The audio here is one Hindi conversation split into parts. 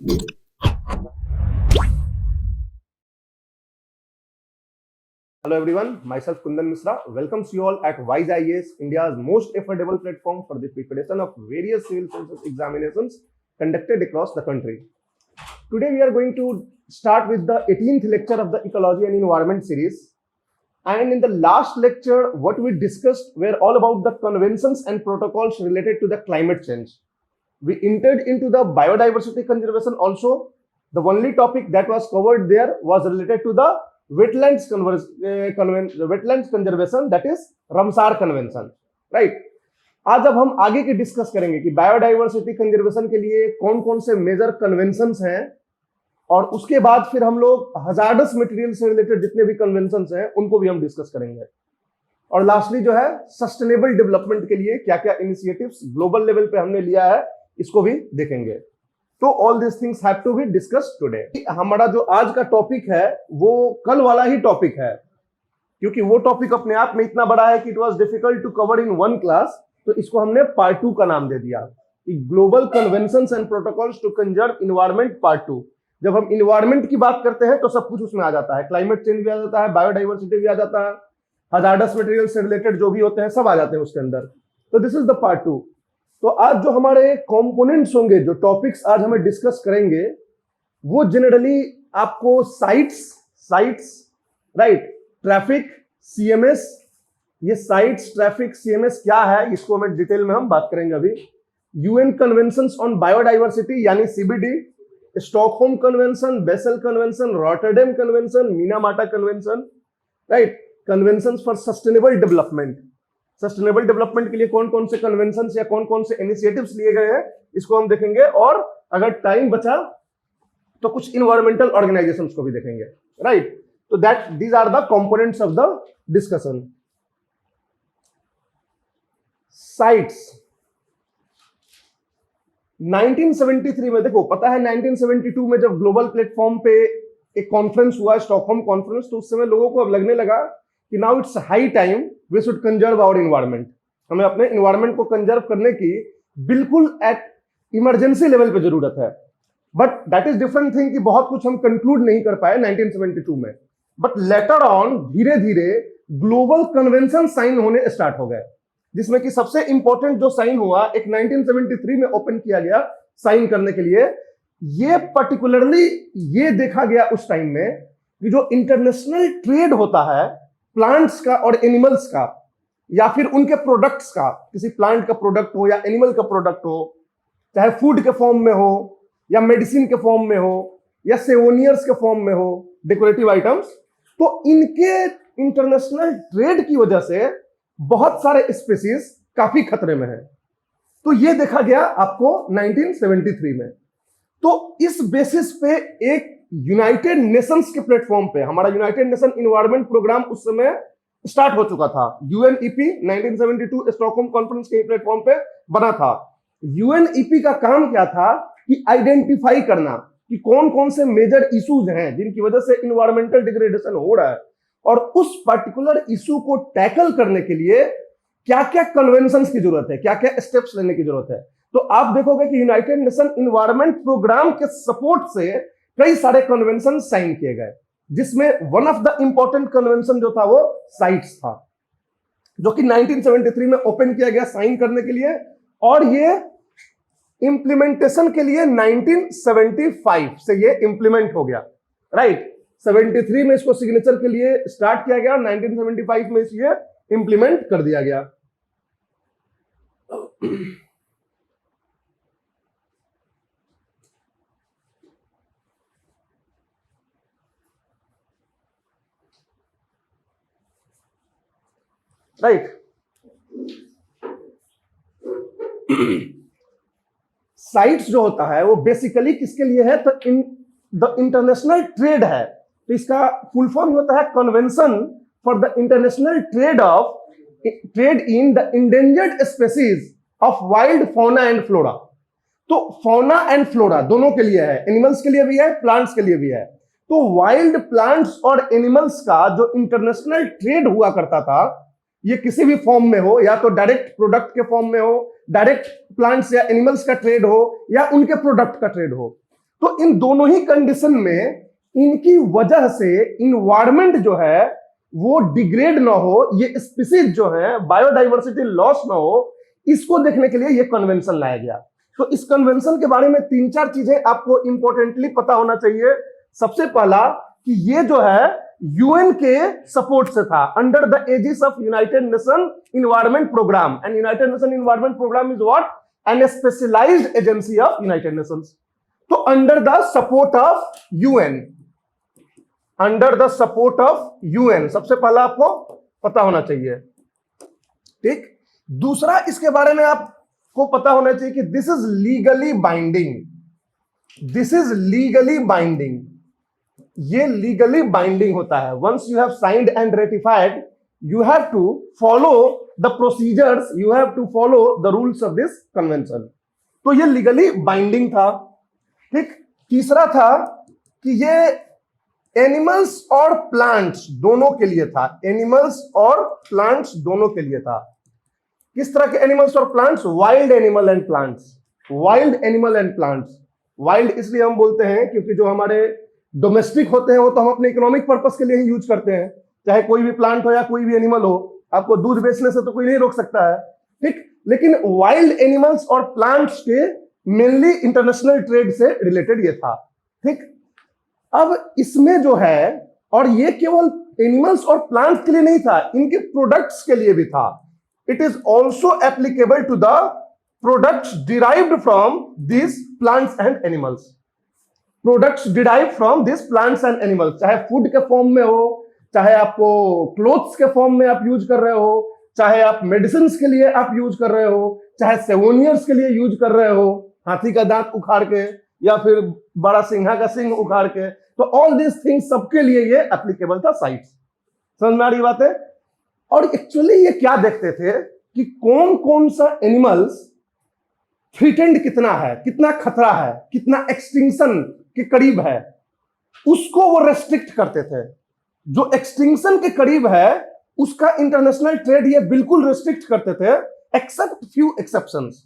Hello everyone, myself Kundan Misra welcomes you all at Wise IAS, India's most affordable platform for the preparation of various civil services examinations conducted across the country. Today we are going to start with the 18th lecture of the Ecology and Environment series. And in the last lecture, what we discussed were all about the conventions and protocols related to the climate change. We entered into the biodiversity conservation also. The only topic that was covered there was related to the wetlands conservation, that is Ramsar Convention, right? आज अब हम आगे की डिस्कस करेंगे कि बायोडाइवर्सिटी कंजर्वेशन के लिए कौन कौन से मेजर कन्वेंशंस हैं, और उसके बाद फिर हम लोग हजार्डस मटेरियल से रिलेटेड जितने भी कन्वेंशंस हैं उनको भी हम डिस्कस करेंगे। और लास्टली जो है सस्टेनेबल डेवलपमेंट के लिए क्या क्या इनिशिएटिव्स ग्लोबल लेवल पे हमने लिया है इसको भी देखेंगे। तो all this things have to be discussed today. हमारा जो आज का टॉपिक है वो कल वाला ही टॉपिक है, क्योंकि वो टॉपिक अपने आप में इतना बड़ा है कि it was difficult to cover in one class, तो इसको हमने पार्ट 2 का नाम दे दिया, global conventions and protocols to conserve environment part 2। जब हम इन्वायरमेंट की बात करते हैं तो सब कुछ उसमें आ जाता है, क्लाइमेट चेंज भी आ जाता है, बायोडाइवर्सिटी भी आ जाता है, हजार्डस मटेरियल से रिलेटेड जो भी होते हैं सब आ जाते हैं उसके अंदर। तो दिस इज द पार्ट 2। तो आज जो हमारे कंपोनेंट्स होंगे, जो टॉपिक्स आज हमें डिस्कस करेंगे, वो जनरली आपको साइट्स राइट, ट्रैफिक, सीएमएस, ये साइट्स, ट्रैफिक, सीएमएस क्या है इसको हमें डिटेल में हम बात करेंगे अभी। यूएन कन्वेंशंस ऑन बायोडाइवर्सिटी यानी CBD, Stockholm convention, basal convention, Rotterdam convention, Minamata convention, right, conventions for sustainable development. Sustainable development के लिए कौन कौन से कन्वेंशंस या कौन कौन से इनिशिएटिव्स लिए गए हैं इसको हम देखेंगे, और अगर टाइम बचा तो कुछ इन्वायरमेंटल ऑर्गेनाइजेशंस को भी देखेंगे, राइट। तो that these are the components of the discussion. CITES 1973 में, देखो पता है 1972 में जब ग्लोबल प्लेटफॉर्म पे एक कॉन्फ्रेंस हुआ, स्टॉकहोम कॉन्फ्रेंस, तो उस समय लोगों को अब लगने लगा कि now it's high time we should conserve our environment. हमें अपने इन्वायरमेंट को कंजर्व करने की बिल्कुल एट इमरजेंसी लेवल पे जरूरत है। But that is different thing कि बहुत कुछ हम कंक्लूड नहीं कर पाए 1972 में, बट लेटर ऑन धीरे धीरे ग्लोबल कन्वेंशन साइन होने स्टार्ट हो गए, जिसमें कि सबसे इंपॉर्टेंट जो साइन हुआ एक 1973 में ओपन किया गया साइन करने के लिए। ये पर्टिकुलरली ये देखा गया उस टाइम में कि जो इंटरनेशनल ट्रेड होता है प्लांट्स का और एनिमल्स का, या फिर उनके प्रोडक्ट्स का, किसी प्लांट का प्रोडक्ट हो या एनिमल का प्रोडक्ट हो, चाहे फूड के फॉर्म में हो या मेडिसिन के फॉर्म में हो या सेवोनियर्स के फॉर्म में हो, डेकोरेटिव आइटम्स, तो इनके इंटरनेशनल ट्रेड की वजह से बहुत सारे स्पीसीज काफी खतरे में है। तो ये देखा गया आपको 1973 में। तो इस बेसिस पे एक यूनाइटेड नेशंस के प्लेटफॉर्म पे, हमारा यूनाइटेड नेशन इन्वायरमेंट प्रोग्राम उस समय स्टार्ट हो चुका था। यूएनईपी 1972 स्टॉकहोम कॉन्फ्रेंस के प्लेटफॉर्म पे बना था। यूएनईपी का काम क्या था कि आइडेंटिफाई करना कि कौन कौन से मेजर इश्यूज हैं जिनकी वजह से इन्वायरमेंटल डिग्रेडेशन हो रहा है, और उस पर्टिकुलर इशू को टैकल करने के लिए क्या क्या कन्वेंशंस की जरूरत है, क्या क्या स्टेप्स लेने की जरूरत है। तो आप देखोगे कि यूनाइटेड नेशन इन्वायरमेंट प्रोग्राम के सपोर्ट से कई सारे कन्वेंशन साइन किए गए, जिसमें one of the important convention जो था वो साइट्स था, जो कि 1973 में ओपन किया गया साइन करने के लिए, और ये इंप्लीमेंटेशन के लिए 1975 से ये इंप्लीमेंट हो गया, राइट। 73 में इसको सिग्नेचर के लिए स्टार्ट किया गया और 1975 में इसे इंप्लीमेंट कर दिया गया। राइट, साइट्स जो होता है वो बेसिकली किसके लिए है, तो द इंटरनेशनल ट्रेड है। तो इसका फुल फॉर्म होता है convention for the international trade in the endangered species of wild fauna and flora. तो फौना एंड फ्लोरा दोनों के लिए है, एनिमल्स के लिए भी है, प्लांट्स के लिए भी है। तो वाइल्ड प्लांट्स और एनिमल्स का जो इंटरनेशनल ट्रेड हुआ करता था, ये किसी भी फॉर्म में हो, या तो डायरेक्ट प्रोडक्ट के फॉर्म में हो, डायरेक्ट प्लांट्स या एनिमल्स का ट्रेड हो, या उनके प्रोडक्ट का ट्रेड हो, तो इन दोनों ही कंडीशन में इनकी वजह से इन्वायरमेंट जो है वो डिग्रेड ना हो, ये स्पीसीज जो है बायोडाइवर्सिटी लॉस ना हो, इसको देखने के लिए ये कन्वेंशन लाया गया। तो इस कन्वेंशन के बारे में 3-4 चीजें आपको इंपॉर्टेंटली पता होना चाहिए। सबसे पहला कि ये जो है यूएन के सपोर्ट से था, under the aegis of United nation environment Programme, and United nation environment Programme is what, an specialised agency of United Nations. तो under the support of UN, under the support of UN, सबसे पहला आपको पता होना चाहिए। ठीक, दूसरा इसके बारे में आपको पता होना चाहिए कि this is legally binding, this is legally binding, ये लीगली बाइंडिंग होता है। Once you have signed and ratified, you have to follow the procedures, you have to follow the rules of this convention. तो ये लीगली बाइंडिंग था। ठीक, तीसरा था कि ये एनिमल्स और प्लांट्स दोनों के लिए था, एनिमल्स और प्लांट्स दोनों के लिए था। किस तरह के एनिमल्स और plants? Wild animal and plants, wild animal and plants. Wild इसलिए हम बोलते हैं क्योंकि जो हमारे डोमेस्टिक होते हैं वो तो हम अपने इकोनॉमिक पर्पस के लिए ही यूज करते हैं, चाहे कोई भी प्लांट हो या कोई भी एनिमल हो, आपको दूध बेचने से तो कोई नहीं रोक सकता है। ठीक, लेकिन वाइल्ड एनिमल्स और प्लांट्स के मेनली इंटरनेशनल ट्रेड से रिलेटेड ये था। ठीक, अब इसमें जो है, और ये केवल एनिमल्स और प्लांट्स के लिए नहीं था, इनके प्रोडक्ट्स के लिए भी था। It is also applicable to the products derived from this plants and animals, products derived from this plants and animals, चाहे फूड के फॉर्म में हो, चाहे आपको क्लोथ्स के फॉर्म में आप यूज कर रहे हो, चाहे आप मेडिसिन के लिए आप यूज कर रहे हो, चाहे सेवोनियर्स के लिए यूज कर रहे हो, हाथी का दांत उखाड़ के या फिर बड़ा सिंहा का सिंह उखाड़ के, तो ऑल दिस थिंग्स सबके लिए ये एप्लीकेबल था साइट्स। समझ में आ रही बात है? और एक्चुअली ये क्या देखते थे कि कौन कौन सा एनिमल्स थ्रेटेंड कितना है, कितना खतरा है, कितना एक्सटिंक्शन के करीब है, उसको वो रेस्ट्रिक्ट करते थे। जो एक्सटिंक्शन के करीब है उसका इंटरनेशनल ट्रेड ये बिल्कुल रेस्ट्रिक्ट करते थे, एक्सेप्ट फ्यू एक्सेप्शंस।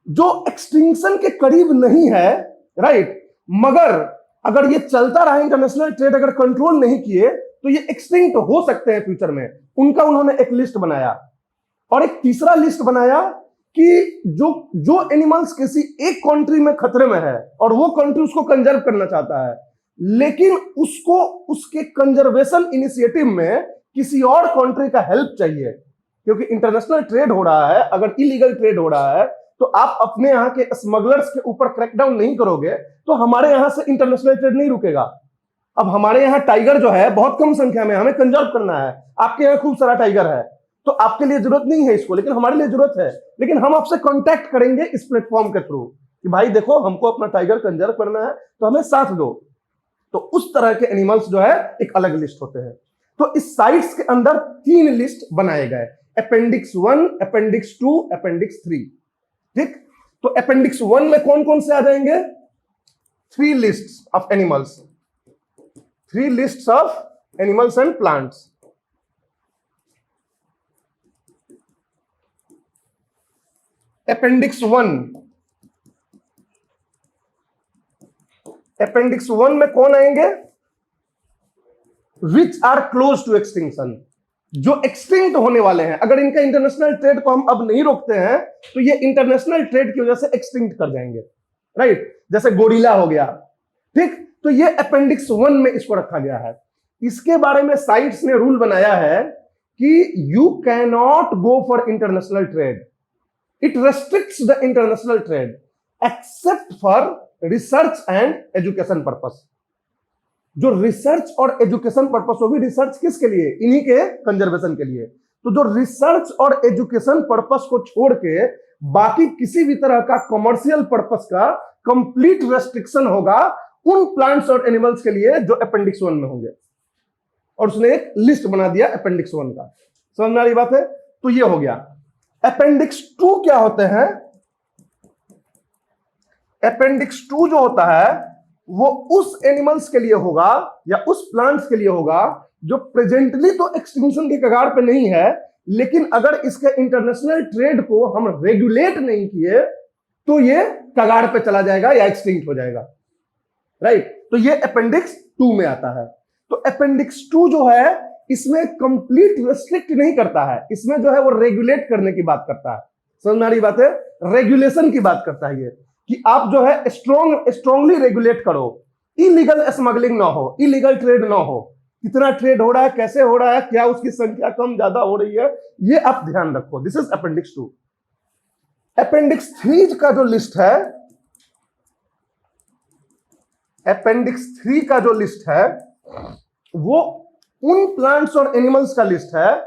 जो एक्सटिंक्शन के करीब नहीं है, राइट, मगर अगर ये चलता रहा इंटरनेशनल ट्रेड, अगर कंट्रोल नहीं किए तो ये एक्सटिंक्ट हो सकते हैं फ्यूचर में, उनका उन्होंने एक लिस्ट बनाया। और एक तीसरा लिस्ट बनाया कि जो एनिमल्स किसी एक कंट्री में खतरे में है और वो कंट्री उसको कंजर्व करना चाहता है, लेकिन उसको उसके कंजर्वेशन इनिशिएटिव में किसी और कंट्री का हेल्प चाहिए, क्योंकि इंटरनेशनल ट्रेड हो रहा है, अगर इलीगल ट्रेड हो रहा है तो आप अपने यहाँ के स्मगलर्स के ऊपर क्रैकडाउन नहीं करोगे तो हमारे यहाँ से इंटरनेशनल ट्रेड नहीं रुकेगा। अब हमारे यहाँ टाइगर जो है बहुत कम संख्या में, हमें कंजर्व करना है, आपके यहाँ खूब सारा टाइगर है, तो आपके लिए जरूरत नहीं है इसको, लेकिन हमारे लिए जरूरत है। लेकिन हम आपसे कांटेक्ट करेंगे इस प्लेटफॉर्म के थ्रू कि भाई देखो हमको अपना टाइगर कंजर्व करना है तो हमें साथ दो। तो उस तरह के एनिमल्स जो है एक अलग लिस्ट होते हैं। तो इस साइट्स के अंदर 3 लिस्ट बनाए गए, अपेंडिक्स 1, अपेंडिक्स 2, अपेंडिक्स 3। ठीक, तो अपेंडिक्स 1 में कौन कौन से आ जाएंगे? 3 lists of animals, 3 lists of animals and plants. Appendix 1, appendix 1 में कौन आएंगे? Which are close to extinction, जो एक्सटिंक्ट होने वाले हैं। अगर इनका इंटरनेशनल ट्रेड को हम अब नहीं रोकते हैं तो ये इंटरनेशनल ट्रेड की वजह से एक्सटिंक्ट कर जाएंगे, राइट, जैसे गोरिल्ला हो गया। ठीक, तो ये अपेंडिक्स 1 में इसको रखा गया है। इसके बारे में साइट्स ने रूल बनाया है कि you can not go for international trade, it restricts the international trade except for research and education purpose. जो रिसर्च और एजुकेशन पर्पस, वो भी रिसर्च किसके लिए? इन्हीं के कंजर्वेशन के लिए। तो जो रिसर्च और एजुकेशन पर्पस को छोड़ के बाकी किसी भी तरह का कमर्शियल पर्पस का कंप्लीट रेस्ट्रिक्शन होगा उन प्लांट्स और एनिमल्स के लिए जो अपेंडिक्स 1 में होंगे। और उसने एक लिस्ट बना दिया अपेंडिक्स 1 का। समझ में आ रही बात है? तो ये हो गया। अपेंडिक्स 2 क्या होते हैं? अपेंडिक्स 2 जो होता है वो उस एनिमल्स के लिए होगा या उस प्लांट्स के लिए होगा जो प्रेजेंटली तो एक्सटिंक्शन के कगार पे नहीं है, लेकिन अगर इसके इंटरनेशनल ट्रेड को हम रेगुलेट नहीं किए तो ये कगार पे चला जाएगा या एक्सटिंक्ट हो जाएगा। राइट। तो ये अपेंडिक्स 2 में आता है। तो अपेंडिक्स 2 जो है इसमें कंप्लीट रेस्ट्रिक्ट नहीं करता है, इसमें जो है वो रेगुलेट करने की बात करता है। समझ में आ रही बात है? रेगुलेशन की बात करता है ये, कि आप जो है स्ट्रॉन्गली रेगुलेट करो, इलीगल स्मगलिंग ना हो, इलीगल ट्रेड ना हो, कितना ट्रेड हो रहा है, कैसे हो रहा है, क्या उसकी संख्या कम ज्यादा हो रही है, ये आप ध्यान रखो। This is appendix 2। अपेंडिक्स 3 का जो लिस्ट है, अपेंडिक्स 3 का जो लिस्ट है वो उन प्लांट्स और एनिमल्स का लिस्ट है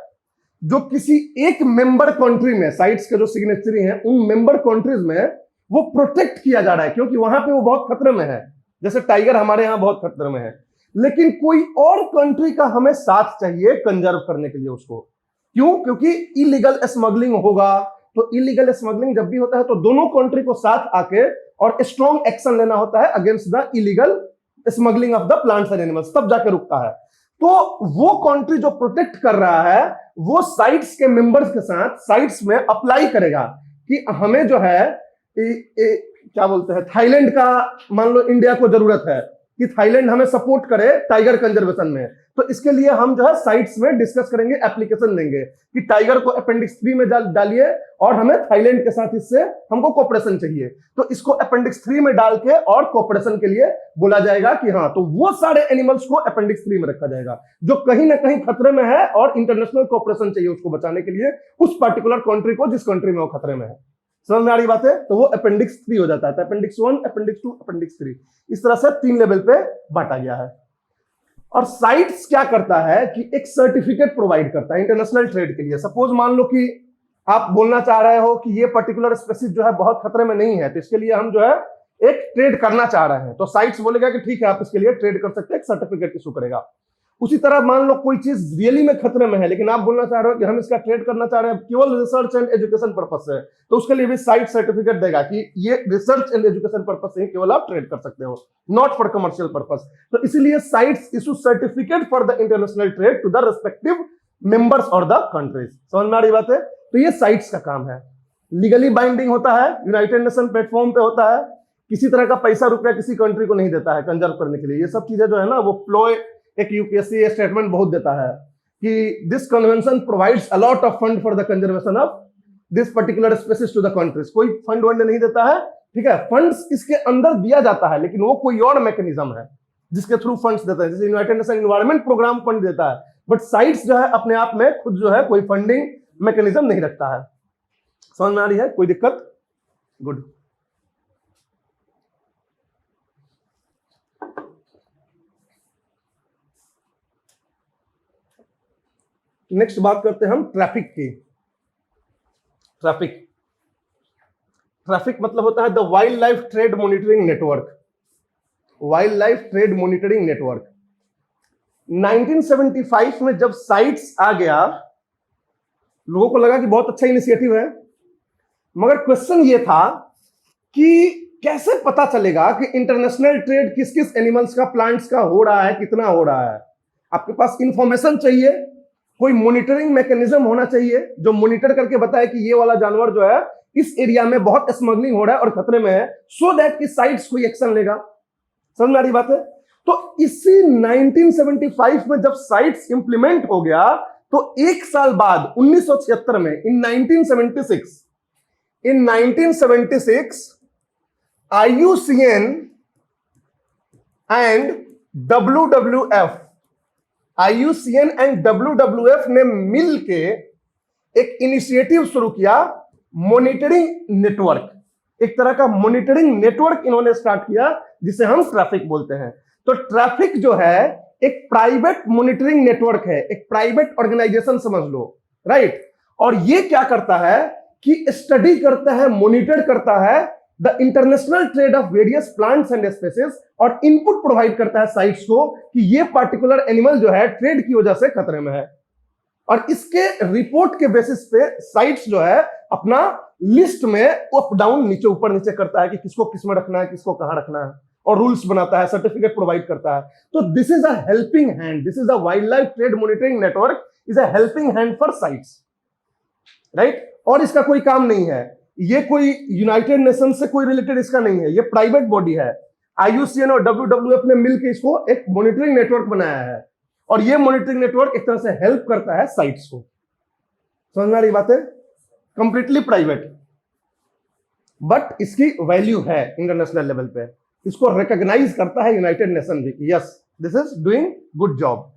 जो किसी एक मेंबर कंट्री में, साइट्स के जो सिग्नेचरी हैं उन मेंबर कंट्रीज में वो प्रोटेक्ट किया जा रहा है, क्योंकि वहां पे वो बहुत खतरे में है। जैसे टाइगर हमारे यहां बहुत खतरे में है, लेकिन कोई और कंट्री का हमें साथ चाहिए कंजर्व करने के लिए उसको। क्यों? क्योंकि इलीगल स्मगलिंग होगा, तो इलीगल स्मगलिंग जब भी होता है तो दोनों कंट्री को साथ आके और स्ट्रॉन्ग एक्शन लेना होता है against the illegal smuggling of the plants and animals, तब जाके रुकता है। तो वो कंट्री जो प्रोटेक्ट कर रहा है वो साइट्स के मेंबर्स के साथ साइट्स में अप्लाई करेगा कि हमें जो है क्या बोलते हैं, थाईलैंड का मान लो इंडिया को जरूरत है कि थाईलैंड हमें सपोर्ट करे टाइगर कंजर्वेशन में, तो इसके लिए हम जो है साइट्स में डिस्कस करेंगे, एप्लीकेशन देंगे कि टाइगर को अपेंडिक्स 3 में डालिए और हमें थाईलैंड के साथ इससे हमको कोऑपरेशन चाहिए। तो इसको अपेंडिक्स 3 में डाल के और कोऑपरेशन के लिए बोला जाएगा कि हाँ, तो वो सारे एनिमल्स को अपेंडिक्स 3 में रखा जाएगा जो कहीं ना कहीं खतरे में है और इंटरनेशनल कोऑपरेशन चाहिए उसको बचाने के लिए, उस पर्टिकुलर कंट्री को जिस कंट्री में वो खतरे में है। समझ में आ रही बात है? तो वो अपेंडिक्स 3 हो जाता है। अपेंडिक्स 1, अपेंडिक्स 2, अपेंडिक्स 3, इस तरह से 3 लेवल पे बांटा गया है। और साइट्स क्या करता है कि एक सर्टिफिकेट प्रोवाइड करता है इंटरनेशनल ट्रेड के लिए। सपोज मान लो कि आप बोलना चाह रहे हो कि ये पर्टिकुलर स्पीशीज जो है बहुत खतरे में नहीं है, तो इसके लिए हम जो है एक ट्रेड करना चाह रहे हैं, तो साइट्स बोलेगा कि ठीक है आप इसके लिए ट्रेड कर सकते हैं, एक सर्टिफिकेट इशू करेगा। उसी तरह मान लो कोई चीज रियली में खतरे में है लेकिन आप बोलना चाह रहे हो कि हम इसका ट्रेड करना चाह रहे हैं केवल रिसर्च एंड एजुकेशन पर्पस से, तो उसके लिए भी साइट सर्टिफिकेट देगा कि ये रिसर्च एंड एजुकेशन पर्पस से ही केवल आप ट्रेड कर सकते हो, नॉट फॉर कमर्शियल पर्पस। तो इसीलिए CITES issue certificate for the international trade to the respective members और द कंट्रीज। समझ में आ रही बात है? तो ये साइट्स का काम है, लीगली बाइंडिंग होता है, यूनाइटेड नेशन प्लेटफॉर्म पे होता है, किसी तरह का पैसा रुपया किसी कंट्री को नहीं देता है कंजर्व करने के लिए। ये सब चीजें जो है ना वो फ्लो, एक यूपीएससी स्टेटमेंट बहुत देता है कि this convention provides a lot of fund for the conservation of this particular species to the countries. कोई फंड वंड नहीं देता है, ठीक है, फंड्स इसके अंदर दिया जाता है लेकिन वो कोई और मैकेनिज्म है जिसके थ्रू फंड्स देता है, जैसे United Nation environment programme fund देता है, बट साइट्स जो है अपने आप में खुद जो है कोई फंडिंग मैकेनिज्म नहीं रखता है। समझ में आ रही है? कोई दिक्कत? गुड। नेक्स्ट बात करते हैं हम ट्रैफिक की। ट्रैफिक मतलब होता है the wild life trade monitoring network. Wild life trade monitoring network 1975 में जब साइट्स आ गया, लोगों को लगा कि बहुत अच्छा इनिशिएटिव है, मगर क्वेश्चन ये था कि कैसे पता चलेगा कि इंटरनेशनल ट्रेड किस किस एनिमल्स का, प्लांट्स का हो रहा है, कितना हो रहा है। आपके पास इंफॉर्मेशन चाहिए, कोई मॉनिटरिंग मैकेनिज्म होना चाहिए जो मॉनिटर करके बताए कि ये वाला जानवर जो है इस एरिया में बहुत स्मगलिंग हो रहा है और खतरे में है, सो दैट कि साइट्स कोई एक्शन लेगा। समझ में आ रही बात है? तो इसी 1975 में जब साइट्स इंप्लीमेंट हो गया तो एक साल बाद 1976 में इन 1976 IUCN एंड WWF ने मिलके एक इनिशिएटिव शुरू किया, मॉनिटरिंग नेटवर्क। एक तरह का मॉनिटरिंग नेटवर्क इन्होंने स्टार्ट किया जिसे हम ट्रैफिक बोलते हैं। तो ट्रैफिक जो है एक प्राइवेट मॉनिटरिंग नेटवर्क है, एक प्राइवेट ऑर्गेनाइजेशन समझ लो, राइट। और ये क्या करता है कि स्टडी करता है, मॉनिटर करता है the international trade off various plants and species, और इनपुट प्रोवाइड करता है साइट्स को कि ये पर्टिकुलर एनिमल जो है ट्रेड की वजह से खतरे में है। और इसके रिपोर्ट के बेसिस पे साइट्स जो है अपना लिस्ट में अप डाउन, नीचे ऊपर नीचे करता है कि किसको किसमें रखना है, किसको कहां रखना है, और रूल्स बनाता है, सर्टिफिकेट प्रोवाइड करता है। तो this is a helping hand, this is a wild life trade monitoring network is a helping hand for sites, right. और इसका कोई काम नहीं है, ये कोई यूनाइटेड नेशन से कोई रिलेटेड इसका नहीं है, ये प्राइवेट बॉडी है। IUCN और WWF ने मिलकर इसको एक मॉनिटरिंग नेटवर्क बनाया है, और ये मॉनिटरिंग नेटवर्क एक तरह से हेल्प करता है साइट्स को। समझ में आ रही बात है? कंप्लीटली प्राइवेट, बट इसकी वैल्यू है इंटरनेशनल लेवल पे, इसको रिकॉग्नाइज करता है यूनाइटेड नेशन भी, yes this is doing good job,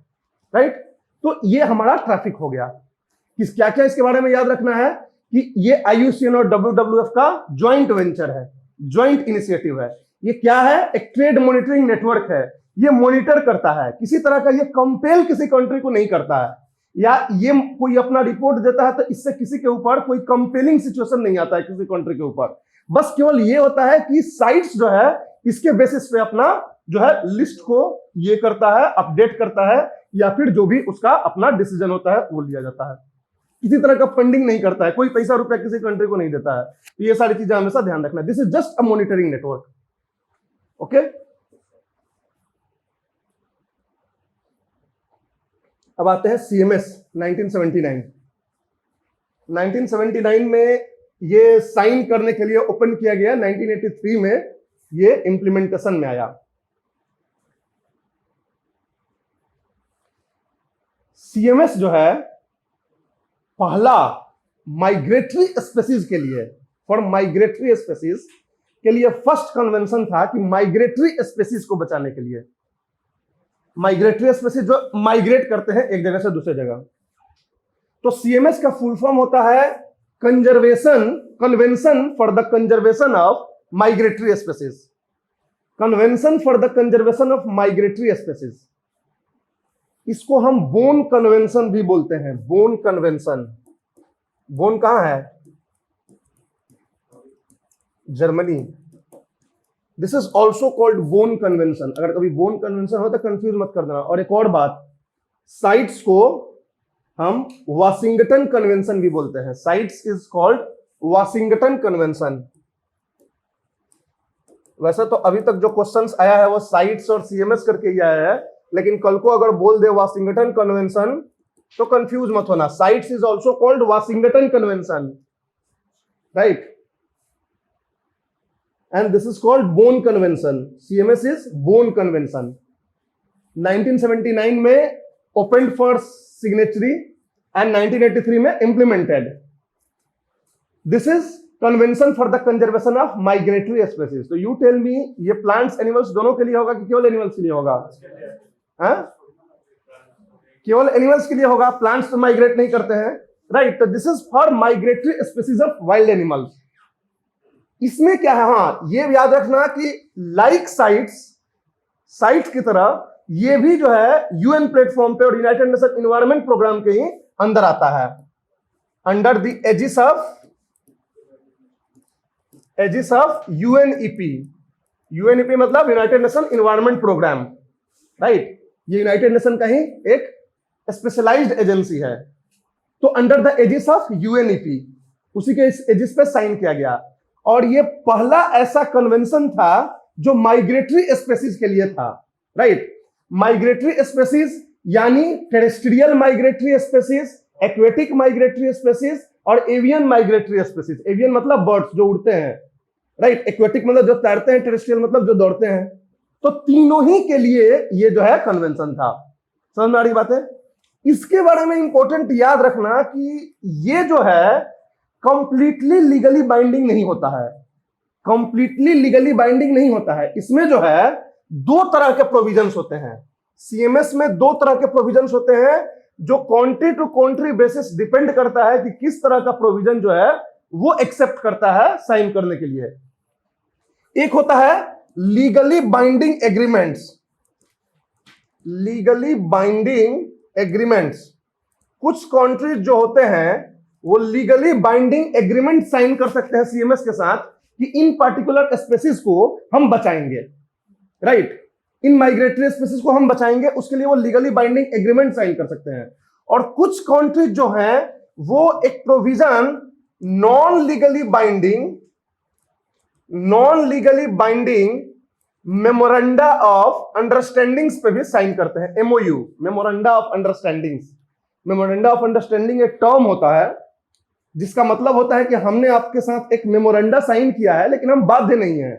right. तो ये हमारा ट्रैफिक हो गया। किस क्या क्या इसके बारे में याद रखना है कि ये IUCN और WWF का ज्वाइंट वेंचर है, ज्वाइंट इनिशिएटिव है। ये क्या है? एक ट्रेड मॉनिटरिंग नेटवर्क है। ये मॉनिटर करता है, किसी तरह का ये कंपेल किसी कंट्री को नहीं करता है, या ये कोई अपना रिपोर्ट देता है तो इससे किसी के ऊपर कोई कंपेलिंग सिचुएशन नहीं आता है किसी कंट्री के ऊपर। बस केवल ये होता है कि साइट्स जो है इसके बेसिस पे अपना जो है लिस्ट को ये करता है, अपडेट करता है, या फिर जो भी उसका अपना डिसीजन होता है वो लिया जाता है। किसी तरह का फंडिंग नहीं करता है, कोई पैसा रुपया किसी कंट्री को नहीं देता है। तो ये सारी चीजें हमेशा ध्यान रखना। This is just a monitoring network, okay. अब आते हैं CMS 1979। 1979 में ये साइन करने के लिए ओपन किया गया, 1983 में ये इंप्लीमेंटेशन में आया। CMS जो है पहला माइग्रेटरी स्पेसीज के लिए, फॉर माइग्रेटरी स्पेसीज के लिए फर्स्ट कन्वेंशन था कि माइग्रेटरी स्पेसीज को बचाने के लिए, माइग्रेटरी स्पेसीज जो माइग्रेट करते हैं एक जगह से दूसरी जगह। तो CMS का फुल फॉर्म होता है convention for the conservation of migratory species, convention for the conservation of migratory species. इसको हम बोन कन्वेंशन भी बोलते हैं, बोन कन्वेंशन। बोन कहां है? Germany. This is also called bone convention. अगर कभी बोन कन्वेंशन हो तो कंफ्यूज मत कर देना। और एक और बात, साइट्स को हम वाशिंगटन कन्वेंशन भी बोलते हैं। Sites is called Washington convention. वैसे तो अभी तक जो क्वेश्चंस आया है वो साइट्स और CMS करके ही आया है, लेकिन कल को अगर बोल दे वाशिंगटन कन्वेंशन तो कंफ्यूज मत होना। Sites is also called Washington convention, right, and this is called Bonn Convention. CMS is Bonn Convention. 1979 में opened for signatory and 1983 में implemented. This is Convention for the Conservation of Migratory Species. तो you tell me ये plants, animals दोनों के लिए होगा कि केवल animals के लिए होगा? हाँ? केवल animals के लिए होगा, plants तो migrate नहीं करते हैं, right? तो this is for migratory species of wild animals. इसमें क्या है? हाँ, ये याद रखना कि लाइक साइट्स की तरह ये भी जो है UN प्लेटफॉर्म पे और यूनाइटेड नेशन एनवायरनमेंट प्रोग्राम के ही अंदर आता है, under the aegis of UNEP। UNEP मतलब United Nation environment programme, right. ये यूनाइटेड नेशन का ही एक स्पेशलाइज्ड एजेंसी है। तो under the aegis of UNEP, उसी के इस एजिस पे साइन किया गया। और ये पहला ऐसा कन्वेंशन था जो माइग्रेटरी स्पेसीज के लिए था, राइट। माइग्रेटरी स्पेसीज यानी terrestrial migratory species, aquatic migratory species और एवियन माइग्रेटरी स्पेसीज। एवियन मतलब बर्ड्स जो उड़ते हैं, राइट। एक्वेटिक मतलब जो तैरते हैं, टेरेस्ट्रियल मतलब जो दौड़ते हैं। तो तीनों ही के लिए ये जो है कन्वेंशन था। समझ में आ रही बात है? इसके बारे में इंपॉर्टेंट याद रखना कि ये जो है कंप्लीटली लीगली बाइंडिंग नहीं होता है, कंप्लीटली लीगली बाइंडिंग नहीं होता है। इसमें जो है दो तरह के प्रोविजंस होते हैं। CMS में दो तरह के प्रोविजंस होते हैं जो country to country basis depend करता है कि किस तरह का प्रोविजन जो है वो एक्सेप्ट करता है साइन करने के लिए। एक होता है legally binding agreements, legally binding agreements. कुछ कंट्रीज जो होते हैं वो लीगली बाइंडिंग एग्रीमेंट साइन कर सकते हैं CMS के साथ कि इन पार्टिकुलर स्पेसीज को हम बचाएंगे, राइट। इन माइग्रेटरी स्पेसीज को हम बचाएंगे, उसके लिए वो लीगली बाइंडिंग एग्रीमेंट साइन कर सकते हैं। और कुछ कंट्रीज जो हैं वो एक provision non legally binding memoranda of understandings पे भी साइन करते हैं। MOU, memoranda of understandings. Memoranda of understanding एक टर्म होता है जिसका मतलब होता है कि हमने आपके साथ एक मेमोरेंडा साइन किया है लेकिन हम बाध्य नहीं है।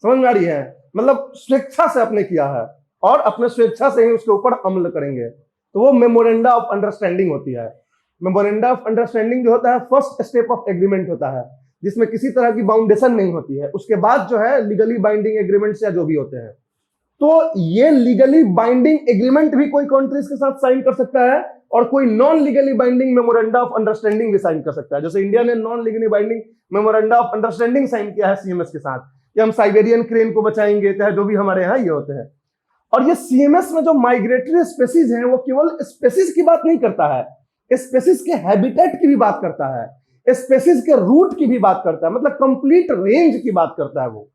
समझ में आ रही है? मतलब स्वेच्छा से अपने किया है और अपने स्वेच्छा से ही उसके ऊपर अमल करेंगे, तो वो मेमोरेंडा ऑफ अंडरस्टैंडिंग होती है। मेमोरेंडा ऑफ अंडरस्टैंडिंग जो होता है फर्स्ट स्टेप ऑफ एग्रीमेंट होता है, जिसमें किसी तरह की बाउंडेशन नहीं होती है। उसके बाद जो है लीगली बाइंडिंग एग्रीमेंट्स या जो भी होते हैं। तो ये लीगली बाइंडिंग एग्रीमेंट भी कोई कंट्रीज के साथ साइन कर सकता है और कोई non legally binding memoranda of understanding भी साइन कर सकता है। जैसे इंडिया ने non legally binding memoranda of understanding sign किया है सीएमएस के साथ कि हम साइबेरियन क्रेन को बचाएंगे, चाहे जो भी हमारे यहाँ ये होते हैं। और ये सीएमएस में जो माइग्रेटरी स्पेसीज हैं वो केवल स्पेसीज की बात नहीं करता है, स्पेसीज के हैबिटेट की भी बात करता है, स्पेसीज के रूट की भी बात करता है, मतलब कंप्लीट रेंज की बात करता है वो।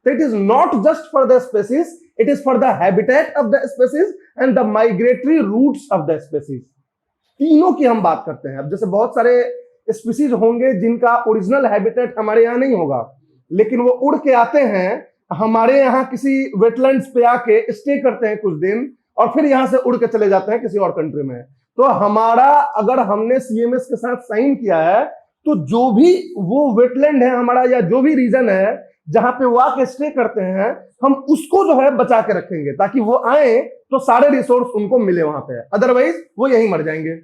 So it is not just for the species, it is for the habitat of the species and the migratory routes of the species. तीनों की हम बात करते हैं। अब जैसे बहुत सारे स्पीसीज होंगे जिनका ओरिजिनल हैबिटेट हमारे यहाँ नहीं होगा, लेकिन वो उड़ के आते हैं हमारे यहाँ किसी वेटलैंड्स पे आके स्टे करते हैं कुछ दिन और फिर यहाँ से उड़ के चले जाते हैं किसी और कंट्री में। तो हमारा अगर हमने सीएमएस के साथ साइन किया है तो जो भी वो वेटलैंड है हमारा या जो भी रीजन है जहां पे वो आके स्टे करते हैं, हम उसको जो है बचा के रखेंगे ताकि वो आए तो सारे रिसोर्स उनको मिले वहां पे, अदरवाइज वो यहीं मर जाएंगे।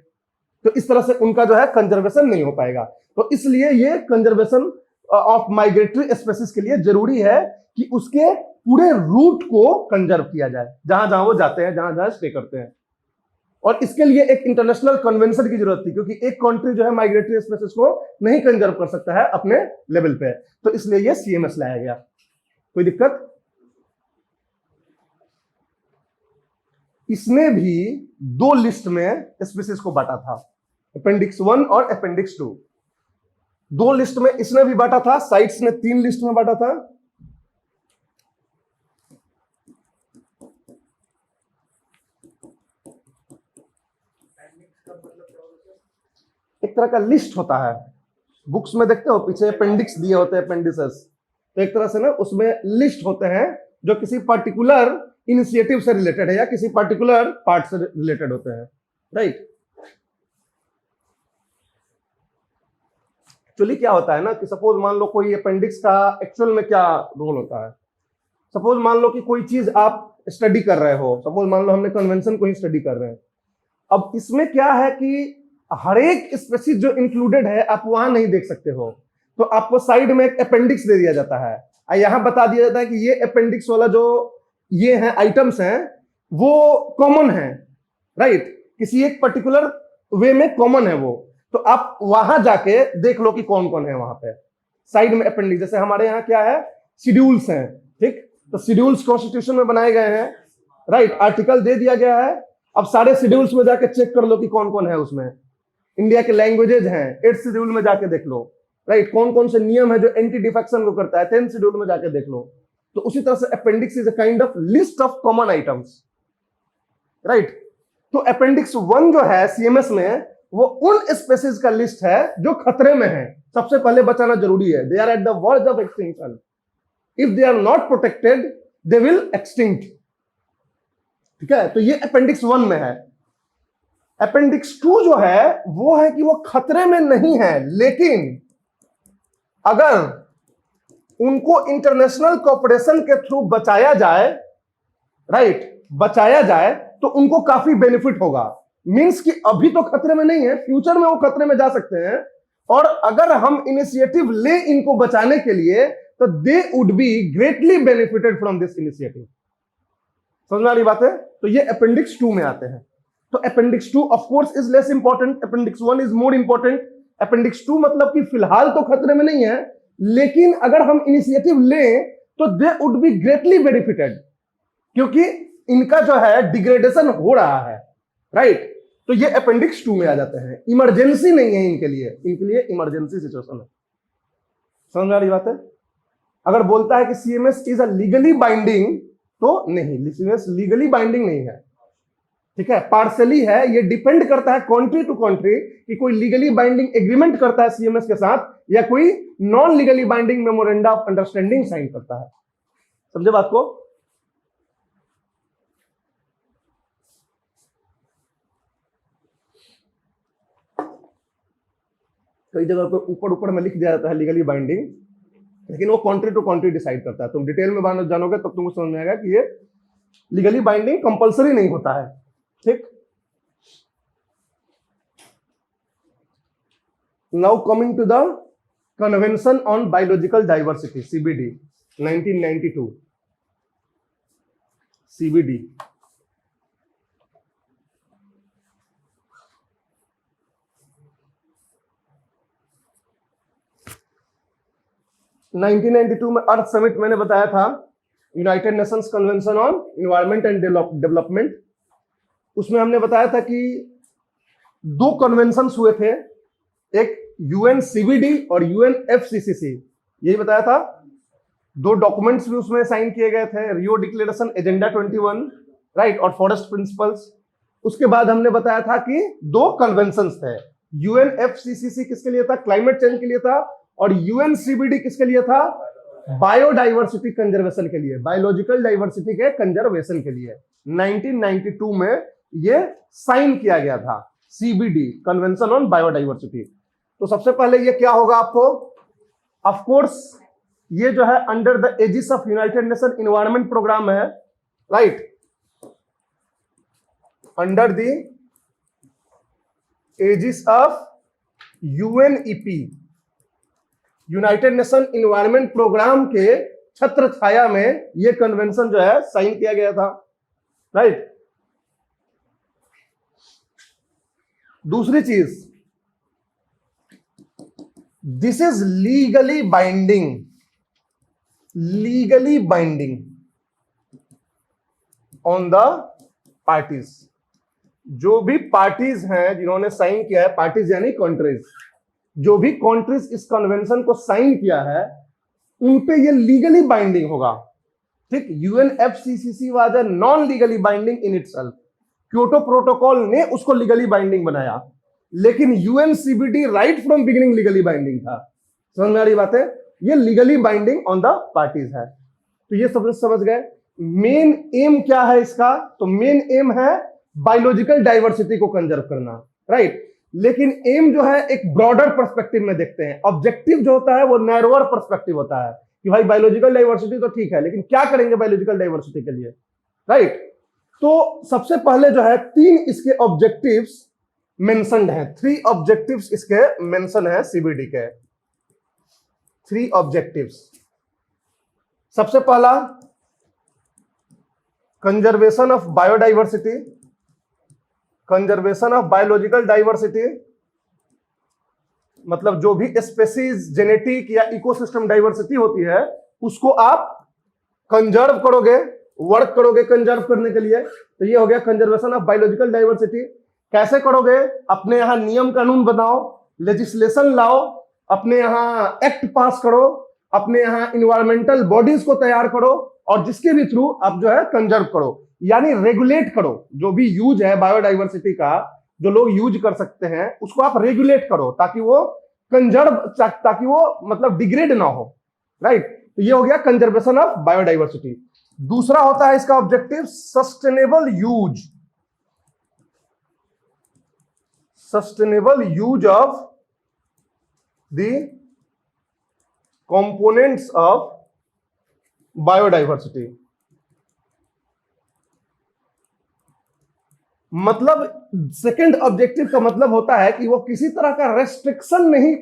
तो इस तरह से उनका जो है कंजर्वेशन नहीं हो पाएगा। तो इसलिए ये कंजर्वेशन ऑफ माइग्रेटरी स्पेसीज के लिए जरूरी है कि उसके पूरे रूट को कंजर्व किया जाए जहां जहां वो जाते हैं, जहां जहां स्टे करते हैं। और इसके लिए एक इंटरनेशनल कन्वेंशन की जरूरत थी, क्योंकि एक कंट्री जो है माइग्रेटरी स्पेसीज को नहीं कंजर्व कर सकता है अपने लेवल पे, तो इसलिए ये सीएमएस लाया गया। कोई दिक्कत? इसने भी दो लिस्ट में स्पीसीज को बांटा था, अपेंडिक्स 1 और अपेंडिक्स 2। दो लिस्ट में इसने भी बांटा था, साइट्स ने 3 लिस्ट में बांटा था। एक तरह का लिस्ट होता है, बुक्स में देखते हो पीछे अपेंडिक्स दिए होते हैं, अपेंडिसेस। तो एक तरह से ना उसमें लिस्ट होते हैं जो किसी पर्टिकुलर इनिशिएटिव से रिलेटेड है या किसी पर्टिकुलर पार्ट से रिलेटेड होते हैं, राइट। एक्चुअली क्या होता है ना कि सपोज मान लो कोई अपेंडिक्स का एक्चुअल में क्या रोल होता है। सपोज मान लो कि कोई चीज आप स्टडी कर रहे हो, सपोज मान लो हमने कन्वेंशन को ही स्टडी कर रहे हैं। अब इसमें क्या है कि हर एक स्पेसीज जो इंक्लूडेड है आप वहां नहीं देख सकते हो, तो आपको साइड में एक अपेंडिक्स दे दिया जाता है और यहां बता दिया जाता है कि ये अपेंडिक्स वाला जो ये हैं आइटम्स हैं वो कॉमन है, राइट, किसी एक पर्टिकुलर वे में कॉमन है वो। तो आप वहां जाके देख लो कि कौन कौन है वहां पे साइड में अपेंडिक्स। जैसे हमारे यहाँ क्या है, शेड्यूल्स हैं, ठीक, तो शेड्यूल्स कॉन्स्टिट्यूशन में बनाए गए हैं, राइट, आर्टिकल दे दिया गया है। अब सारे शेड्यूल्स में जाके चेक कर लो कि कौन कौन है उसमें। इंडिया के लैंग्वेजेज हैं 8th शेड्यूल में जाके देख लो, राइट, कौन कौन से नियम है जो एंटी डिफेक्शन को करता है 10th शेड्यूल में जाके देख लो। तो उसी तरह से appendix is a kind of list of common items, right. तो अपेंडिक्स 1 जो है सीएमएस में वो उन स्पेसीज का लिस्ट है जो खतरे में है, सबसे पहले बचाना जरूरी है। They are at the verge of extinction, if they are not protected they will extinct, ठीक है। तो ये अपेंडिक्स 1 में है। अपेंडिक्स 2 जो है वो है कि वो खतरे में नहीं है, लेकिन अगर उनको इंटरनेशनल कोऑपरेशन के थ्रू बचाया जाए, राइट, बचाया जाए तो उनको काफी बेनिफिट होगा। मींस कि अभी तो खतरे में नहीं है, फ्यूचर में वो खतरे में जा सकते हैं, और अगर हम इनिशिएटिव ले इनको बचाने के लिए तो they would be greatly benefited from this initiative. समझ में आ रही बात है? तो ये अपेंडिक्स 2 में आते हैं। तो appendix 2 of course is less important, appendix 1 is more important. Appendix 2 मतलब कि फिलहाल तो खतरे में नहीं है, लेकिन अगर हम इनिशिएटिव लें तो they would be greatly benefited, क्योंकि इनका जो है डिग्रेडेशन हो रहा है, राइट। तो ये अपेंडिक्स 2 में आ जाते हैं। इमरजेंसी नहीं है इनके लिए इमरजेंसी सिचुएशन है। समझ में आ रही बात है? अगर बोलता है कि CMS is a legally binding, तो नहीं, सीएमएस लीगली बाइंडिंग नहीं है, ठीक है, पार्सली है। ये डिपेंड करता है कंट्री टू कंट्री कि कोई लीगली बाइंडिंग एग्रीमेंट करता है सीएमएस के साथ या कोई non legally binding memoranda of understanding sign करता है। समझे बात को? कई जगह पे ऊपर ऊपर में लिख दिया जाता है लीगली बाइंडिंग, लेकिन वो कंट्री टू कंट्री डिसाइड करता है। तुम डिटेल में जानोगे तब तुमको समझ में आएगा कि ये लीगली बाइंडिंग कंपलसरी नहीं होता है। ठीक, now coming to the convention on biological diversity, CBD 1992। CBD में अर्थ समिट मैंने बताया था, United Nations convention on environment and development. उसमें हमने बताया था कि दो कन्वेंशंस हुए थे, एक यूएनसीबीडी और यूएनएफसीसीसी, यही बताया था। दो डॉक्यूमेंट्स भी उसमें साइन किए गए थे, रियो डिक्लेरेशन, एजेंडा 21, राइट, और फॉरेस्ट प्रिंसिपल्स। उसके बाद हमने बताया था कि दो कन्वेंशंस थे, यूएनएफसीसीसी किसके लिए था, क्लाइमेट चेंज के लिए था, और यूएनसीबीडी किसके लिए था, बायोडाइवर्सिटी कंजर्वेशन के लिए, बायोलॉजिकल डाइवर्सिटी के कंजर्वेशन के लिए। 1992 में ये साइन किया गया था, सीबीडी, कन्वेंशन ऑन बायोडाइवर्सिटी। तो सबसे पहले ये क्या होगा आपको, ऑफ कोर्स ये जो है under the aegis of United Nation environment Programme है, right, under the aegis of UNEP, United Nation environment programme के छत्र छाया में ये कन्वेंशन जो है साइन किया गया था, राइट। दूसरी चीज, this is legally binding on the parties. जो भी पार्टीज हैं जिन्होंने साइन किया है, पार्टीज यानी कंट्रीज, जो भी कंट्रीज इस कन्वेंशन को साइन किया है उन पे ये लीगली बाइंडिंग होगा। ठीक, UNFCCC was a non legally binding in itself, Kyoto protocol ने उसको लीगली बाइंडिंग बनाया, लेकिन UNCBD right from beginning legally binding था। समझ में आ रही बात है, ये legally binding on the parties है। तो ये सब समझ गए। मेन एम क्या है इसका, तो मेन एम है बायोलॉजिकल डाइवर्सिटी को कंजर्व करना, राइट। लेकिन एम जो है एक ब्रॉडर पर्सपेक्टिव में देखते हैं, ऑब्जेक्टिव जो होता है वो नैरोअर पर्सपेक्टिव होता है कि भाई बायोलॉजिकल डाइवर्सिटी तो ठीक है, लेकिन क्या करेंगे बायोलॉजिकल डाइवर्सिटी के लिए, राइट। तो सबसे पहले जो है तीन इसके ऑब्जेक्टिव्स मेंशन्ड हैं, 3 ऑब्जेक्टिव्स इसके मेंशन है सीबीडी के, 3 ऑब्जेक्टिव्स। सबसे पहला conservation of biodiversity, conservation of biological diversity, मतलब जो भी स्पेसीज, जेनेटिक या इकोसिस्टम डाइवर्सिटी होती है उसको आप कंजर्व करोगे, वर्क करोगे कंजर्व करने के लिए। तो ये हो गया कंजर्वेशन ऑफ बायोलॉजिकल डाइवर्सिटी। कैसे करोगे, अपने यहां नियम कानून बनाओ, लेजिस्लेशन लाओ, अपने यहां एक्ट पास करो, अपने यहां इन्वायरमेंटल बॉडीज को तैयार करो, और जिसके भी थ्रू आप जो है कंजर्व करो, यानी रेगुलेट करो। जो भी यूज है बायोडाइवर्सिटी का, जो लोग यूज कर सकते हैं उसको आप रेगुलेट करो ताकि वो कंजर्व, ताकि वो मतलब डिग्रेड ना हो, राइट। तो ये हो गया कंजर्वेशन ऑफ बायोडाइवर्सिटी। दूसरा होता है इसका objective sustainable use, sustainable use of the components of biodiversity. मतलब सेकंड ऑब्जेक्टिव का मतलब होता है कि वो किसी तरह का रेस्ट्रिक्शन नहीं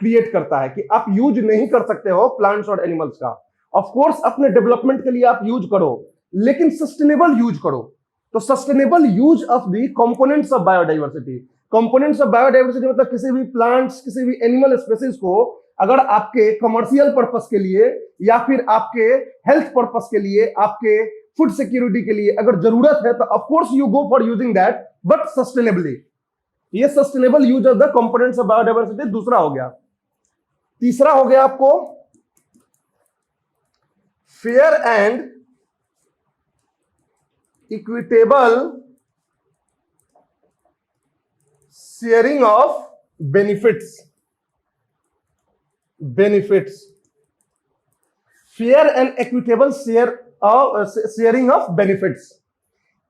क्रिएट करता है कि आप यूज नहीं कर सकते हो प्लांट्स और एनिमल्स का। ऑफ कोर्स अपने डेवलपमेंट के लिए आप यूज करो, लेकिन सस्टेनेबल यूज करो। तो sustainable use of the components of biodiversity, components of biodiversity मतलब किसी भी प्लांट्स, किसी भी एनिमल स्पीसीज को अगर आपके कमर्शियल पर्पस के लिए या फिर आपके हेल्थ पर्पस के लिए, आपके फूड सिक्योरिटी के लिए अगर जरूरत है तो of course you go for using that, but sustainably. ये sustainable use of the components of biodiversity दूसरा हो गया। तीसरा हो गया आपको fair and equitable sharing of benefits, fair and equitable sharing of benefits.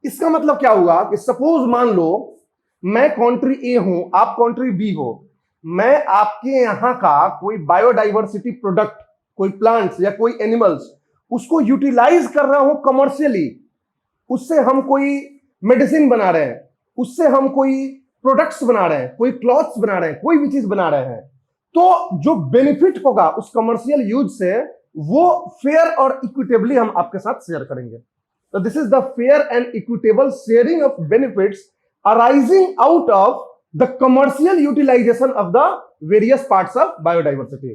इसका मतलब क्या हुआ कि सपोज मान लो मैं कंट्री ए हूं, आप कंट्री बी हो, मैं आपके यहां का कोई बायोडाइवर्सिटी प्रोडक्ट कोई प्लांट्स या कोई एनिमल्स, उसको यूटिलाइज कर रहा हूं कमर्शियली, उससे हम कोई मेडिसिन बना रहे हैं, उससे हम कोई प्रोडक्ट्स बना रहे हैं, कोई क्लॉथ्स बना रहे हैं, कोई भी चीज बना रहे हैं, तो जो बेनिफिट होगा उस कमर्शियल यूज से वो फेयर और इक्विटेबली हम आपके साथ शेयर करेंगे। तो this is the fair and equitable sharing of benefits arising out of the commercial utilisation of the various parts of biodiversity.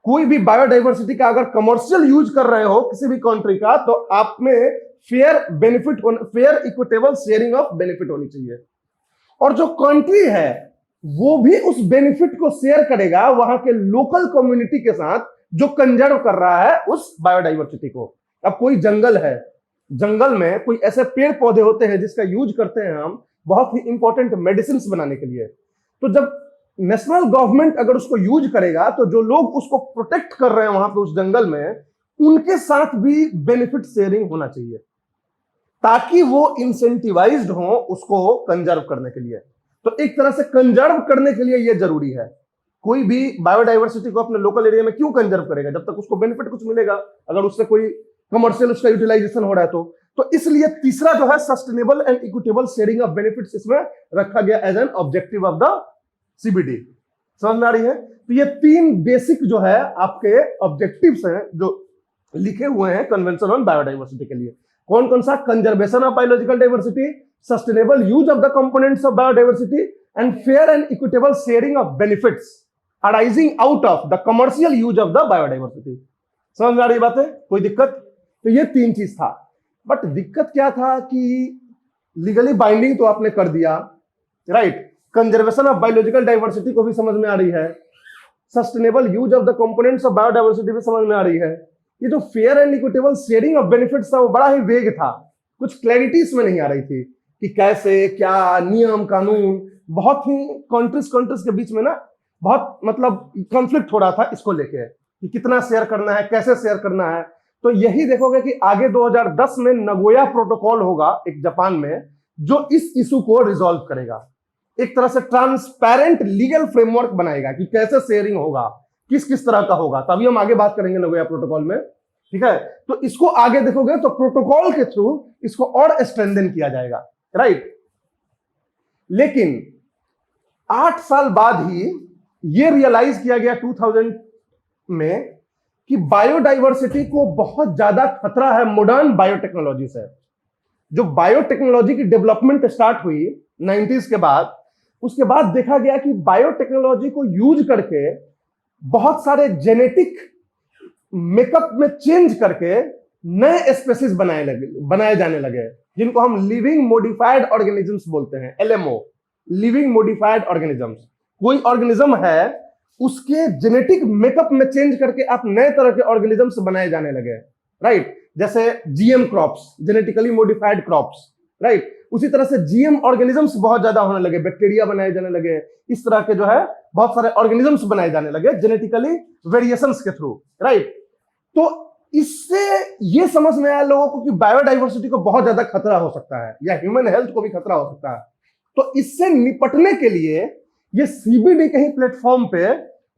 कोई भी बायोडाइवर्सिटी का अगर कमर्शियल यूज कर रहे हो किसी भी कंट्री का, तो आप में fair benefit, fair equitable sharing of benefit होनी चाहिए। और जो कंट्री है वो भी उस बेनिफिट को शेयर करेगा वहां के लोकल कम्युनिटी के साथ जो कंजर्व कर रहा है उस बायोडाइवर्सिटी को। अब कोई जंगल है, जंगल में कोई ऐसे पेड़ पौधे होते हैं जिसका यूज करते हैं हम बहुत ही इंपॉर्टेंट मेडिसिन बनाने के लिए। तो जब नेशनल गवर्नमेंट अगर उसको यूज करेगा तो जो लोग उसको प्रोटेक्ट कर रहे हैं वहां पे उस जंगल में, उनके साथ भी बेनिफिट शेयरिंग होना चाहिए ताकि वो इंसेंटिवाइज्ड हो उसको कंजर्व करने के लिए। तो एक तरह से कंजर्व करने के लिए यह जरूरी है। कोई भी बायोडाइवर्सिटी को अपने लोकल एरिया में क्यों कंजर्व करेगा जब तक उसको बेनिफिट कुछ मिलेगा, अगर उससे कोई कमर्शियल उसका यूटिलाइजेशन हो रहा है तो इसलिए तीसरा जो है sustainable and equitable sharing of benefits इसमें रखा गया as an objective of the CBD. समझ में आ रही है? तो ये तीन बेसिक जो है आपके ऑब्जेक्टिव्स हैं जो लिखे हुए हैं कन्वेंशन ऑन बायोडाइवर्सिटी के लिए। कौन कौन सा? Conservation of biological diversity, sustainable use of the components of biodiversity and fair and equitable sharing of benefits arising out of the commercial use of the biodiversity. समझ में आ रही बात है? कोई दिक्कत? तो ये तीन चीज था। बट दिक्कत क्या था कि लीगली बाइंडिंग तो आपने कर दिया, right? Conservation of biological diversity को भी समझ में आ रही है, sustainable use of the components of biodiversity भी समझ में आ रही है। ये जो fair and equitable sharing of benefits था वो बड़ा ही वेग था, कुछ क्लैरिटी इसमें नहीं आ रही थी कि कैसे, क्या नियम कानून, बहुत ही कंट्रीज के बीच में ना बहुत मतलब कॉन्फ्लिक्ट हो रहा था इसको लेके कि कितना शेयर करना है, कैसे शेयर करना है। तो यही देखोगे कि आगे 2010 में नगोया प्रोटोकॉल होगा एक जापान में जो इस इशू को रिजॉल्व करेगा, एक तरह से ट्रांसपेरेंट लीगल फ्रेमवर्क बनाएगा कि कैसे शेयरिंग होगा, किस किस तरह का होगा। तभी हम आगे बात करेंगे नगोया प्रोटोकॉल में, ठीक है? तो इसको आगे देखोगे तो प्रोटोकॉल के थ्रू इसको और स्ट्रेंथन किया जाएगा, राइट? लेकिन 8 साल बाद ही ये रियलाइज किया गया 2000 में कि बायोडाइवर्सिटी को बहुत ज्यादा खतरा है मॉडर्न बायोटेक्नोलॉजी से। जो बायोटेक्नोलॉजी की डेवलपमेंट स्टार्ट हुई 90s के बाद, उसके बाद देखा गया कि बायोटेक्नोलॉजी को यूज करके बहुत सारे जेनेटिक मेकअप में चेंज करके नए स्पेसीज बनाए जाने लगे जिनको हम लिविंग मॉडिफाइड ऑर्गेनिजम्स बोलते हैं, LMO, लिविंग मॉडिफाइड ऑर्गेनिजम्स। कोई ऑर्गेनिज्म है उसके जेनेटिक मेकअप में चेंज करके आप नए तरह के ऑर्गेनिजम्स बनाए जाने लगे, राइट? जैसे GM crops, genetically modified crops, right? उसी तरह से जीएम ऑर्गेनिजम्स बहुत ज्यादा होने लगे, बैक्टीरिया बनाए जाने लगे, इस तरह के जो है बहुत सारे ऑर्गेनिजम्स बनाए जाने लगे जेनेटिकली वेरिएशंस के थ्रू, राइट? तो इससे ये समझ में आया लोगों को कि बायोडाइवर्सिटी को बहुत ज्यादा खतरा हो सकता है या ह्यूमन हेल्थ को भी खतरा हो सकता है। तो इससे निपटने के लिए ये सीबीडी के ही प्लेटफॉर्म पे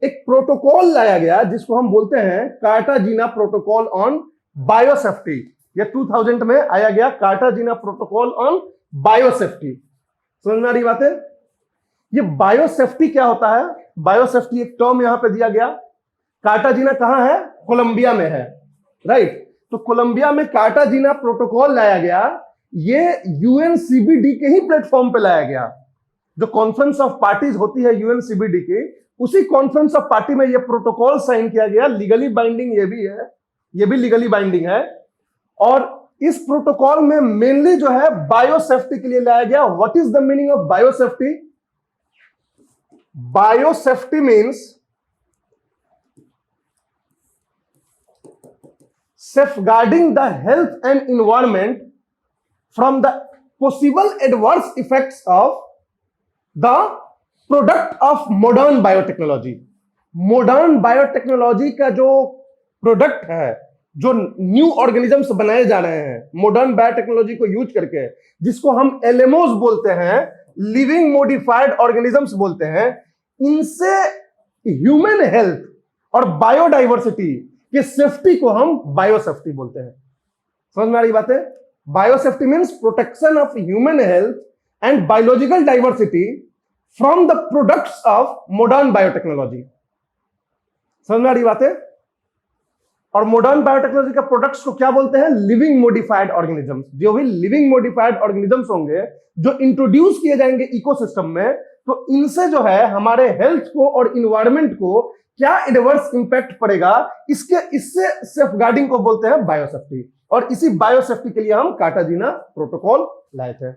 एक प्रोटोकॉल लाया गया जिसको हम बोलते हैं कार्टाजीना प्रोटोकॉल ऑन बायोसेफ्टी। ये 2000 में आया गया कार्टाजीना प्रोटोकॉल ऑन बायोसेफ्टी। समझ में आ रही बात है? ये बायोसेफ्टी क्या होता है? बायोसेफ्टी एक टर्म यहां पे दिया गया। कार्टाजीना कहां है? कोलंबिया में है, राइट? तो कोलंबिया में कार्टाजीना प्रोटोकॉल लाया गया, ये यूएनसीबीडी के ही प्लेटफॉर्म पे लाया गया। जो कॉन्फ्रेंस ऑफ पार्टीज होती है यूएनसीबीडी की, उसी कॉन्फ्रेंस ऑफ पार्टी में ये प्रोटोकॉल साइन किया गया। लीगली बाइंडिंग ये भी है, ये भी लीगली बाइंडिंग है। और इस प्रोटोकॉल में मेनली जो है बायोसेफ्टी के लिए लाया गया। What is the meaning of biosafety? Biosafety means safeguarding the health and environment from the possible adverse effects of the product of modern biotechnology। Modern biotechnology का जो प्रोडक्ट है, जो न्यू ऑर्गेनिजम्स बनाए जा रहे हैं मॉडर्न बायोटेक्नोलॉजी को यूज करके, जिसको हम LMOs बोलते हैं, लिविंग मॉडिफाइड ऑर्गेनिजम्स बोलते हैं, इनसे ह्यूमन हेल्थ और बायोडाइवर्सिटी कि सेफ्टी को हम बायोसेफ्टी बोलते हैं। समझ में आ रही बात है? Biosafety means protection of human health and biological diversity from the products of modern biotechnology. समझ में आ रही बात है? और मॉडर्न बायोटेक्नोलॉजी का प्रोडक्ट्स को क्या बोलते हैं? Living modified organisms. जो भी लिविंग मॉडिफाइड ऑर्गेनिजम्स होंगे जो इंट्रोड्यूस किए जाएंगे इकोसिस्टम में, तो इनसे जो है हमारे हेल्थ को और इन्वायरमेंट को क्या एडवर्स इंपैक्ट पड़ेगा, इससे सेफगार्डिंग को बोलते हैं बायोसेफ्टी। और इसी बायोसेफ्टी के लिए हम कार्टाजीना प्रोटोकॉल लाए थे।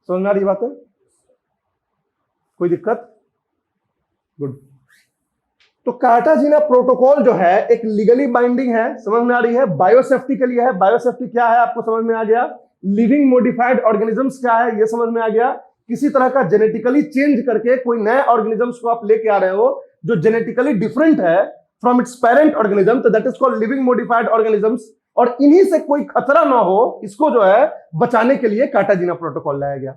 समझ में आ रही बात है? कोई दिक्कत? गुड। तो कार्टाजीना प्रोटोकॉल जो है एक लीगली बाइंडिंग है। समझ में आ रही है? बायोसेफ्टी के लिए है। बायोसेफ्टी क्या है आपको समझ में आ गया। लिविंग मॉडिफाइड ऑर्गेनिजम्स क्या है ये समझ में आ गया। किसी तरह का जेनेटिकली चेंज करके कोई नए ऑर्गेनिजम्स को आप लेके आ रहे हो जो जेनेटिकली डिफरेंट है फ्रॉम इट्स पेरेंट ऑर्गेनिज्म, तो that is called living modified organisms. और इन्हीं से कोई खतरा ना हो, इसको जो है बचाने के लिए कार्टाजीना प्रोटोकॉल लाया गया।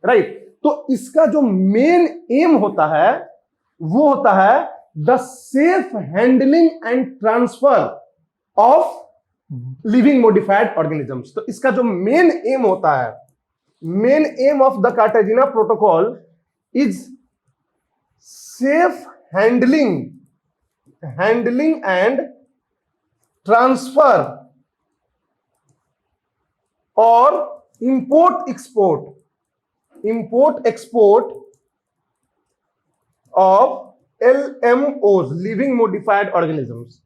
राइट। तो इसका जो मेन एम होता है वो होता है the safe handling and transfer of living modified organisms. तो इसका जो मेन एम होता है, main aim of the Cartagena protocol is safe handling and transfer और import export of LMOs, living modified organisms.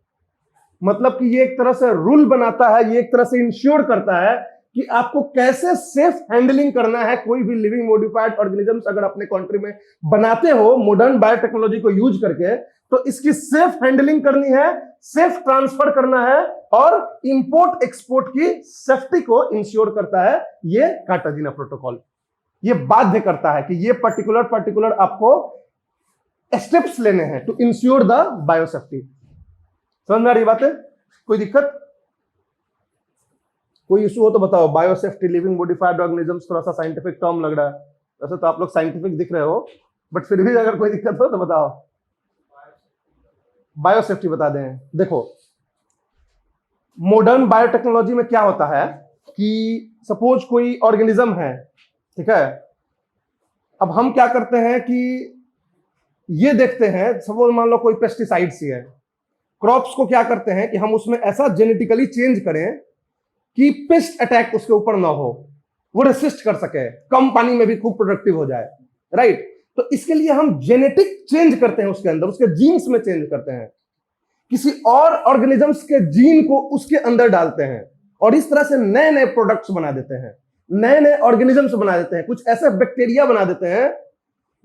मतलब कि ये एक तरह से रूल बनाता है, ये एक तरह से इंश्योर करता है कि आपको कैसे सेफ हैंडलिंग करना है। कोई भी लिविंग मॉडिफाइड ऑर्गेनिजम्स अगर अपने कंट्री में बनाते हो मॉडर्न बायोटेक्नोलॉजी को यूज करके, तो इसकी सेफ हैंडलिंग करनी है, सेफ ट्रांसफर करना है और इंपोर्ट एक्सपोर्ट की सेफ्टी को इंश्योर करता है ये कार्टाजीना प्रोटोकॉल। ये बाध्य करता है कि ये पर्टिकुलर आपको स्टेप्स लेने हैं टू इंश्योर द बायोसेफ्टी। समझ में आ रही बात है? कोई दिक्कत? कोई इशू हो तो बताओ। बायोसेफ्टी, लिविंग मॉडिफाइड ऑर्गेनिजम्स, थोड़ा सा साइंटिफिक टर्म लग रहा है। वैसे तो आप लोग साइंटिफिक दिख रहे हो, बट फिर भी अगर कोई दिक्कत हो तो बताओ। बायोसेफ्टी बता दें। देखो, मॉडर्न बायोटेक्नोलॉजी में क्या होता है कि सपोज कोई ऑर्गेनिज्म है, ठीक है। अब हम क्या करते हैं कि ये देखते हैं, सपोज मान लो कोई पेस्टिसाइड्स ही है, क्रॉप्स को क्या करते हैं कि हम उसमें ऐसा जेनेटिकली चेंज करें कि पेस्ट अटैक उसके ऊपर ना हो, वो रेसिस्ट कर सके, कम पानी में भी खूब प्रोडक्टिव हो जाए। राइट। तो इसके लिए हम जेनेटिक चेंज करते हैं, उसके अंदर उसके जीन्स में चेंज करते हैं, किसी और ऑर्गेनिजम्स के जीन को उसके अंदर डालते हैं और इस तरह से नए नए प्रोडक्ट्स बना देते हैं, नए नए ऑर्गेनिजम्स बना देते हैं। कुछ ऐसे बैक्टीरिया बना देते हैं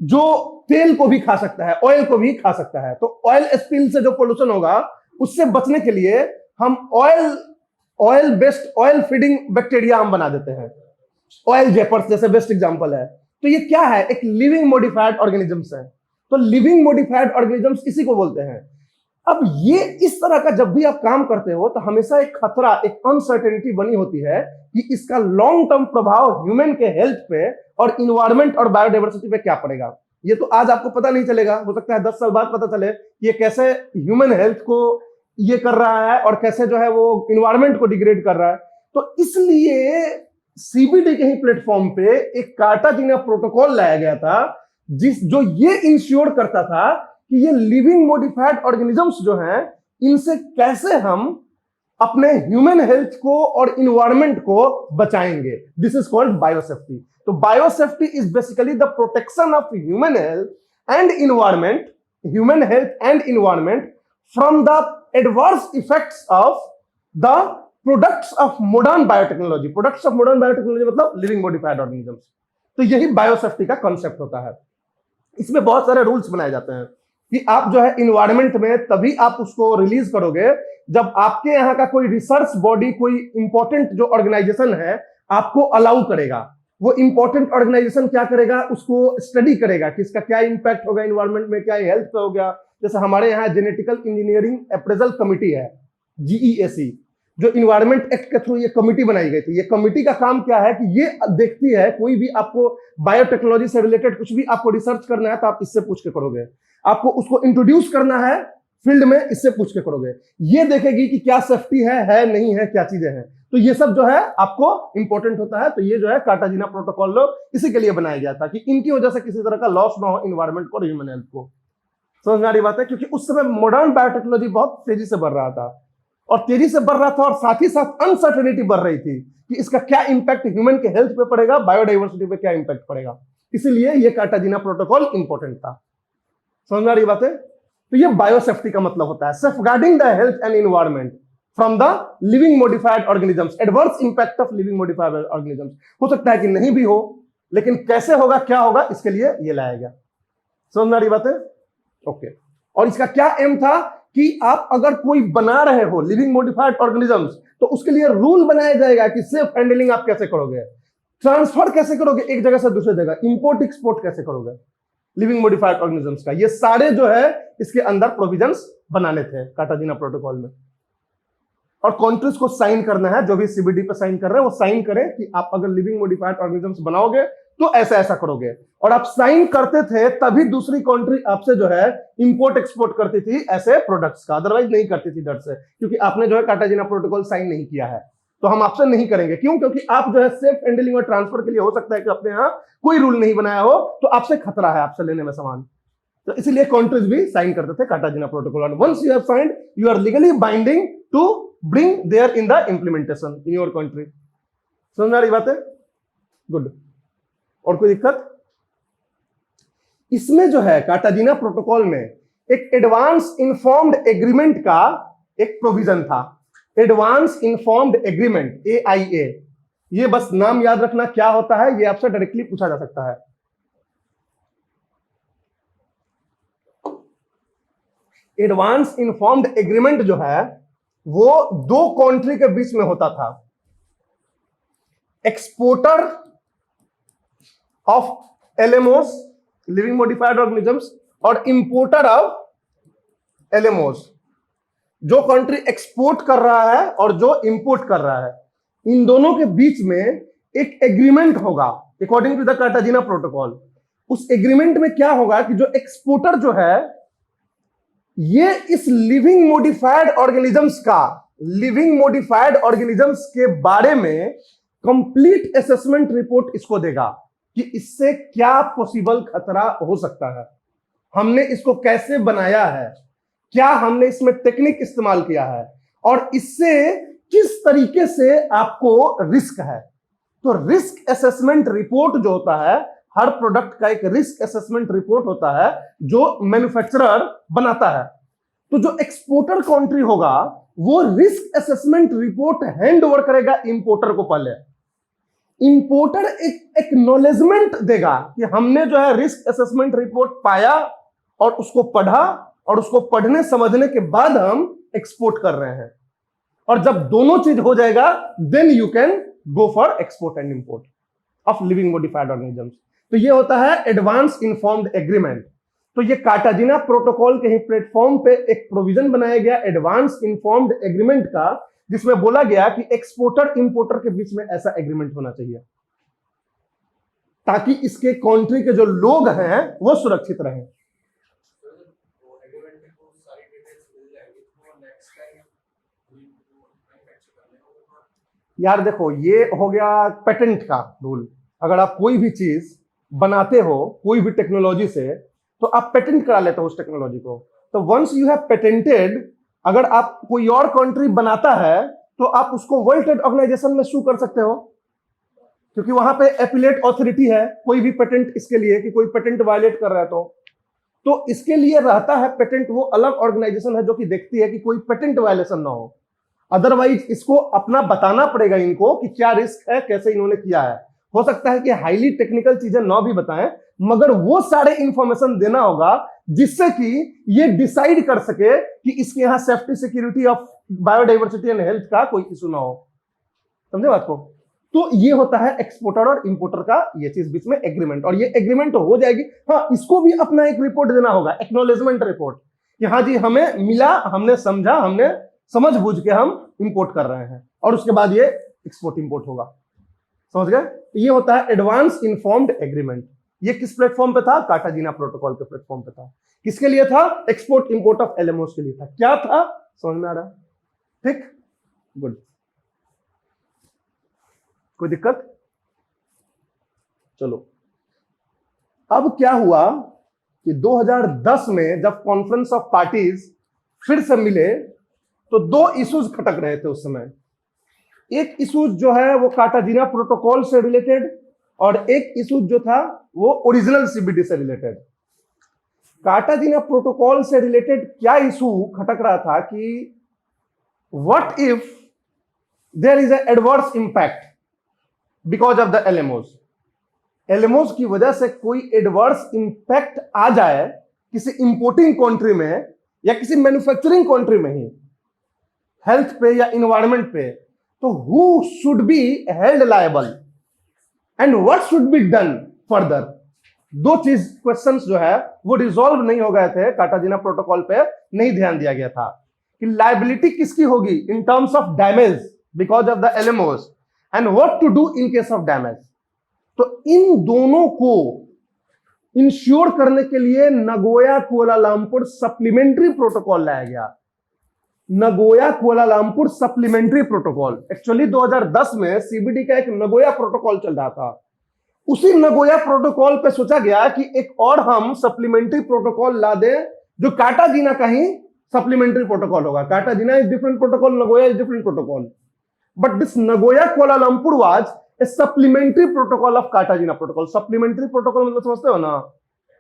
जो तेल को भी खा सकता है, ऑयल को भी खा सकता है। तो ऑयल स्पिल से जो पोल्यूशन होगा उससे बचने के लिए हम oil based oil feeding bacteria हम बना देते हैं। ऑयल जेपर्स जैसे बेस्ट एग्जांपल है। तो ये क्या है? एक लिविंग मॉडिफाइड ऑर्गेनिजम्स है। तो लिविंग मॉडिफाइड ऑर्गेनिजम्स इसी को बोलते हैं। अब ये इस तरह का जब भी आप काम करते हो तो हमेशा एक खतरा, एक अनसर्टेनिटी बनी होती है कि इसका लॉन्ग टर्म प्रभाव ह्यूमन के हेल्थ पे और इन्वायरमेंट और बायोडाइवर्सिटी पे क्या पड़ेगा। ये तो आज आपको पता नहीं चलेगा, हो सकता है 10 साल बाद पता चले कि ये कैसे ह्यूमन हेल्थ को ये कर रहा है और कैसे जो है वो इन्वायरमेंट को डिग्रेड कर रहा है। तो इसलिए सीबीडी के ही प्लेटफॉर्म पे एक कार्टाजीना प्रोटोकॉल लाया गया था जो ये इंश्योर करता था कि ये लिविंग मॉडिफाइड ऑर्गेनिजम्स जो हैं इनसे कैसे हम अपने ह्यूमन हेल्थ को और इन्वायरमेंट को बचाएंगे। This is called biosafety. तो biosafety is basically the protection of human health and environment from the adverse effects of the products of modern biotechnology. Products of modern biotechnology मतलब लिविंग मॉडिफाइड ऑर्गेनिजम्स। तो यही बायोसेफ्टी का कॉन्सेप्ट होता है। इसमें बहुत सारे रूल्स बनाए जाते हैं कि आप जो है इन्वायरमेंट में तभी आप उसको रिलीज करोगे जब आपके यहाँ का कोई रिसर्च बॉडी, कोई इंपॉर्टेंट जो ऑर्गेनाइजेशन है आपको अलाउ करेगा। वो इंपॉर्टेंट ऑर्गेनाइजेशन क्या करेगा? उसको स्टडी करेगा कि इसका क्या इंपैक्ट होगा इन्वायरमेंट में, क्या हेल्थ पे हो गया। जैसे हमारे यहाँ जेनेटिकल इंजीनियरिंग अप्रेजल कमिटी है, GEAC, जो इन्वायरमेंट एक्ट के थ्रू ये कमिटी बनाई गई थी। ये कमिटी का काम क्या है कि ये देखती है कोई भी आपको बायोटेक्नोलॉजी से रिलेटेड कुछ भी आपको रिसर्च करना है तो आप इससे पूछ के करोगे। आपको उसको इंट्रोड्यूस करना है, फील्ड में इससे पूछ के करोगे। ये देखेगी कि क्या सेफ्टी है नहीं है, क्या चीजें हैं। तो ये सब जो है आपको इंपॉर्टेंट होता है। तो ये जो है कार्टाजीना प्रोटोकॉल इसी के लिए बनाया गया था कि इनकी वजह से किसी तरह का लॉस ना हो इन्वायरमेंट को और ह्यूमन हेल्थ को। समझ में आ रही बात है? क्योंकि उस समय मॉडर्न बायोटेक्नोलॉजी बहुत तेजी से बढ़ रहा था, और तेजी से बढ़ रहा था, और साथ ही साथ अनसर्टेनिटी बढ़ रही थी कि इसका क्या इंपैक्ट ह्यूमन के हेल्थ पे पड़ेगा, बायोडाइवर्सिटी पे क्या इंपैक्ट पड़ेगा। इसीलिए ये कार्टाजीना प्रोटोकॉल इंपॉर्टेंट था। समझ में आ रही बात है? तो ये बायोसेफ्टी का मतलब होता है safeguarding the health and environment from the living modified organisms, adverse impact of living modified organisms. हो सकता है कि नहीं भी हो, लेकिन कैसे होगा, क्या होगा, इसके लिए ये लाया गया। समझ में आ रही बात है? ओके। और इसका क्या एम था कि आप अगर कोई बना रहे हो लिविंग मॉडिफाइड ऑर्गेनिजम्स, तो उसके लिए रूल बनाया जाएगा कि सेफ हैंडलिंग आप कैसे करोगे, ट्रांसफर कैसे करोगे एक जगह से दूसरी जगह, इंपोर्ट एक्सपोर्ट कैसे करोगे लिविंग मॉडिफाइड ऑर्गेनिजम्स का। ये सारे जो है इसके अंदर प्रोविजंस बनाने थे कार्टाजीना प्रोटोकॉल में। और कंट्रीज को साइन करना है, जो भी सीबीडी पे साइन कर रहे हैं वो साइन करें कि आप अगर लिविंग मॉडिफाइड ऑर्गेनिजम्स बनाओगे तो ऐसा ऐसा करोगे। और आप साइन करते थे तभी दूसरी कंट्री आपसे जो है इंपोर्ट एक्सपोर्ट करती थी ऐसे प्रोडक्ट्स का, अदरवाइज नहीं करती थी डर से, क्योंकि आपने जो है कार्टाजीना प्रोटोकॉल साइन नहीं किया है, तो हम आपसे नहीं करेंगे। क्यों? क्योंकि आप जो है सेफ हैंडलिंग और ट्रांसफर के लिए हो सकता है कि अपने यहां कोई रूल नहीं बनाया हो, तो आपसे खतरा है आपसे लेने में सामान। तो इसीलिए कंट्रीज भी साइन करते थे Cartagena protocol. Once you have signed, you are legally binding to bring there in the implementation in your country. समझ में आ रही बात है? गुड। और कोई दिक्कत? इसमें जो है कार्टाजीना प्रोटोकॉल में एक एडवांस इन्फॉर्म्ड एग्रीमेंट का एक प्रोविजन था। Advance informed agreement, AIA। ये बस नाम याद रखना क्या होता है, ये आपसे डायरेक्टली पूछा जा सकता है। एडवांस इन्फॉर्म्ड एग्रीमेंट जो है वो दो कंट्री के बीच में होता था, exporter of LMOs living modified organisms और इंपोर्टर ऑफ LMOs। जो कंट्री एक्सपोर्ट कर रहा है और जो इंपोर्ट कर रहा है, इन दोनों के बीच में एक एग्रीमेंट होगा according to the Cartagena protocol. उस एग्रीमेंट में क्या होगा कि जो एक्सपोर्टर जो है ये इस लिविंग मॉडिफाइड ऑर्गेनिजम्स के बारे में कंप्लीट असेसमेंट रिपोर्ट इसको देगा कि इससे क्या पॉसिबल खतरा हो सकता है, हमने इसको कैसे बनाया है, क्या हमने इसमें टेक्निक इस्तेमाल किया है, और इससे किस तरीके से आपको रिस्क है। तो रिस्क असेसमेंट रिपोर्ट जो होता है, हर प्रोडक्ट का एक रिस्क असेसमेंट रिपोर्ट होता है जो मैन्युफैक्चरर बनाता है। तो जो एक्सपोर्टर कंट्री होगा वो risk assessment report hand over करेगा इंपोर्टर को। पहले इंपोर्टर एक एक्नॉलेजमेंट देगा कि हमने जो है रिस्क असेसमेंट रिपोर्ट पाया और उसको पढ़ा, और उसको पढ़ने समझने के बाद हम एक्सपोर्ट कर रहे हैं। और जब दोनों चीज हो जाएगा then you can go for export and import of living modified organisms. तो ये होता है एडवांस इन्फॉर्म्ड एग्रीमेंट। तो ये कार्टाजीना प्रोटोकॉल के ही प्लेटफॉर्म पे एक प्रोविजन बनाया गया एडवांस इन्फॉर्म्ड एग्रीमेंट का, जिसमें बोला गया कि एक्सपोर्टर इंपोर्टर के बीच में ऐसा एग्रीमेंट होना चाहिए ताकि इसके कंट्री के जो लोग हैं वो सुरक्षित रहें। यार देखो, ये हो गया पेटेंट का रूल। अगर आप कोई भी चीज बनाते हो कोई भी टेक्नोलॉजी से, तो आप पेटेंट करा लेते हो उस टेक्नोलॉजी को। तो वंस यू हैव पेटेंटेड, अगर आप कोई और कंट्री बनाता है तो आप उसको वर्ल्ड ट्रेड ऑर्गेनाइजेशन में सू कर सकते हो, क्योंकि वहां पे एपिलेट अथॉरिटी है कोई भी पेटेंट इसके लिए कि कोई पेटेंट वायलेट कर रहा है तो इसके लिए रहता है पेटेंट। वो अलग ऑर्गेनाइजेशन है जो कि देखती है कि कोई पेटेंट वायलेशन ना हो। अदरवाइज इसको अपना बताना पड़ेगा इनको कि क्या रिस्क है, कैसे इन्होंने किया है। हो सकता है कि हाईली टेक्निकल चीजें ना भी बताएं, मगर वो सारे इंफॉर्मेशन देना होगा जिससे कि ये डिसाइड कर सके कि इसके यहां safety security of biodiversity and health का कोई इशू ना हो। समझे बात को? तो ये होता है एक्सपोर्टर और इंपोर्टर का ये चीज बीच में एग्रीमेंट, और ये एग्रीमेंट हो जाएगी। हाँ, इसको भी अपना एक रिपोर्ट देना होगा, एक्नॉलेजमेंट रिपोर्ट, कि हाँ जी हमें मिला, हमने समझा, हमने समझ बूझ के हम इंपोर्ट कर रहे हैं, और उसके बाद ये एक्सपोर्ट इंपोर्ट होगा। समझ गए? ये होता है एडवांस इन्फॉर्म्ड एग्रीमेंट। ये किस प्लेटफॉर्म पे था? कार्टाजीना प्रोटोकॉल के प्लेटफॉर्म पे था। किसके लिए था? एक्सपोर्ट इंपोर्ट ऑफ एलएमओस के लिए था। क्या था? समझ में आ रहा? ठीक, गुड। कोई दिक्कत? चलो, अब क्या हुआ कि 2010 में जब कॉन्फ्रेंस ऑफ पार्टीज फिर से मिले तो दो इश्यूज खटक रहे थे उस समय। एक इशू जो है वो कार्टाजीना प्रोटोकॉल से रिलेटेड और एक इशू जो था वो ओरिजिनल सीबीडी से रिलेटेड। कार्टाजीना प्रोटोकॉल से रिलेटेड क्या इशू खटक रहा था कि what if there is adverse impact because of the LMOs. LMOs की वजह से कोई एडवर्स इंपैक्ट आ जाए किसी इंपोर्टिंग कंट्री में या किसी मैन्युफैक्चरिंग कंट्री में ही, हेल्थ पे या इन्वायरमेंट पे, तो who should be held liable and what should be done further. दो चीज क्वेश्चंस जो है वो रिजॉल्व नहीं हो गए थे, कार्टाजीना प्रोटोकॉल पे नहीं ध्यान दिया गया था कि लायबिलिटी किसकी होगी in terms of damage because of the LMOs and what to do in case of damage. तो इन दोनों को इंश्योर करने के लिए नगोया कुआलालंपुर सप्लीमेंट्री प्रोटोकॉल लाया गया। Nagoya Kuala Lumpur supplementary protocol, actually 2010 में सीबीडी का एक नगोया प्रोटोकॉल चल रहा था। उसी नगोया प्रोटोकॉल पे सोचा गया कि एक और हम सप्लीमेंट्री प्रोटोकॉल ला दें जो कार्टाजीना का ही सप्लीमेंट्री प्रोटोकॉल होगा। Cartagena is different protocol, Nagoya is different protocol, but this Nagoya Kuala Lumpur was a supplementary protocol of Cartagena protocol. Supplementary protocol मतलब समझते हो ना,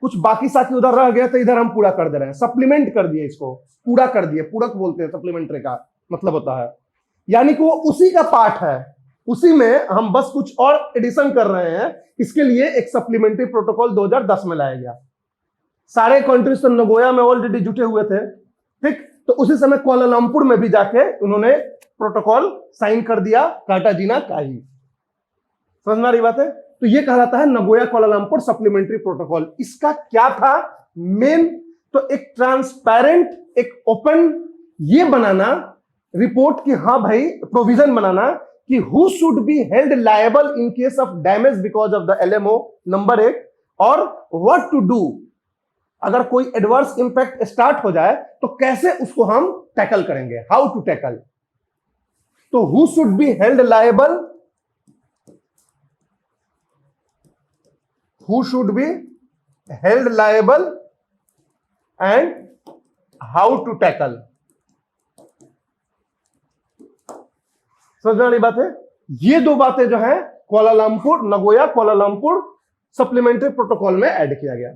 कुछ बाकी साथी उधर रह गया तो इधर हम पूरा कर दे रहे हैं, सप्लीमेंट कर दिए, इसको पूरा कर दिए, पूरक बोलते हैं सप्लीमेंट्री का मतलब होता है, यानी कि वो उसी का पार्ट है, उसी में हम बस कुछ और एडिशन कर रहे हैं। इसके लिए एक सप्लीमेंट्री प्रोटोकॉल 2010 में लाया गया। सारे कंट्रीज तो नगोया में ऑलरेडी जुटे हुए थे, ठीक, तो उसी समय कुआलालंपुर में भी जाके उन्होंने प्रोटोकॉल साइन कर दिया कार्टाजीना का ही। समझ में आ रही बात है? तो ये कहलाता है नगोया कुआलालंपुर सप्लीमेंट्री प्रोटोकॉल। इसका क्या था मेन? तो एक ट्रांसपेरेंट, एक ओपन ये बनाना रिपोर्ट की, हाँ भाई प्रोविजन बनाना कि who should be held liable in case of damage because of the LMO, number एक, और व्हाट टू डू अगर कोई एडवर्स इंपैक्ट स्टार्ट हो जाए तो कैसे उसको हम टैकल करेंगे, हाउ टू टैकल। तो who should be held liable, who should be held liable and how to tackle। समझ में आ रही बात है? ये दो बातें जो है Kuala Lumpur, Nagoya Kuala Lumpur supplementary protocol में ऐड किया गया।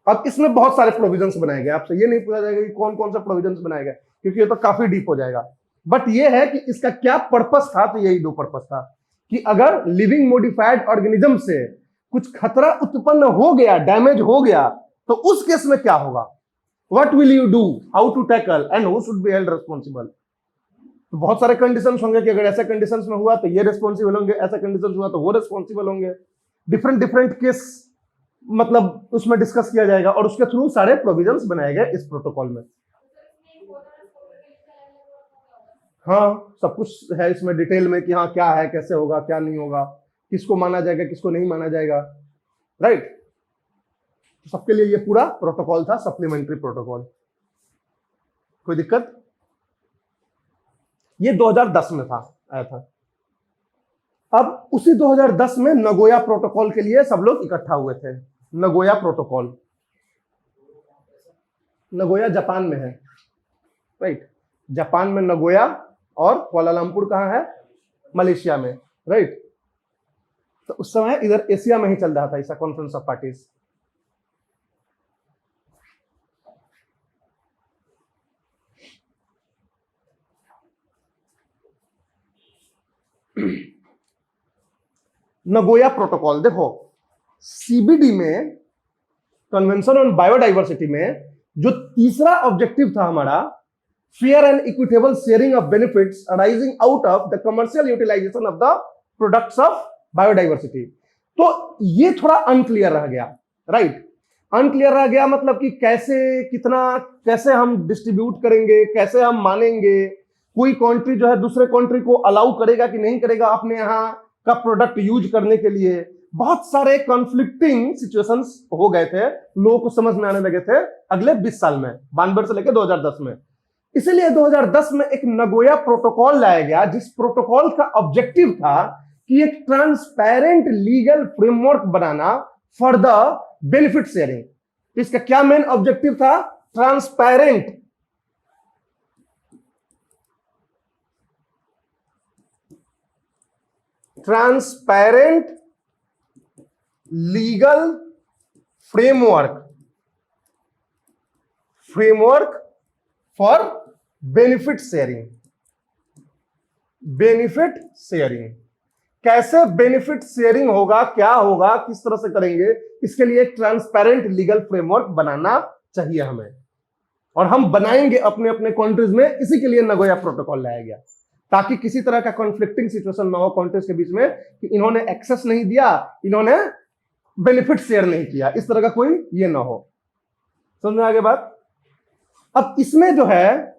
अब इसमें बहुत सारे प्रोविजंस बनाए गए। आपसे ये नहीं पूछा जाएगा कि कौन कौन सा प्रोविजंस बनाए गए, क्योंकि ये तो काफी डीप हो जाएगा, बट ये है कि इसका क्या पर्पस था। तो यही दो पर्पस था कि अगर लिविंग मॉडिफाइड ऑर्गेनिज्म से कुछ खतरा उत्पन्न हो गया, डैमेज हो गया, तो उस केस में क्या होगा, what will you do, how to tackle and who should be held responsible. तो बहुत सारे कंडीशंस होंगे कि अगर ऐसे कंडीशंस में हुआ तो ये रिस्पॉन्सिबल होंगे, ऐसा कंडीशंस हुआ तो वो रिस्पॉन्सिबल होंगे। डिफरेंट डिफरेंट केस मतलब उसमें डिस्कस किया जाएगा और उसके थ्रू सारे प्रोविजंस बनाए गए इस प्रोटोकॉल में। हाँ, सब कुछ है इसमें डिटेल में कि हाँ क्या है, कैसे होगा, क्या नहीं होगा, किसको माना जाएगा, किसको नहीं माना जाएगा, राइट। तो सबके लिए ये पूरा प्रोटोकॉल था, सप्लीमेंट्री प्रोटोकॉल। कोई दिक्कत? ये 2010 में था, आया था। अब उसी 2010 में नगोया प्रोटोकॉल के लिए सब लोग इकट्ठा हुए थे। नगोया प्रोटोकॉल, नगोया जापान में है, राइट। जापान में नगोया और कुआलालंपुर कहाँ है? मलेशिया में, राइट। तो उस समय इधर एशिया में ही चल रहा था इसका conference of parties. Nagoya protocol देखो, सीबीडी में, कन्वेंशन ऑन बायोडाइवर्सिटी में, जो तीसरा ऑब्जेक्टिव था हमारा, fair and equitable sharing of benefits arising out of the commercial utilisation of the products of biodiversity, तो ये थोड़ा अनक्लियर रह गया, राइट। अनक्लियर रह गया मतलब कि कैसे, कितना, कैसे हम डिस्ट्रीब्यूट करेंगे, कैसे हम मानेंगे, कोई कंट्री जो है दूसरे कंट्री को अलाउ करेगा कि नहीं करेगा अपने यहाँ का प्रोडक्ट यूज करने के लिए, बहुत सारे कॉन्फ्लिक्टिंग सिचुएशंस हो गए थे, लोगों को समझ में आने लगे थे अगले 20 साल में, 92 से लेकर 2010 में। इसीलिए 2010 में एक नगोया प्रोटोकॉल लाया गया, जिस प्रोटोकॉल का ऑब्जेक्टिव था कि एक transparent legal framework banana for the benefit sharing. इसका क्या मेन ऑब्जेक्टिव था? Transparent legal framework for benefit sharing. Benefit sharing कैसे बेनिफिट शेयरिंग होगा, क्या होगा, किस तरह से करेंगे, इसके लिए एक ट्रांसपेरेंट लीगल फ्रेमवर्क बनाना चाहिए हमें, और हम बनाएंगे अपने अपने कंट्रीज में। इसी के लिए नगोया प्रोटोकॉल लाया गया, ताकि किसी तरह का कॉन्फ्लिक्टिंग सिचुएशन ना हो कंट्रीज के बीच में कि इन्होंने एक्सेस नहीं दिया, इन्होंने बेनिफिट शेयर नहीं किया, इस तरह का कोई ये ना हो। समझ में आगे बात? अब इसमें जो है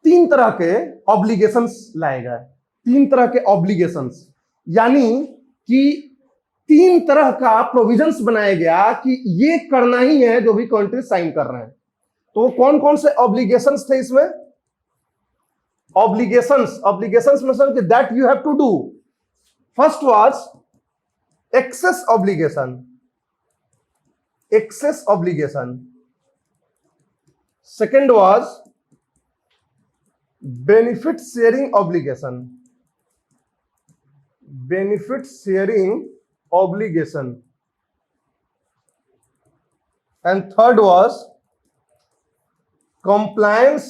3 तरह के ऑब्लिगेशंस लाए गए, 3 तरह के ऑब्लिगेशंस, यानी कि 3 तरह का प्रोविजंस बनाया गया कि ये करना ही है जो भी कंट्री साइन कर रहे हैं। तो वो कौन कौन से ऑब्लिगेशंस थे इसमें? ऑब्लिगेशंस मतलब that you have to do. First was access obligation, second was benefit sharing obligation, and third was compliance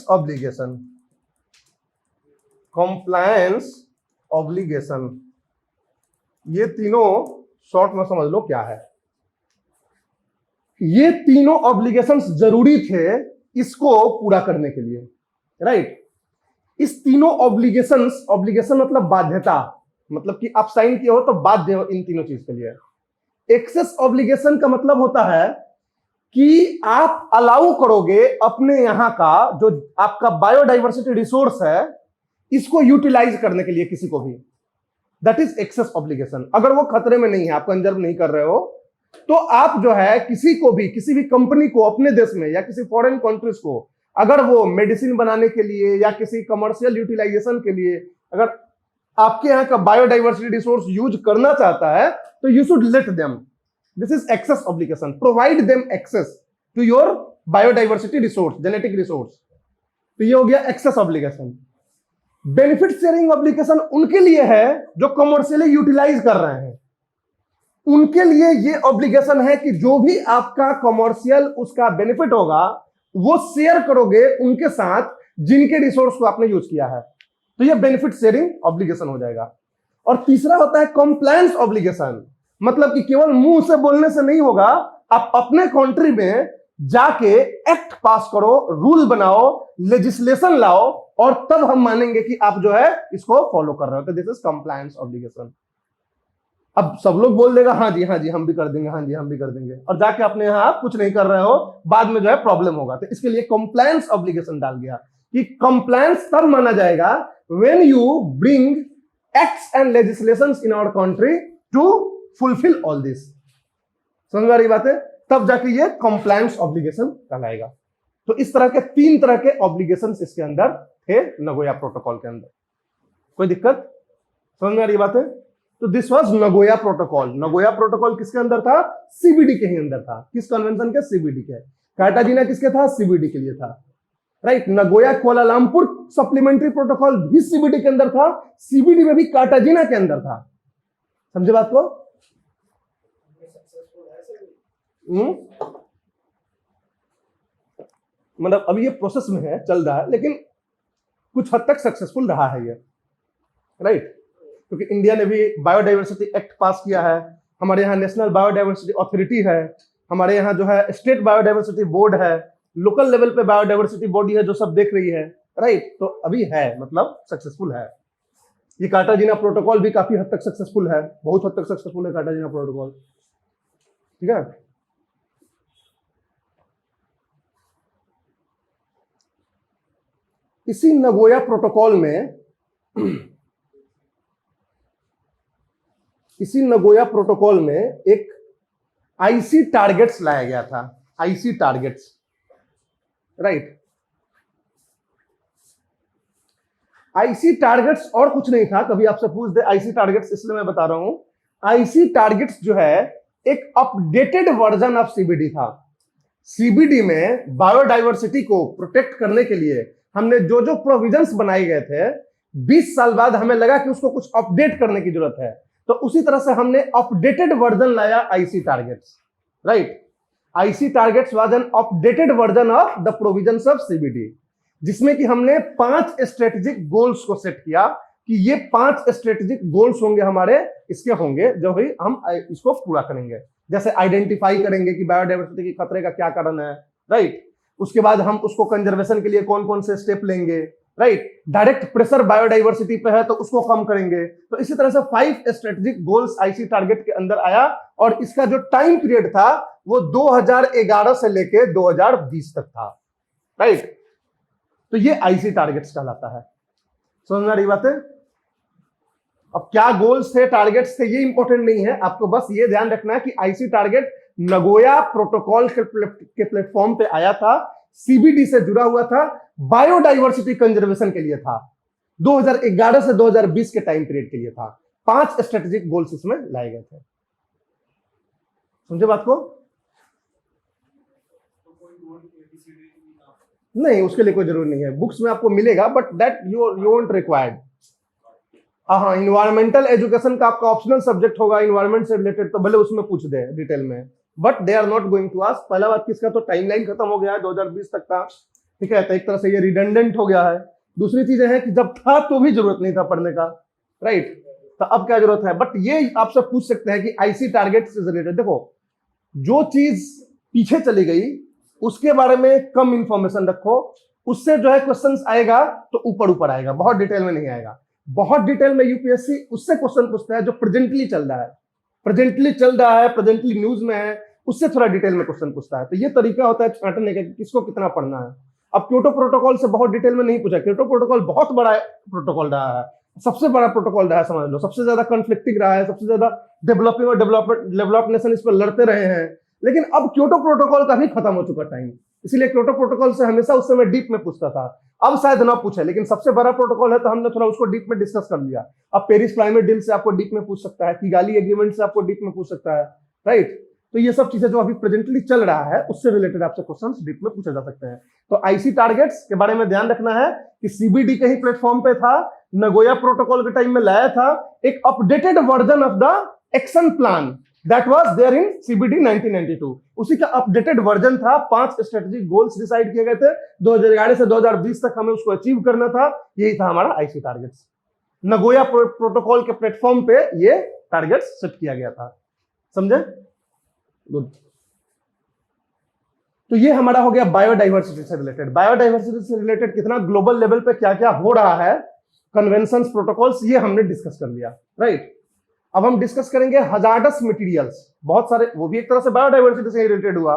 obligation। ये तीनों शॉर्ट में समझ लो क्या है। ये तीनों ऑब्लिगेशंस जरूरी थे इसको पूरा करने के लिए, राइट। इस तीनों ऑब्लिगेशन मतलब बाध्यता, मतलब कि आप साइन किए हो तो बाध्य हो इन तीनों चीज के लिए। एक्सेस ऑब्लिगेशन का मतलब होता है कि आप अलाउ करोगे अपने यहां का जो आपका बायोडाइवर्सिटी रिसोर्स है इसको यूटिलाइज करने के लिए किसी को भी, दैट इज एक्सेस ऑब्लिगेशन। अगर वो खतरे में नहीं है, आप कंजर्व नहीं कर रहे हो, तो आप जो है किसी को भी, किसी भी कंपनी को अपने देश में या किसी फॉरेन कंट्रीज को, अगर वो मेडिसिन बनाने के लिए या किसी कमर्शियल यूटिलाइजेशन के लिए अगर आपके यहाँ का बायोडाइवर्सिटी रिसोर्स यूज करना चाहता है तो you should let them. This is access obligation, provide them access to your biodiversity resource, genetic resource. तो ये हो गया access obligation. Benefit sharing obligation उनके लिए है जो कमर्शियली यूटिलाइज कर रहे हैं, उनके लिए ये ऑब्लिगेशन है कि जो भी आपका कमर्शियल उसका बेनिफिट होगा वो शेयर करोगे उनके साथ जिनके रिसोर्स को आपने यूज किया है। तो ये बेनिफिट शेयरिंग ऑब्लिगेशन हो जाएगा। और तीसरा होता है कंप्लायंस ऑब्लिगेशन, मतलब कि केवल मुंह से बोलने से नहीं होगा, आप अपने कंट्री में जाके एक्ट पास करो, रूल बनाओ, लेजिस्लेशन लाओ, और तब हम मानेंगे कि आप जो है इसको फॉलो कर रहे हो। तो दिस इज कंप्लायंस ऑब्लिगेशन। अब सब लोग बोल देगा हाँ जी हम भी कर देंगे, हाँ जी हम भी कर देंगे, और जाके अपने यहां आप कुछ नहीं कर रहे हो, बाद में जो है प्रॉब्लम होगा। तो इसके लिए कंप्लायंस ऑब्लिगेशन डाल दिया कि कंप्लायंस तब माना जाएगा when you bring acts and legislations in our country to fulfil all this. समझ आ रही बात है? तब जाके ये कंप्लायंस ऑब्लिगेशन कहलाएगा। तो इस तरह के 3 तरह के ऑब्लिगेशंस इसके अंदर थे नगोया प्रोटोकॉल के अंदर। कोई दिक्कत? समझ में आ रही बात है? तो this was Nagoya protocol. Nagoya protocol किसके अंदर था? सीबीडी के ही अंदर था। किस कन्वेंशन के? सीबीडी के। कार्टाजीना किसके था? सीबीडी के लिए था, right. Nagoya Kuala Lumpur supplementary protocol भी सीबीडी के अंदर था, सीबीडी में भी कार्टाजीना के अंदर था। समझे बात को? मतलब अभी ये प्रोसेस में है, चल रहा है, लेकिन कुछ हद तक सक्सेसफुल रहा है ये, राइट। क्योंकि इंडिया ने भी बायोडाइवर्सिटी एक्ट पास किया है, हमारे यहाँ नेशनल बायोडाइवर्सिटी अथॉरिटी है, हमारे यहाँ जो है स्टेट बायोडाइवर्सिटी बोर्ड है, लोकल लेवल पे बायोडाइवर्सिटी बॉडी है जो सब देख रही है, राइट। तो अभी है, मतलब सक्सेसफुल है। ये कार्टाजीना प्रोटोकॉल भी काफी हद तक सक्सेसफुल है, बहुत हद तक सक्सेसफुल है कार्टाजीना प्रोटोकॉल, ठीक है। इसी नगोया प्रोटोकॉल में इसी नगोया प्रोटोकॉल में एक आईसी टारगेट्स लाया गया था, IC targets, right. IC targets और कुछ नहीं था, कभी आपसे पूछ दे आईसी टारगेट्स, इसलिए मैं बता रहा हूं। आईसी टारगेट्स जो है एक अपडेटेड वर्जन ऑफ सीबीडी था। सीबीडी में बायोडाइवर्सिटी को प्रोटेक्ट करने के लिए हमने जो जो प्रोविजंस बनाए गए थे, 20 साल बाद हमें लगा कि उसको कुछ अपडेट करने की जरूरत है, तो उसी तरह से हमने अपडेटेड वर्जन लाया IC targets, right. IC targets was an updated version of the provisions of CBD, जिसमें कि हमने 5 स्ट्रेटेजिक गोल्स को सेट किया कि ये 5 स्ट्रेटेजिक गोल्स होंगे हमारे, इसके होंगे जो भी हम इसको पूरा करेंगे। जैसे आइडेंटिफाई करेंगे कि बायोडाइवर्सिटी के खतरे का क्या कारण है, राइट। उसके बाद हम उसको कंजर्वेशन के लिए कौन कौन से स्टेप लेंगे, राइट। डायरेक्ट प्रेशर बायोडाइवर्सिटी पे है तो उसको कम करेंगे। तो इसी तरह से 5 स्ट्रेटेजिक गोल्स आईसी टारगेट के अंदर आया, और इसका जो टाइम पीरियड था वो 2011 से लेके 2020 तक था, राइट। तो ये आईसी टारगेट्स कहलाता है। समझ में आ रही बात है? अब क्या गोल्स थे, टारगेट्स थे, ये इंपॉर्टेंट नहीं है, आपको बस ये ध्यान रखना है कि आईसी टारगेट नगोया प्रोटोकॉल के प्लेटफॉर्म पे आया था, सीबीडी से जुड़ा हुआ था, बायोडाइवर्सिटी कंजर्वेशन के लिए था, 2011 से 2020 के टाइम पीरियड के लिए था। 5 स्ट्रेटेजिक गोल्स इसमें लाए गए थे। समझे बात को? नहीं, उसके लिए कोई जरूरी नहीं है, बुक्स में आपको मिलेगा, but that you won't required. हाँ, इन्वायरमेंटल एजुकेशन का आपका ऑप्शनल सब्जेक्ट होगा, इन्वायरमेंट से रिलेटेड, तो भले उसमें पूछ दे डिटेल में, but they are not going to ask. पहला बात, किसका तो टाइमलाइन खत्म हो गया है, 2020 तक था, ठीक है, तो एक तरह से ये रिडंडेंट हो गया है। दूसरी चीज है कि जब था तो भी जरूरत नहीं था पढ़ने का, राइट, तो अब क्या जरूरत है। बट ये आपसे पूछ सकते हैं कि आईसी टारगेट से रिलेटेड, देखो जो चीज पीछे चली गई उसके बारे में कम इंफॉर्मेशन रखो, उससे जो है क्वेश्चंस आएगा तो ऊपर ऊपर आएगा, बहुत डिटेल में नहीं आएगा। बहुत डिटेल में यूपीएससी उससे क्वेश्चन पूछता है जो प्रेजेंटली चल रहा है, प्रेजेंटली न्यूज में है, उससे थोड़ा डिटेल में क्वेश्चन पूछता है। तो ये तरीका होता है छांटने का कि किसको कितना पढ़ना है। अब क्योटो प्रोटोकॉल से बहुत डिटेल में नहीं पूछा, क्योटो प्रोटोकॉल बहुत बड़ा प्रोटोकॉल रहा है, सबसे बड़ा प्रोटोकॉल रहा है, समझ लो, सबसे ज्यादा कॉन्फ्लिक्टिंग रहा है, सबसे ज्यादा डेवलपिंग और डेवलप्ड नेशन इस पर लड़ते रहे हैं। लेकिन अब क्योटो प्रोटोकॉल का भी खत्म हो चुका टाइम, इसलिए क्योटो प्रोटोकॉल से हमेशा उस समय डीप में पूछता था, अब शायद ना पूछे, लेकिन सबसे बड़ा प्रोटोकॉल है तो हमने थोड़ा उसको डीप में डिस्कस कर लिया। अब पेरिस क्लाइमेट डील से आपको डीप में पूछ सकता है, किगाली एग्रीमेंट से आपको डीप में पूछ सकता है, राइट। तो ये सब चीजें जो अभी प्रेजेंटली चल रहा है उससे रिलेटेड आपसे क्वेश्चंस डीप में पूछे जा सकते हैं। तो आईसी टारगेट्स के बारे में ध्यान रखना है कि सीबीडी के ही प्लेटफॉर्म पे था, नगोया प्रोटोकॉल के टाइम में लाया था एक updated version of the action plan that was there in CBD 1992, उसी का अपडेटेड वर्जन था। 5 स्ट्रेटेजिक गोल्स डिसाइड किए गए थे, 2011 से 2020 तक हमें उसको अचीव करना था, यही था हमारा आईसी टारगेट्स। नगोया प्रोटोकॉल के प्लेटफॉर्म पे ये टारगेट्स सेट किया गया था, समझे? गुड। तो ये हमारा हो गया बायोडाइवर्सिटी से रिलेटेड। बायोडाइवर्सिटी से रिलेटेड कितना ग्लोबल लेवल पे क्या क्या हो रहा है, कन्वेंशंस, प्रोटोकॉल्स, ये हमने डिस्कस कर लिया, राइट। अब हम डिस्कस करेंगे हजार्डस मटेरियल्स, बहुत सारे, वो भी एक तरह से बायोडाइवर्सिटी से रिलेटेड हुआ,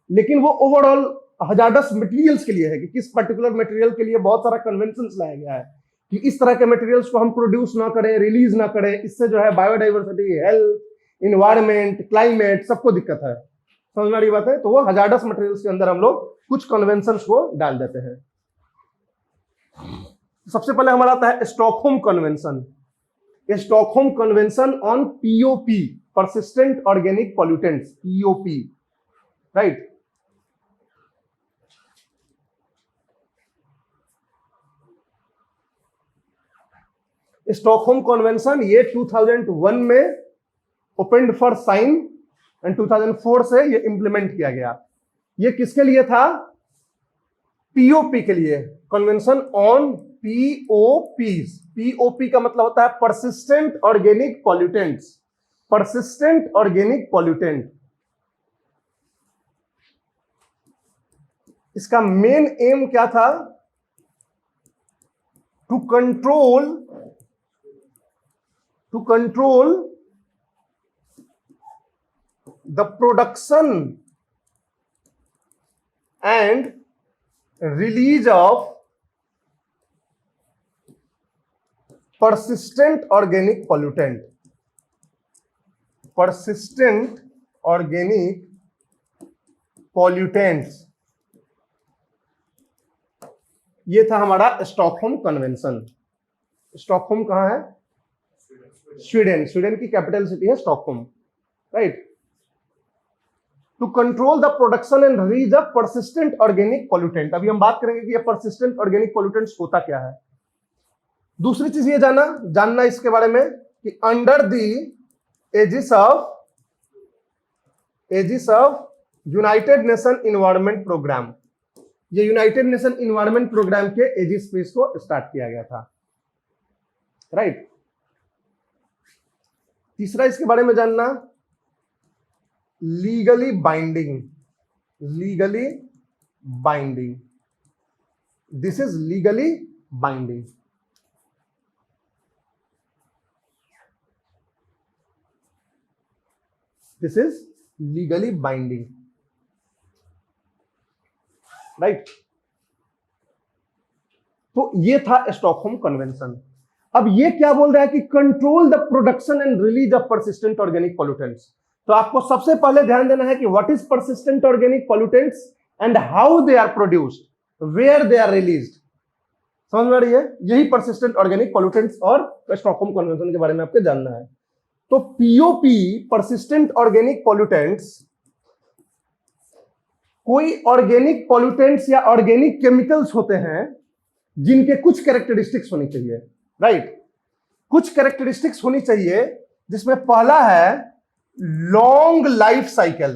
लेकिन वो ओवरऑल हजार्डस मटेरियल्स के लिए है कि किस पर्टिकुलर मटेरियल के लिए बहुत सारा कन्वेंशंस लाया गया है कि इस तरह के मटेरियल्स को हम प्रोड्यूस ना करें, रिलीज ना करें, इससे जो है बायोडाइवर्सिटी, हेल्थ, इन्वायरमेंट, क्लाइमेट, सबको दिक्कत है। समझ में आ रही बात है? तो वो हजार्डस मटेरियल्स के अंदर हम लोग कुछ कन्वेंशंस को डाल देते हैं। सबसे पहले हमारा आता है Stockholm convention, Stockholm convention on POP, persistent organic pollutants, POP, right. Stockholm convention ये 2001 में ओपन फॉर साइन एंड 2004 से ये इंप्लीमेंट किया गया। ये किसके लिए था? पीओपी के लिए, कन्वेंशन ऑन पीओपीज। पीओपी का मतलब होता है persistent organic pollutants, persistent organic pollutant. इसका मेन एम क्या था? To control the production and release of persistent organic pollutant, persistent organic pollutants, ये था हमारा स्टॉकहोम कन्वेंशन। स्टॉकहोम कहाँ है? स्वीडन। स्वीडन की कैपिटल सिटी है Stockholm, right. To control the production and release of persistent organic pollutant. अभी हम बात करेंगे कि ये परसिस्टेंट ऑर्गेनिक पॉल्यूटेंट्स होता क्या है। दूसरी चीज ये जानना इसके बारे में कि under the aegis of United nation environment programme, ये यूनाइटेड नेशन इन्वायरमेंट प्रोग्राम के एजिस पे इसको स्टार्ट किया गया था, राइट। तीसरा इसके बारे में जानना, legally binding. This is legally binding. This is legally binding, right. तो ये था स्टॉकहोम कन्वेंशन। अब ये क्या बोल रहा है कि control the production and release of persistent organic pollutants. तो आपको सबसे पहले ध्यान देना है कि what is persistent organic pollutants and how they are produced, where they are released. समझ में आ रही है? यही परसिस्टेंट ऑर्गेनिक पॉल्यूटेंट्स और स्टॉकहोम कन्वेंशन के बारे में आपको जानना है। तो पीओपी, परसिस्टेंट ऑर्गेनिक पॉल्यूटेंट्स, कोई ऑर्गेनिक पॉल्यूटेंट्स या ऑर्गेनिक केमिकल्स होते हैं जिनके कुछ कैरेक्टरिस्टिक्स होनी चाहिए, राइट। कुछ कैरेक्टरिस्टिक्स होनी चाहिए, जिसमें पहला है लॉन्ग लाइफ साइकिल,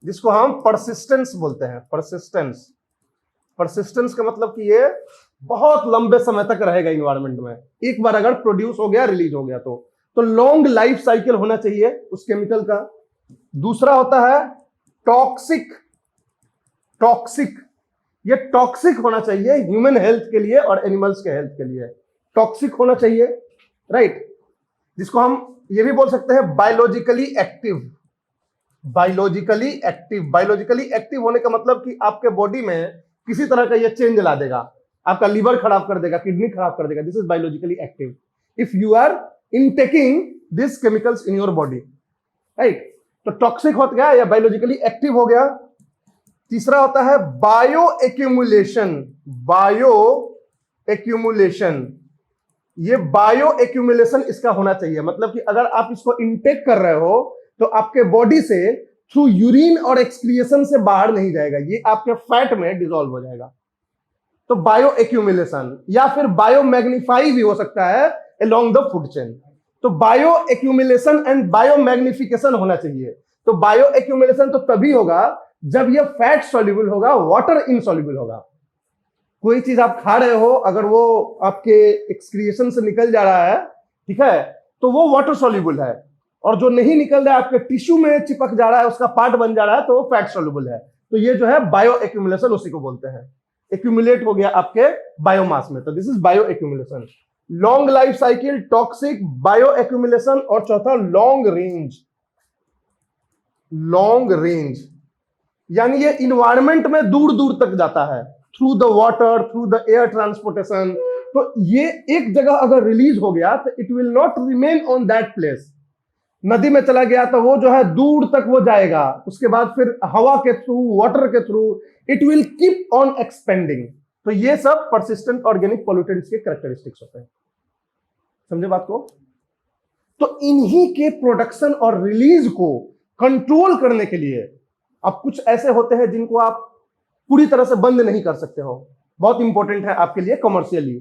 जिसको हम परसिस्टेंस बोलते हैं। परसिस्टेंस का मतलब कि ये बहुत लंबे समय तक रहेगा इन्वायरमेंट में, एक बार अगर प्रोड्यूस हो गया, रिलीज हो गया तो लॉन्ग लाइफ साइकिल होना चाहिए उस केमिकल का। दूसरा होता है टॉक्सिक। ये टॉक्सिक होना चाहिए ह्यूमन हेल्थ के लिए और एनिमल्स के हेल्थ के लिए, टॉक्सिक होना चाहिए, राइट। जिसको हम ये भी बोल सकते हैं बायोलॉजिकली एक्टिव होने का मतलब कि आपके बॉडी में किसी तरह का ये चेंज ला देगा, आपका लिवर खराब कर देगा, किडनी खराब कर देगा। This is biologically active if you are intaking this chemicals in your body, right. तो टॉक्सिक हो गया या बायोलॉजिकली एक्टिव हो गया। तीसरा होता है बायो एक्यूमुलेशन। ये बायो एक्यूमुलेशन इसका होना चाहिए, मतलब कि अगर आप इसको इनटेक कर रहे हो तो आपके बॉडी से थ्रू यूरिन और एक्सक्रिएशन से बाहर नहीं जाएगा, ये आपके फैट में डिसॉल्व हो जाएगा। तो बायो एक्यूमुलेशन या फिर बायो मैग्नीफाई भी हो सकता है अलोंग द फूड चेन। तो bio accumulation and bio magnification होना चाहिए। तो बायो एक्यूमुलेशन तो तभी होगा जब ये फैट सॉल्युबल होगा, वाटर इनसॉल्युबल होगा। कोई चीज आप खा रहे हो, अगर वो आपके एक्सक्रिएशन से निकल जा रहा है, ठीक है, तो वो वाटर सॉल्युबल है, और जो नहीं निकल रहा है, आपके टिश्यू में चिपक जा रहा है, उसका पार्ट बन जा रहा है, तो वो फैट सॉल्युबल है। तो ये जो है बायो एक्यूमुलेशन, उसी को बोलते हैं। एक्यूमुलेट हो गया आपके बायोमास में, तो this is bio accumulation. Long life cycle, toxic, bio accumulation, और चौथा लॉन्ग रेंज, यानी ये इन्वायरमेंट में दूर दूर तक जाता है, through the water, through the air transportation. तो ये एक जगह अगर रिलीज हो गया तो it will not remain on that place. नदी में चला गया तो वो जो है दूर तक वो जाएगा, उसके बाद फिर हवा के थ्रू, वाटर के through, it will keep on expanding. तो ये सब परसिस्टेंट ऑर्गेनिक पॉल्यूटेंट्स के कैरेक्टरिस्टिक्स होते हैं। समझे बात को? तो इन्हीं के प्रोडक्शन और रिलीज को कंट्रोल करने के लिए अब कुछ ऐसे होते हैं जिनको आप पूरी तरह से बंद नहीं कर सकते हो, बहुत इंपॉर्टेंट है आपके लिए कमर्शियली।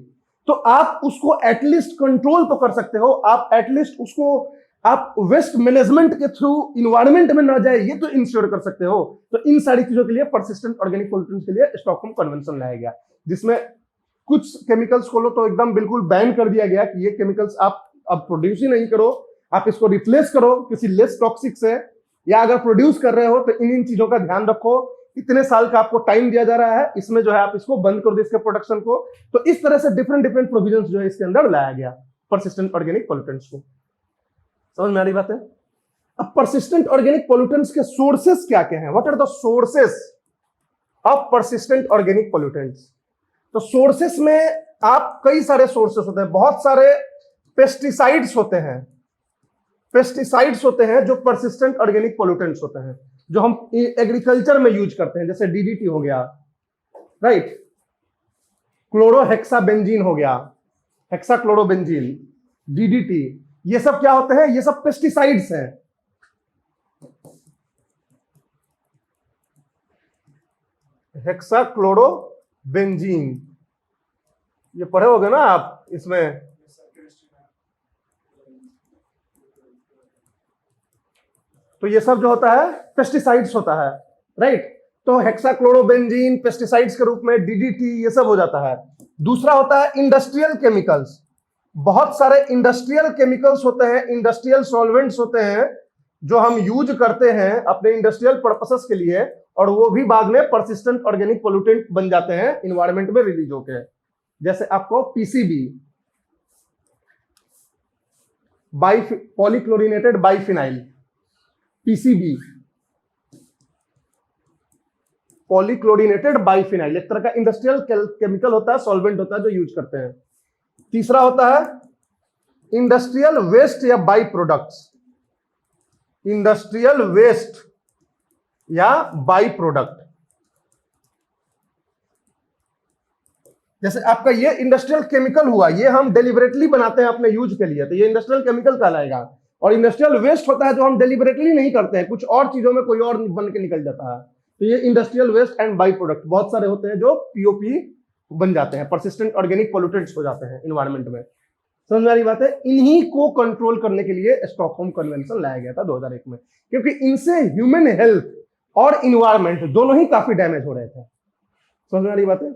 तो आप उसको एटलीस्ट कंट्रोल तो कर सकते हो, आप एटलीस्ट उसको आप वेस्ट मैनेजमेंट के थ्रू इन्वायरमेंट में ना जाए, ये तो इंश्योर कर सकते हो। तो इन सारी चीजों के लिए परसिस्टेंट ऑर्गेनिक पॉल्यूटेंट्स के लिए स्टॉकहोम कन्वेंशन लाया गया, जिसमें कुछ केमिकल्स को तो एकदम बिल्कुल बैन कर दिया गया कि ये केमिकल्स आप अब प्रोड्यूस ही नहीं करो, आप इसको रिप्लेस करो किसी लेस टॉक्सिक से, या अगर प्रोड्यूस कर रहे हो तो इन चीजों का ध्यान रखो। इतने साल का आपको टाइम दिया जा रहा है, इसमें जो है आप इसको बंद कर दो, इसके प्रोडक्शन को। तो इस तरह से डिफरेंट प्रोविजंस जो है इसके अंदर लाया गया परसिस्टेंट ऑर्गेनिक पॉल्यूटेंट्स को। समझ में आ रही बात है? अब परसिस्टेंट ऑर्गेनिक पॉल्यूटेंट्स के सोर्सेस क्या क्या हैं? What are the sources of persistent organic pollutants? तो सोर्सेस में आप कई सारे सोर्सेस होते हैं, बहुत सारे पेस्टिसाइड्स होते हैं, पेस्टिसाइड्स होते हैं जो परसिस्टेंट ऑर्गेनिक पोल्यूटेंट्स होते हैं, जो हम एग्रीकल्चर में यूज करते हैं, जैसे डीडीटी हो गया, राइट, क्लोरोहेक्साबेंजीन हो गया, हेक्साक्लोरोबेंजीन, डीडीटी, ये सब क्या होते हैं? ये सब पेस्टिसाइड्स हैं। हेक्साक्लोरोबेंजीन, ये पढ़े होगे ना आप इसमें, तो ये सब जो होता है पेस्टिसाइड्स होता है, राइट। तो हेक्साक्लोरोबेंजीन पेस्टिसाइड्स के रूप में, डीडीटी, ये सब हो जाता है। दूसरा होता है इंडस्ट्रियल केमिकल्स। बहुत सारे इंडस्ट्रियल केमिकल्स होते हैं, इंडस्ट्रियल सॉल्वेंट्स होते हैं जो हम यूज करते हैं अपने इंडस्ट्रियल पर्पसेस के लिए, और वो भी बाद में परसिस्टेंट ऑर्गेनिक पोल्यूटेंट बन जाते हैं इन्वायरमेंट में रिलीज होकर। जैसे आपको पीसीबी, पॉलीक्लोरिनेटेड बाइफिनाइल, पीसीबी, पॉलीक्लोरिनेटेड बाइफिनाइल, एक तरह का इंडस्ट्रियल केमिकल होता है, सॉल्वेंट होता है जो यूज करते हैं। तीसरा होता है इंडस्ट्रियल वेस्ट या बाई प्रोडक्ट्स, इंडस्ट्रियल वेस्ट या बाई प्रोडक्ट। जैसे आपका ये इंडस्ट्रियल केमिकल हुआ, ये हम डेलिबरेटली बनाते हैं अपने यूज के लिए, तो ये इंडस्ट्रियल केमिकल कहलाएगा। और इंडस्ट्रियल वेस्ट होता है जो हम डेलिबरेटली नहीं करते हैं, कुछ और चीजों में कोई और बन के निकल जाता है, तो ये industrial waste and by product बहुत सारे होते हैं जो पीओपी बन जाते हैं, परसिस्टेंट ऑर्गेनिक पोल्यूटेंट्स हो जाते हैं इन्वायरमेंट में। समझ में आ रही बात है? इन्हीं को कंट्रोल करने के लिए स्टॉकहोम कन्वेंशन लाया गया था 2001 में, क्योंकि इनसे ह्यूमन हेल्थ और इन्वायरमेंट दोनों ही काफी डैमेज हो रहे थे। समझ में आ रही बात है?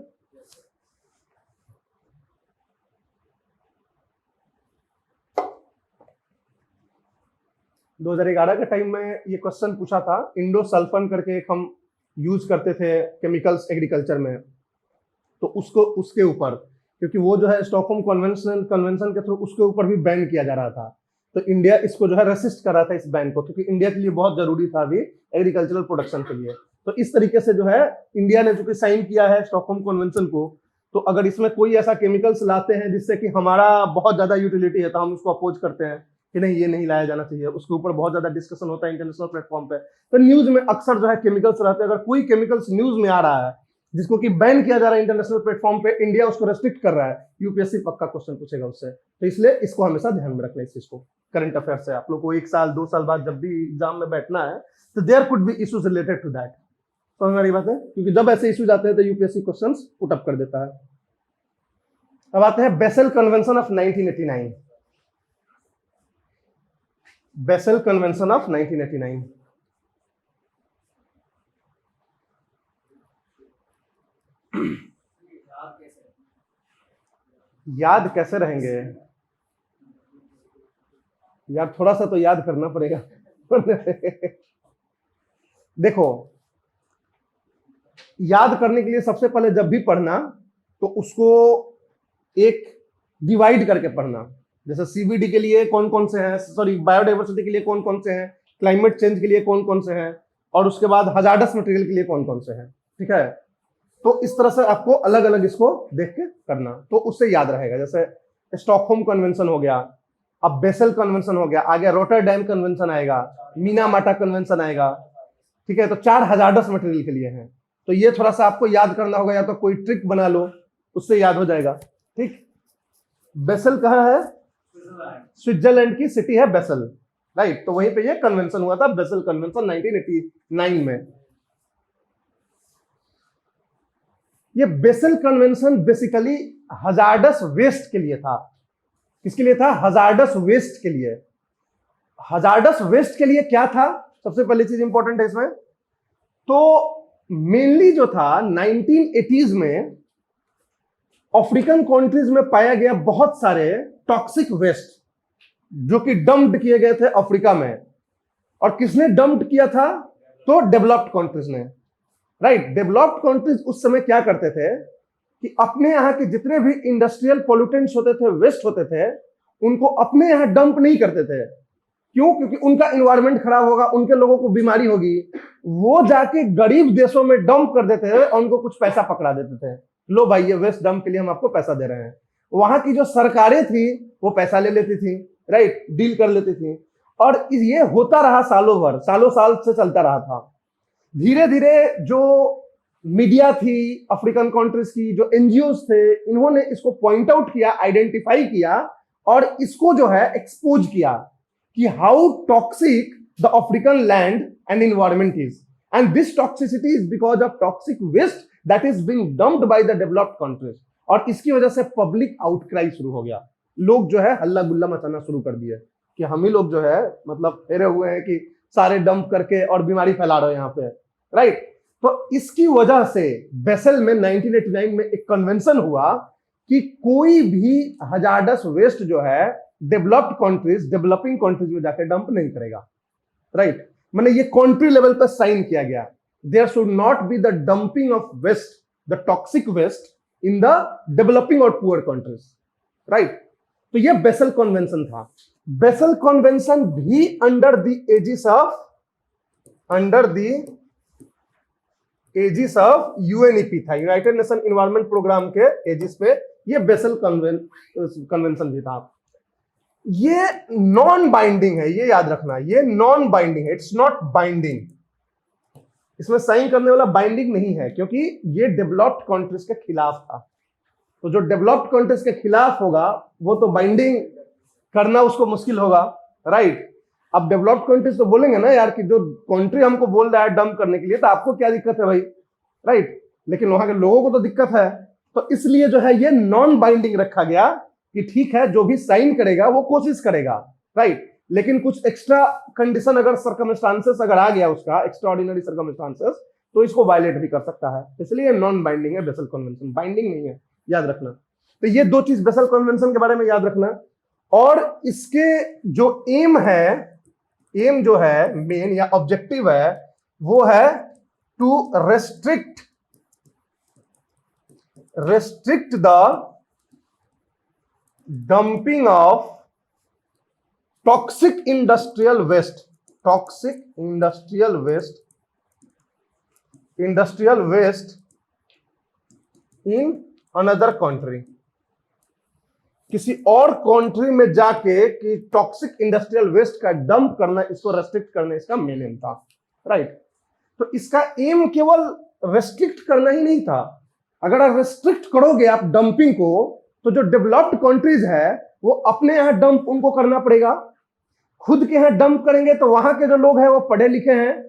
दो 2011 के टाइम में ये क्वेश्चन पूछा था, इंडोसल्फन करके एक हम यूज करते थे केमिकल्स एग्रीकल्चर में, तो उसको उसके ऊपर, क्योंकि वो जो है स्टॉकहोम कन्वेंशन के थ्रू उसके ऊपर भी बैन किया जा रहा था, तो इंडिया इसको जो है रेसिस्ट कर रहा था इस बैन को, क्योंकि इंडिया के लिए बहुत जरूरी था अभी एग्रीकल्चरल प्रोडक्शन के लिए। तो इस तरीके से जो है इंडिया ने चूंकि साइन किया है स्टॉकहोम कन्वेंशन को, तो अगर इसमें कोई ऐसा केमिकल्स लाते हैं जिससे कि हमारा बहुत ज्यादा यूटिलिटी है, तो हम उसको अपोज करते हैं कि नहीं, ये नहीं लाया जाना चाहिए। उसके ऊपर बहुत ज्यादा डिस्कशन होता है इंटरनेशनल प्लेटफॉर्म पे। तो न्यूज में अक्सर जो है केमिकल्स रहते हैं, अगर कोई केमिकल्स न्यूज में आ रहा है जिसको कि बैन किया जा रहा है इंटरनेशनल प्लेटफॉर्म पे, इंडिया उसको रेस्ट्रिक्ट कर रहा है, यूपीएससी पक्का क्वेश्चन पूछेगा उससे। तो इसलिए इसको हमेशा ध्यान में रखना, इस चीज को। करंट अफेयर से आप लोग को 1 साल 2 साल बाद जब भी एग्जाम में बैठना है, तो there could be issues related to that. समझ में आ रही बात है? क्योंकि जब ऐसे इश्यूज आते हैं तो यूपीएससी क्वेश्चन पुट अप कर देता है। अब आते हैं basal convention of 1989। Basal convention of 1989। याद कैसे रहेंगे यार, थोड़ा सा तो याद करना पड़ेगा। देखो, याद करने के लिए सबसे पहले जब भी पढ़ना तो उसको एक डिवाइड करके पढ़ना। जैसे सीबीडी के लिए कौन कौन से हैं, सॉरी बायोडाइवर्सिटी के लिए कौन कौन से हैं, क्लाइमेट चेंज के लिए कौन कौन से हैं, और उसके बाद हजार्डस मटेरियल के लिए कौन कौन से हैं। ठीक है, तो इस तरह से आपको अलग अलग इसको देख के करना, तो उससे याद रहेगा। जैसे स्टॉकहोम कन्वेंशन हो गया, अब बेसल कन्वेंशन हो गया, आगे रोटरडैम कन्वेंशन आएगा, मिनामाटा कन्वेंशन आएगा। ठीक है, तो 4 हजार्डस मटेरियल के लिए हैं, तो ये थोड़ा सा आपको याद करना होगा, या तो कोई ट्रिक बना लो उससे याद हो जाएगा। ठीक, बेसल कहाँ है? स्विट्जरलैंड की सिटी है बेसल, राइट। तो वहीं पे ये कन्वेंशन हुआ था, बेसल कन्वेंशन 1989 में। ये Basel convention basically hazardous waste के लिए था। किसके लिए था? हजार्डस वेस्ट के लिए। हजार्डस वेस्ट के लिए क्या था? सबसे पहली चीज इंपॉर्टेंट है इसमें, तो मेनली जो था 1980s में अफ्रीकन कंट्रीज में पाया गया बहुत सारे टॉक्सिक वेस्ट जो कि डंप्ड किए गए थे अफ्रीका में। और किसने डंप्ड किया था? तो डेवलप्ड कंट्रीज ने, राइट। डेवलप्ड कंट्रीज उस समय क्या करते थे कि अपने यहाँ के जितने भी इंडस्ट्रियल पोल्यूटेंट्स होते थे, वेस्ट होते थे, उनको अपने यहाँ डंप नहीं करते थे। क्यों? क्योंकि उनका इन्वायरमेंट खराब होगा, उनके लोगों को बीमारी होगी। वो जाके गरीब देशों में डंप कर देते थे और उनको कुछ पैसा पकड़ा देते थे, लो भाई ये वेस्ट डंप के लिए हम आपको पैसा दे रहे हैं। वहां की जो सरकारें थी वो पैसा ले लेती थी, राइट, डील कर लेती थी, और ये होता रहा सालों भर, सालों साल से चलता रहा था। धीरे धीरे जो मीडिया थी अफ्रीकन कंट्रीज की, जो एनजीओ थे, इन्होंने इसको पॉइंट आउट किया, आइडेंटिफाई किया और इसको जो है एक्सपोज किया कि how toxic the African land and environment is, and this toxicity is because of toxic waste that is being dumped by the developed countries. और इसकी वजह से पब्लिक आउटक्राई शुरू हो गया, लोग जो है हल्ला गुल्ला मचाना शुरू कर दिए कि हम ही लोग जो है मतलब फेरे हुए हैं कि सारे डंप करके और बीमारी फैला रहे हैं यहाँ पे, राइट। तो इसकी वजह से बेसल में 1989 में एक कन्वेंशन हुआ कि कोई भी हजार्डस वेस्ट जो है डेवलप्ड कंट्रीज, डेवलपिंग कंट्रीज में जाकर डंप नहीं करेगा, राइट। मैंने ये कंट्री लेवल पर साइन किया गया, there should not be the dumping of waste, the toxic waste in the developing और पुअर कंट्रीज, राइट। तो ये बेसल कन्वेंशन था। बेसल कन्वेंशन भी under the aegis of UNEP था, यूनाइटेड नेशन एनवायरनमेंट प्रोग्राम के एजिस पे ये बेसल कन्वेंशन भी था। ये नॉन बाइंडिंग है, ये याद रखना, ये नॉन बाइंडिंग है, इट्स नॉट बाइंडिंग। इसमें साइन करने वाला बाइंडिंग नहीं है क्योंकि ये डेवलप्ड कंट्रीज के खिलाफ था। तो जो डेवलप्ड कंट्रीज के खिलाफ होगा वो तो बाइंडिंग करना उसको मुश्किल होगा, राइट। अब डेवलप्ड कंट्रीज तो बोलेंगे ना यार कि जो कंट्री हमको बोल रहा है डंप करने के लिए, तो आपको क्या दिक्कत है भाई, राइट। लेकिन वहां के लोगों को तो दिक्कत है, तो इसलिए जो है ये नॉन बाइंडिंग रखा गया कि ठीक है जो भी साइन करेगा वो कोशिश करेगा, राइट। लेकिन कुछ एक्स्ट्रा कंडीशन अगर सर्कमस्टांसेस अगर आ गया उसका, एक्स्ट्रा ऑर्डिनरी सर्कमस्टांसेस, तो इसको वायलेट भी कर सकता है। इसलिए नॉन बाइंडिंग है बेसल कन्वेंशन, बाइंडिंग नहीं है, याद रखना। तो ये दो चीज बेसल कन्वेंशन के बारे में याद रखना। और इसके जो एम है, एम जो है मेन या ऑब्जेक्टिव है, वो है to restrict the dumping of toxic industrial waste in another country. किसी और कंट्री में जाके कि टॉक्सिक इंडस्ट्रियल वेस्ट का डंप करना, इसको रेस्ट्रिक्ट करना इसका मेन एम था, राइट। तो इसका एम केवल रेस्ट्रिक्ट करना ही नहीं था। अगर आप रेस्ट्रिक्ट करोगे आप डंपिंग को, तो जो डेवलप्ड कंट्रीज है वो अपने यहां डंप उनको करना पड़ेगा। खुद के यहां डंप करेंगे तो वहां के जो लोग हैं वो पढ़े लिखे हैं,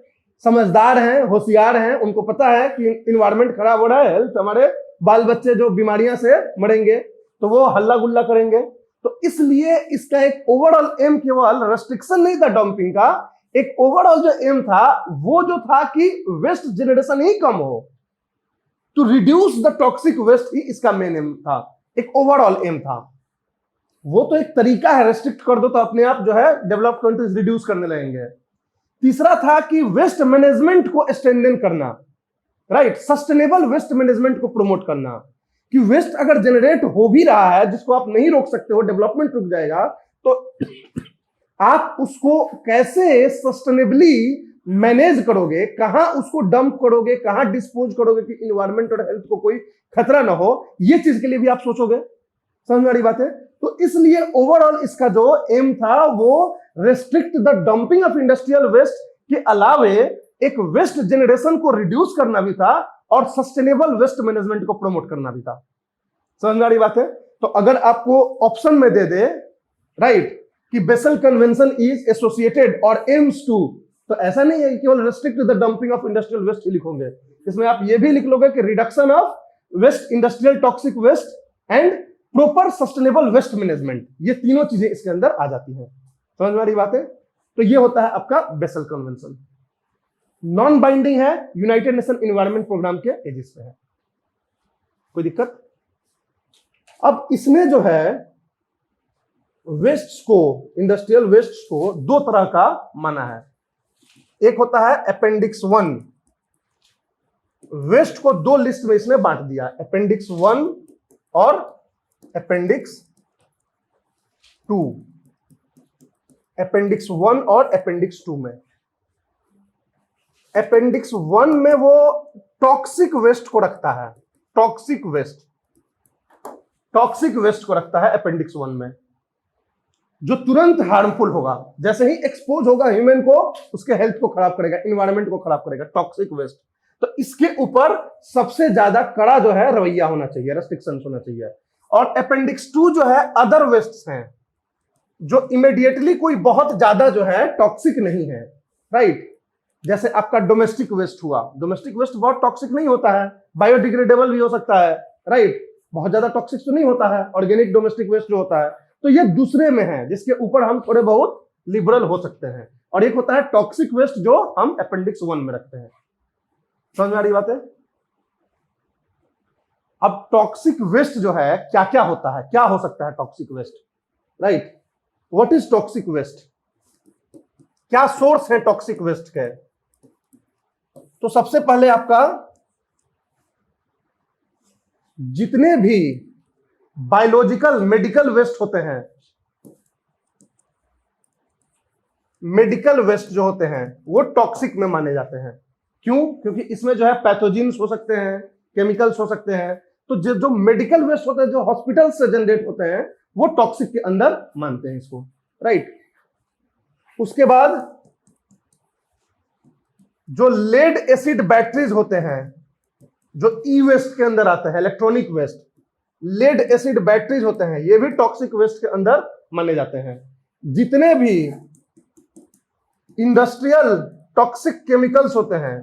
समझदार हैं, होशियार हैं, उनको पता है कि इन्वायरमेंट खराब हो रहा है, हेल्थ, हमारे बाल बच्चे जो बीमारियां से मरेंगे, तो वो हल्ला गुल्ला करेंगे। तो इसलिए इसका एक ओवरऑल एम केवल रेस्ट्रिक्शन नहीं था डंपिंग का, एक ओवरऑल जो एम था वो जो था कि वेस्ट जनरेशन ही कम हो, to reduce the toxic waste ही इसका मेन एम था, एक ओवरऑल एम था। वो तो एक तरीका है, रेस्ट्रिक्ट कर दो तो अपने आप जो है डेवलप्ड कंट्रीज रिड्यूस करने लगेंगे। तीसरा था कि वेस्ट मैनेजमेंट को स्ट्रेंथन करना, राइट, सस्टेनेबल वेस्ट मैनेजमेंट को प्रमोट करना, कि वेस्ट अगर जनरेट हो भी रहा है जिसको आप नहीं रोक सकते हो, डेवलपमेंट रुक जाएगा, तो आप उसको कैसे सस्टेनेबली मैनेज करोगे, कहां उसको डंप करोगे, कहां डिस्पोज करोगे कि इन्वायरमेंट और हेल्थ को कोई खतरा ना हो, ये चीज के लिए भी आप सोचोगे। समझ में आ रही बात है? तो इसलिए ओवरऑल इसका जो एम था वो restrict the dumping of industrial waste के अलावे एक वेस्ट जनरेशन को रिड्यूस करना भी था और सस्टेनेबल वेस्ट मैनेजमेंट को प्रमोट करना भी था। समझ में आ रही बात है? तो अगर आपको ऑप्शन में दे दे, राइट, कि बेसल कन्वेंशन इज एसोसिएटेड और एम्स टू, तो ऐसा नहीं है कि केवल restrict the dumping of industrial waste ही लिखोगे, इसमें आप ये भी लिख लोगे कि reduction of waste, industrial toxic waste and proper sustainable waste management, ये तीनों चीजें इसके अंदर आ जाती हैं। समझ में आ रही बात है? तो ये होता है आपका बेसल कन्वेंशन। नॉन बाइंडिंग है, यूनाइटेड नेशन एनवायरनमेंट प्रोग्राम के एजिस पे है। कोई दिक्कत? अब इसमें जो है वेस्ट को, इंडस्ट्रियल वेस्ट को दो तरह का माना है। एक होता है अपेंडिक्स 1, वेस्ट को दो लिस्ट में इसने बांट दिया, अपेंडिक्स 1 और अपेंडिक्स 2। अपेंडिक्स 1 और अपेंडिक्स 2 में, अपेंडिक्स 1 में वो टॉक्सिक वेस्ट को रखता है, टॉक्सिक वेस्ट, टॉक्सिक वेस्ट को रखता है अपेंडिक्स 1 में, जो तुरंत हार्मफुल होगा, जैसे ही एक्सपोज होगा ह्यूमन को, उसके हेल्थ को खराब करेगा, इन्वायरमेंट को खराब करेगा, टॉक्सिक वेस्ट। तो इसके ऊपर सबसे ज्यादा कड़ा जो है रवैया होना चाहिए, रेस्ट्रिक्शंस होना चाहिए। और अपेंडिक्स 2 जो है अदर वेस्ट्स हैं, जो इमीडिएटली कोई बहुत ज्यादा जो है टॉक्सिक नहीं है, राइट। जैसे आपका डोमेस्टिक वेस्ट हुआ, डोमेस्टिक वेस्ट बहुत टॉक्सिक नहीं होता है, बायोडिग्रेडेबल भी हो सकता है, राइट, बहुत ज्यादा टॉक्सिक तो नहीं होता है ऑर्गेनिक डोमेस्टिक वेस्ट जो होता है। तो ये दूसरे में है जिसके ऊपर हम थोड़े बहुत लिबरल हो सकते हैं। और एक होता है टॉक्सिक वेस्ट जो हम अपेंडिक्स 1 में रखते हैं। समझ में आ रही बात है? अब टॉक्सिक वेस्ट जो है क्या क्या होता है, क्या हो सकता है toxic waste, right. What is toxic waste, क्या सोर्स है टॉक्सिक वेस्ट के? तो सबसे पहले आपका जितने भी बायोलॉजिकल मेडिकल वेस्ट होते हैं, मेडिकल वेस्ट जो होते हैं वो टॉक्सिक में माने जाते हैं। क्यों? क्योंकि इसमें जो है पैथोजेंस हो सकते हैं, केमिकल्स हो सकते हैं। तो जो मेडिकल वेस्ट होते हैं, जो हॉस्पिटल से जनरेट होते हैं, वो टॉक्सिक के अंदर मानते हैं इसको, राइट। उसके बाद जो लेड एसिड बैटरीज होते हैं, जो ई वेस्ट के अंदर आते हैं, electronic waste, lead acid batteries होते हैं, ये भी टॉक्सिक वेस्ट के अंदर माने जाते हैं। जितने भी इंडस्ट्रियल टॉक्सिक केमिकल्स होते हैं,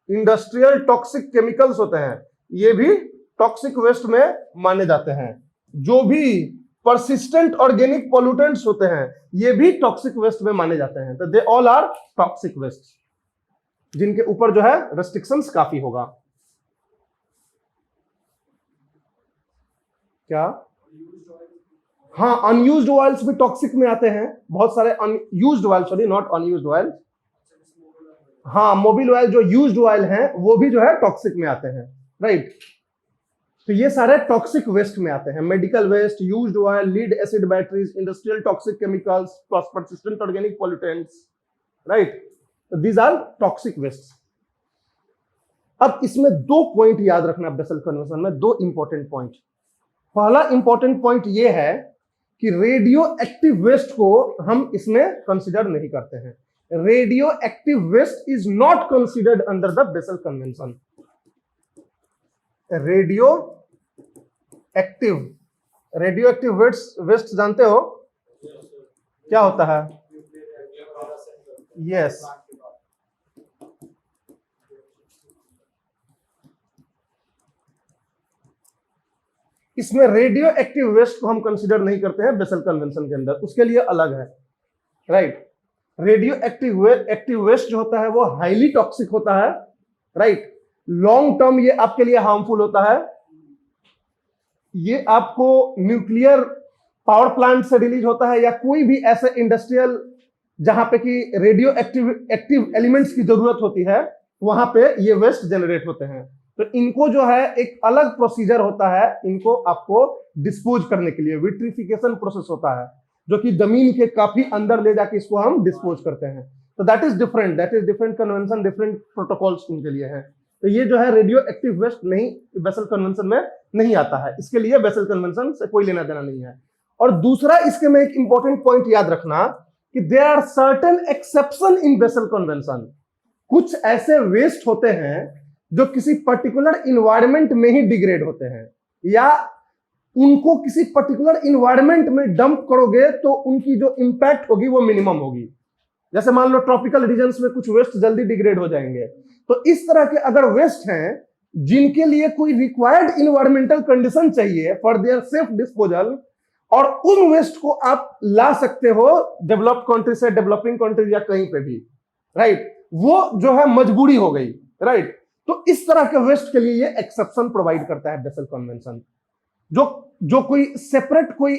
इंडस्ट्रियल टॉक्सिक केमिकल्स होते हैं, ये भी टॉक्सिक वेस्ट में माने जाते हैं। जो भी परसिस्टेंट ऑर्गेनिक पोल्यूटेंट्स होते हैं, ये भी टॉक्सिक वेस्ट में माने जाते हैं। तो they all are toxic waste, जिनके ऊपर जो है रेस्ट्रिक्शंस काफी होगा। क्या? हाँ, अनयूज्ड ऑयल्स भी टॉक्सिक में आते हैं, बहुत सारे unused oil, sorry not unused oil, हाँ मोबिल ऑयल जो यूज्ड ऑयल हैं वो भी जो है टॉक्सिक में आते हैं, राइट। तो ये सारे टॉक्सिक वेस्ट में आते हैं, medical waste, used oil, lead acid batteries, industrial toxic chemicals, persistent organic pollutants, right. तो दीज आर टॉक्सिक वेस्ट। अब इसमें 2 पॉइंट याद रखना बेसल कन्वेंशन में, 2 इंपॉर्टेंट पॉइंट। पहला इंपॉर्टेंट पॉइंट ये है कि रेडियो एक्टिव वेस्ट को हम इसमें कंसीडर नहीं करते हैं। Radioactive waste is not considered under the Basel Convention. Radioactive waste जानते हो क्या होता है? यस, इसमें रेडियो एक्टिव वेस्ट को हम कंसीडर नहीं करते हैं बेसल कन्वेंशन के अंदर, उसके लिए अलग है, राइट। रेडियो एक्टिव वेस्ट जो होता है वो हाईली टॉक्सिक होता है, राइट। लॉन्ग टर्म ये आपके लिए हार्मफुल होता है। ये आपको न्यूक्लियर पावर प्लांट से रिलीज होता है या कोई भी ऐसे इंडस्ट्रियल जहां पे कि रेडियो एक्टिव एलिमेंट्स की जरूरत होती है, वहां पे ये वेस्ट जनरेट होते हैं। तो इनको जो है एक अलग प्रोसीजर होता है, इनको आपको डिस्पोज करने के लिए विट्रिफिकेशन प्रोसेस होता है, जो कि जमीन के काफी अंदर ले जाके इसको हम डिस्पोज करते हैं। तो that is different convention, different protocols उनके लिए है। तो ये जो है रेडियो एक्टिव वेस्ट नहीं, बेसल कन्वेंशन में नहीं आता है, इसके लिए बेसल कन्वेंशन से कोई लेना देना नहीं है। और दूसरा इसके में एक इंपॉर्टेंट पॉइंट याद रखना कि there are certain exception in Basel Convention. कुछ ऐसे वेस्ट होते हैं जो किसी पर्टिकुलर इन्वायरमेंट में ही डिग्रेड होते हैं, या उनको किसी पर्टिकुलर इन्वायरमेंट में डंप करोगे तो उनकी जो इंपैक्ट होगी वो मिनिमम होगी। जैसे मान लो ट्रॉपिकल रीजन्स में कुछ वेस्ट जल्दी डिग्रेड हो जाएंगे। तो इस तरह के अगर वेस्ट हैं जिनके लिए कोई रिक्वायर्ड इन्वायरमेंटल कंडीशन चाहिए फॉर देयर सेफ डिस्पोजल, और उन वेस्ट को आप ला सकते हो डेवलप्ड कंट्री से डेवलपिंग कंट्री या कहीं पे भी, राइट, वो जो है मजबूरी हो गई, राइट। तो इस तरह के वेस्ट के लिए ये एक्सेप्शन प्रोवाइड करता है बेसल कन्वेंशन, जो कोई सेपरेट, कोई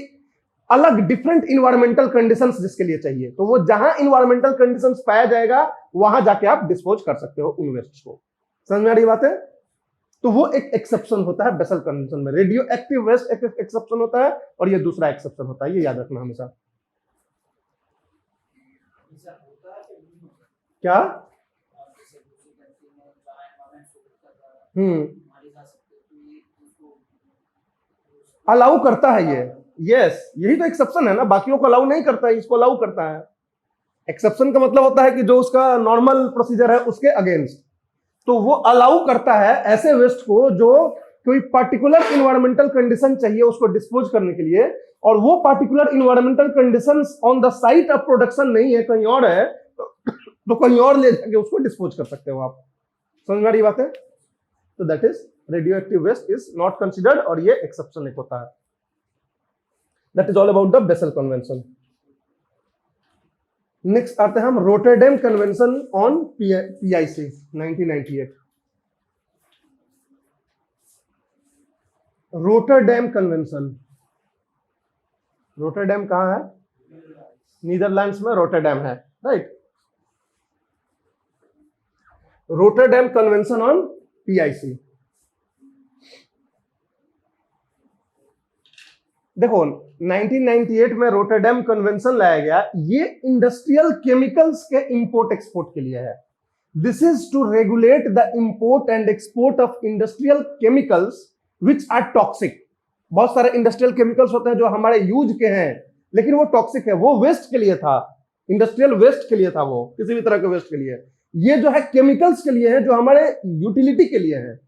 अलग डिफरेंट इन्वायरमेंटल कंडीशंस जिसके लिए चाहिए, तो वो जहां इन्वायरमेंटल कंडीशंस पाया जाएगा वहां जाके आप डिस्पोज कर सकते हो उन वेस्ट को। समझ में आ रही बात है? तो वो एक एक्सेप्शन होता है बेसल कन्वेंशन में। रेडियो एक्टिव वेस्ट एक एक्सेप्शन होता है और ये दूसरा एक्सेप्शन होता है, ये याद रखना हमेशा। क्या? अलाउ करता है ये, यस, यही तो एक्सेप्शन है ना, बाकियों को अलाउ नहीं करता है, इसको अलाउ करता है। एक्सेप्शन का मतलब होता है कि जो उसका नॉर्मल प्रोसीजर है उसके अगेंस्ट, तो वो अलाउ करता है ऐसे वेस्ट को जो कोई पर्टिकुलर इन्वायरमेंटल कंडीशन चाहिए उसको डिस्पोज करने के लिए, और वो particular environmental conditions on the site of production नहीं है, कहीं और है, तो कहीं और ले जाके उसको डिस्पोज कर सकते हो आप। समझ में आ रही बात है? तो that is radioactive waste is not considered, और ये एक्सेप्शन एक होता है। That is all about the Basel Convention. Next आते हैं हम Rotterdam Convention on PIC 1998। Rotterdam Convention, Rotterdam कहां है? नीदरलैंड्स में रोटरडैम है, right. Rotterdam Convention on PIC, देखो 1998 में रोटरडैम कन्वेंशन लाया गया, ये इंडस्ट्रियल केमिकल्स के इंपोर्ट एक्सपोर्ट के लिए है। This is to regulate the import and export of industrial chemicals which are toxic. बहुत सारे इंडस्ट्रियल केमिकल्स होते हैं जो हमारे यूज के हैं लेकिन वो टॉक्सिक है, वो वेस्ट के लिए था, इंडस्ट्रियल वेस्ट के लिए था, वो किसी भी तरह के वेस्ट के लिए। ये जो है केमिकल्स के लिए है जो हमारे यूटिलिटी के लिए है।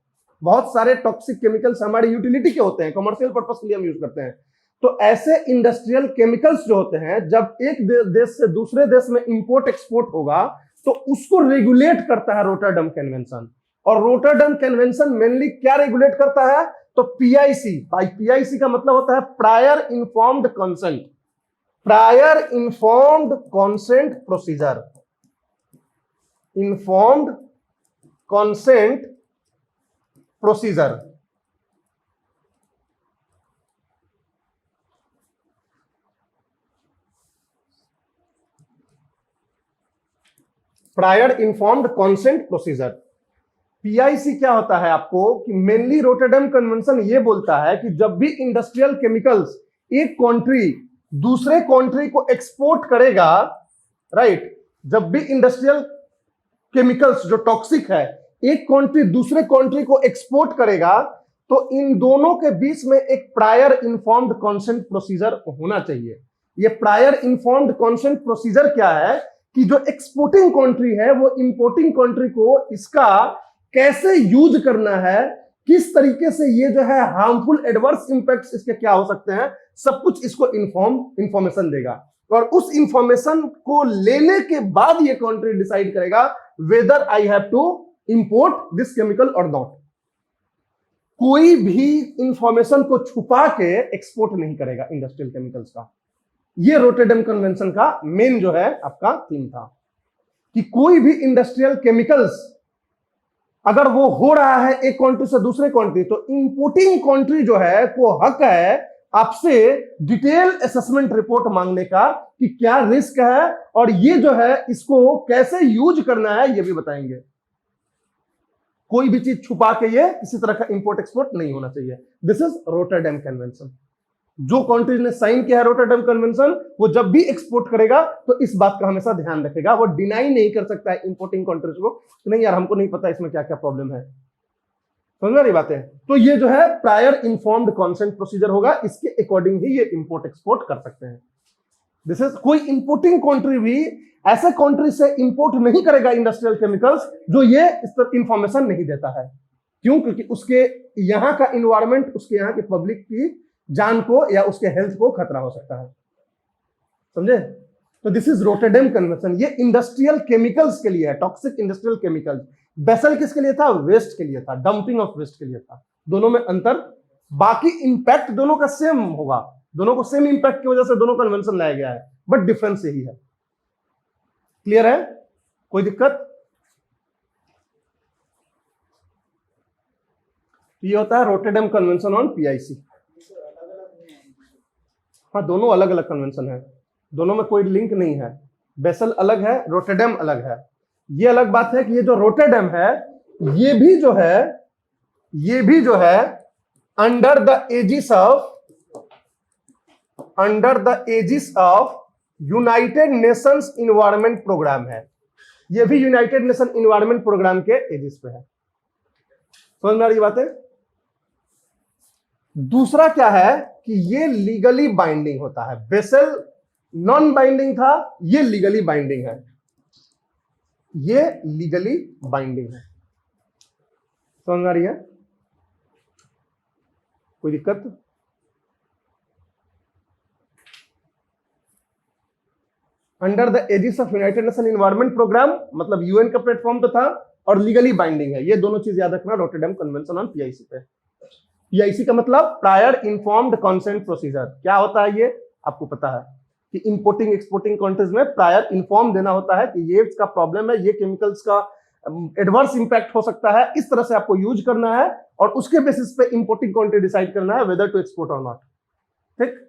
बहुत सारे टॉक्सिक केमिकल्स हमारे यूटिलिटी के होते हैं, कमर्शियल पर्पस के लिए हम यूज करते हैं। तो ऐसे इंडस्ट्रियल केमिकल्स जो होते हैं, जब एक देश से दूसरे देश में इंपोर्ट एक्सपोर्ट होगा तो उसको रेगुलेट करता है रोटरडैम कन्वेंशन। और रोटरडैम कन्वेंशन मेनली क्या रेगुलेट करता है? तो पीआईसी, पीआईसी का मतलब होता है prior informed consent, prior informed consent procedure, informed consent procedure. Prior informed consent procedure. PIC क्या होता है आपको कि मेनली रोटरडैम कन्वेंशन ये बोलता है कि जब भी इंडस्ट्रियल केमिकल्स एक कंट्री दूसरे कंट्री को एक्सपोर्ट करेगा, राइट, जब भी इंडस्ट्रियल केमिकल्स जो टॉक्सिक है एक कंट्री दूसरे कंट्री को एक्सपोर्ट करेगा, तो इन दोनों के बीच में एक प्रायर इन्फॉर्म्ड कंसेंट प्रोसीजर होना चाहिए। ये प्रायर इन्फॉर्म्ड कंसेंट प्रोसीजर क्या है कि जो एक्सपोर्टिंग कंट्री है वो इंपोर्टिंग कंट्री को इसका कैसे यूज करना है, किस तरीके से ये जो है हार्मफुल एडवर्स इंपैक्ट्स इसके क्या हो सकते हैं, सब कुछ इसको इंफॉर्मेशन देगा। और उस इंफॉर्मेशन को लेने के बाद ये कंट्री डिसाइड करेगा whether I have to import this chemical और नॉट। कोई भी इंफॉर्मेशन को छुपा के एक्सपोर्ट नहीं करेगा इंडस्ट्रियल केमिकल्स का। ये रोटरडैम कन्वेंशन का मेन जो है आपका थीम था कि कोई भी इंडस्ट्रियल केमिकल्स अगर वो हो रहा है एक कंट्री से दूसरे कंट्री, तो इंपोर्टिंग कंट्री जो है वो हक है आपसे डिटेल असेसमेंट रिपोर्ट मांगने का कि क्या रिस्क है और ये जो है इसको कैसे यूज करना है ये भी बताएंगे। कोई भी चीज छुपा के ये किसी तरह का इंपोर्ट एक्सपोर्ट नहीं होना चाहिए। This is Rotterdam convention. जो कंट्री ने साइन किया है रोटरडैम कन्वेंशन, वो जब भी एक्सपोर्ट करेगा तो इस बात का हमेशा ध्यान रखेगा, वो डिनाई नहीं कर सकता है इंपोर्टिंग कंट्रीज को कि नहीं यार हमको नहीं पता इसमें क्या क्या प्रॉब्लम है। समझ रही बात है? तो ये जो है प्रायर इन्फॉर्म्ड कंसेंट प्रोसीजर होगा, इसके अकॉर्डिंग ही ये इंपोर्ट एक्सपोर्ट कर सकते हैं। दिस इज कोई इंपोर्टिंग कंट्री भी ऐसे कंट्री से इंपोर्ट नहीं करेगा इंडस्ट्रियल केमिकल्स जो ये इस तरह इंफॉर्मेशन नहीं देता है। क्यों? क्योंकि उसके यहाँ का इन्वायरमेंट, उसके यहाँ की पब्लिक की जान को या उसके हेल्थ को खतरा हो सकता है। समझे? तो दिस इज रोटरडैम कन्वेंशन। ये इंडस्ट्रियल केमिकल्स के लिए है, टॉक्सिक इंडस्ट्रियल केमिकल्स। बेसल किसके लिए था? वेस्ट के लिए था, डंपिंग ऑफ वेस्ट के लिए था। दोनों में अंतर, बाकी इंपैक्ट दोनों का सेम होगा, दोनों को सेम इंपैक्ट की वजह से दोनों कन्वेंशन लाया गया है, बट डिफरेंस यही है। क्लियर है? कोई दिक्कत? ये होता है रोटरडैम कन्वेंशन ऑन पीआईसी। हाँ, दोनों अलग अलग कन्वेंशन है, दोनों में कोई लिंक नहीं है। बेसल अलग है, रोटरडैम अलग है। ये अलग बात है कि ये जो रोटरडैम है ये भी जो है under the aegis of United Nations Environment Programme है। ये भी यूनाइटेड नेशन इन्वायरमेंट प्रोग्राम के एजिस पे है। समझ में आ रही बात है? दूसरा क्या है कि ये लीगली बाइंडिंग होता है। बेसल नॉन बाइंडिंग था, ये लीगली बाइंडिंग है, ये लीगली बाइंडिंग है। समझ आ रही है? कोई दिक्कत? Under the aegis of United nation environment Programme, मतलब यूएन का प्लेटफॉर्म तो था, और लीगली बाइंडिंग है। ये दोनों चीज याद रखना रॉटरडैम कन्वेंशन ऑन पीआईसी पे। पीआईसी का मतलब प्रायर इन्फॉर्म्ड कंसेंट प्रोसीजर। क्या होता है ये आपको पता है कि इंपोर्टिंग एक्सपोर्टिंग कंट्रीज में प्रायर इन्फॉर्म देना होता है कि ये इसका प्रॉब्लम है, ये केमिकल्स का एडवर्स इंपैक्ट हो सकता है, इस तरह से आपको यूज करना है, और उसके बेसिस पे इंपोर्टिंग कंट्री डिसाइड करना है वेदर टू एक्सपोर्ट और नॉट। ठीक।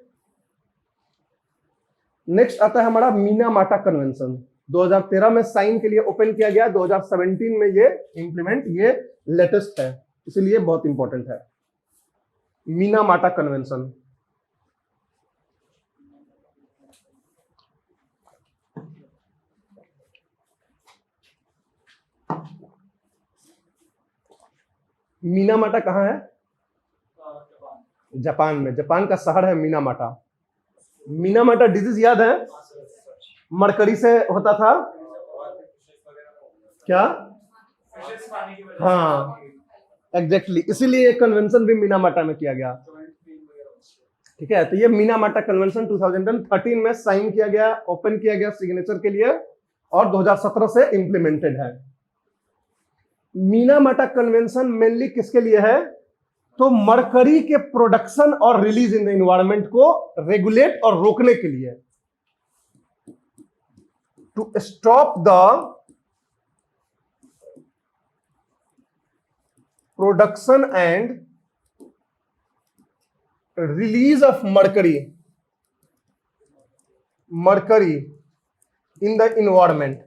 नेक्स्ट आता है हमारा मीनामाटा कन्वेंशन। 2013 में साइन के लिए ओपन किया गया, 2017 में ये इंप्लीमेंट, ये लेटेस्ट है, इसलिए बहुत इंपॉर्टेंट है मीनामाटा कन्वेंशन। मीनामाटा कहाँ है? जापान में। जापान का शहर है मीनामाटा। मीनामाटा डिजीज याद है? मरकरी से होता था क्या? हाँ एग्जैक्टली, इसीलिए ये कन्वेंशन भी मीनामाटा में किया गया। ठीक है, तो ये मीनामाटा कन्वेंशन 2013 में साइन किया गया, ओपन किया गया सिग्नेचर के लिए, और 2017 से इंप्लीमेंटेड है। मीनामाटा कन्वेंशन मेनली किसके लिए है? तो मरकरी के प्रोडक्शन और रिलीज इन द एनवायरनमेंट को रेगुलेट और रोकने के लिए, to stop the production and release of mercury in the environment.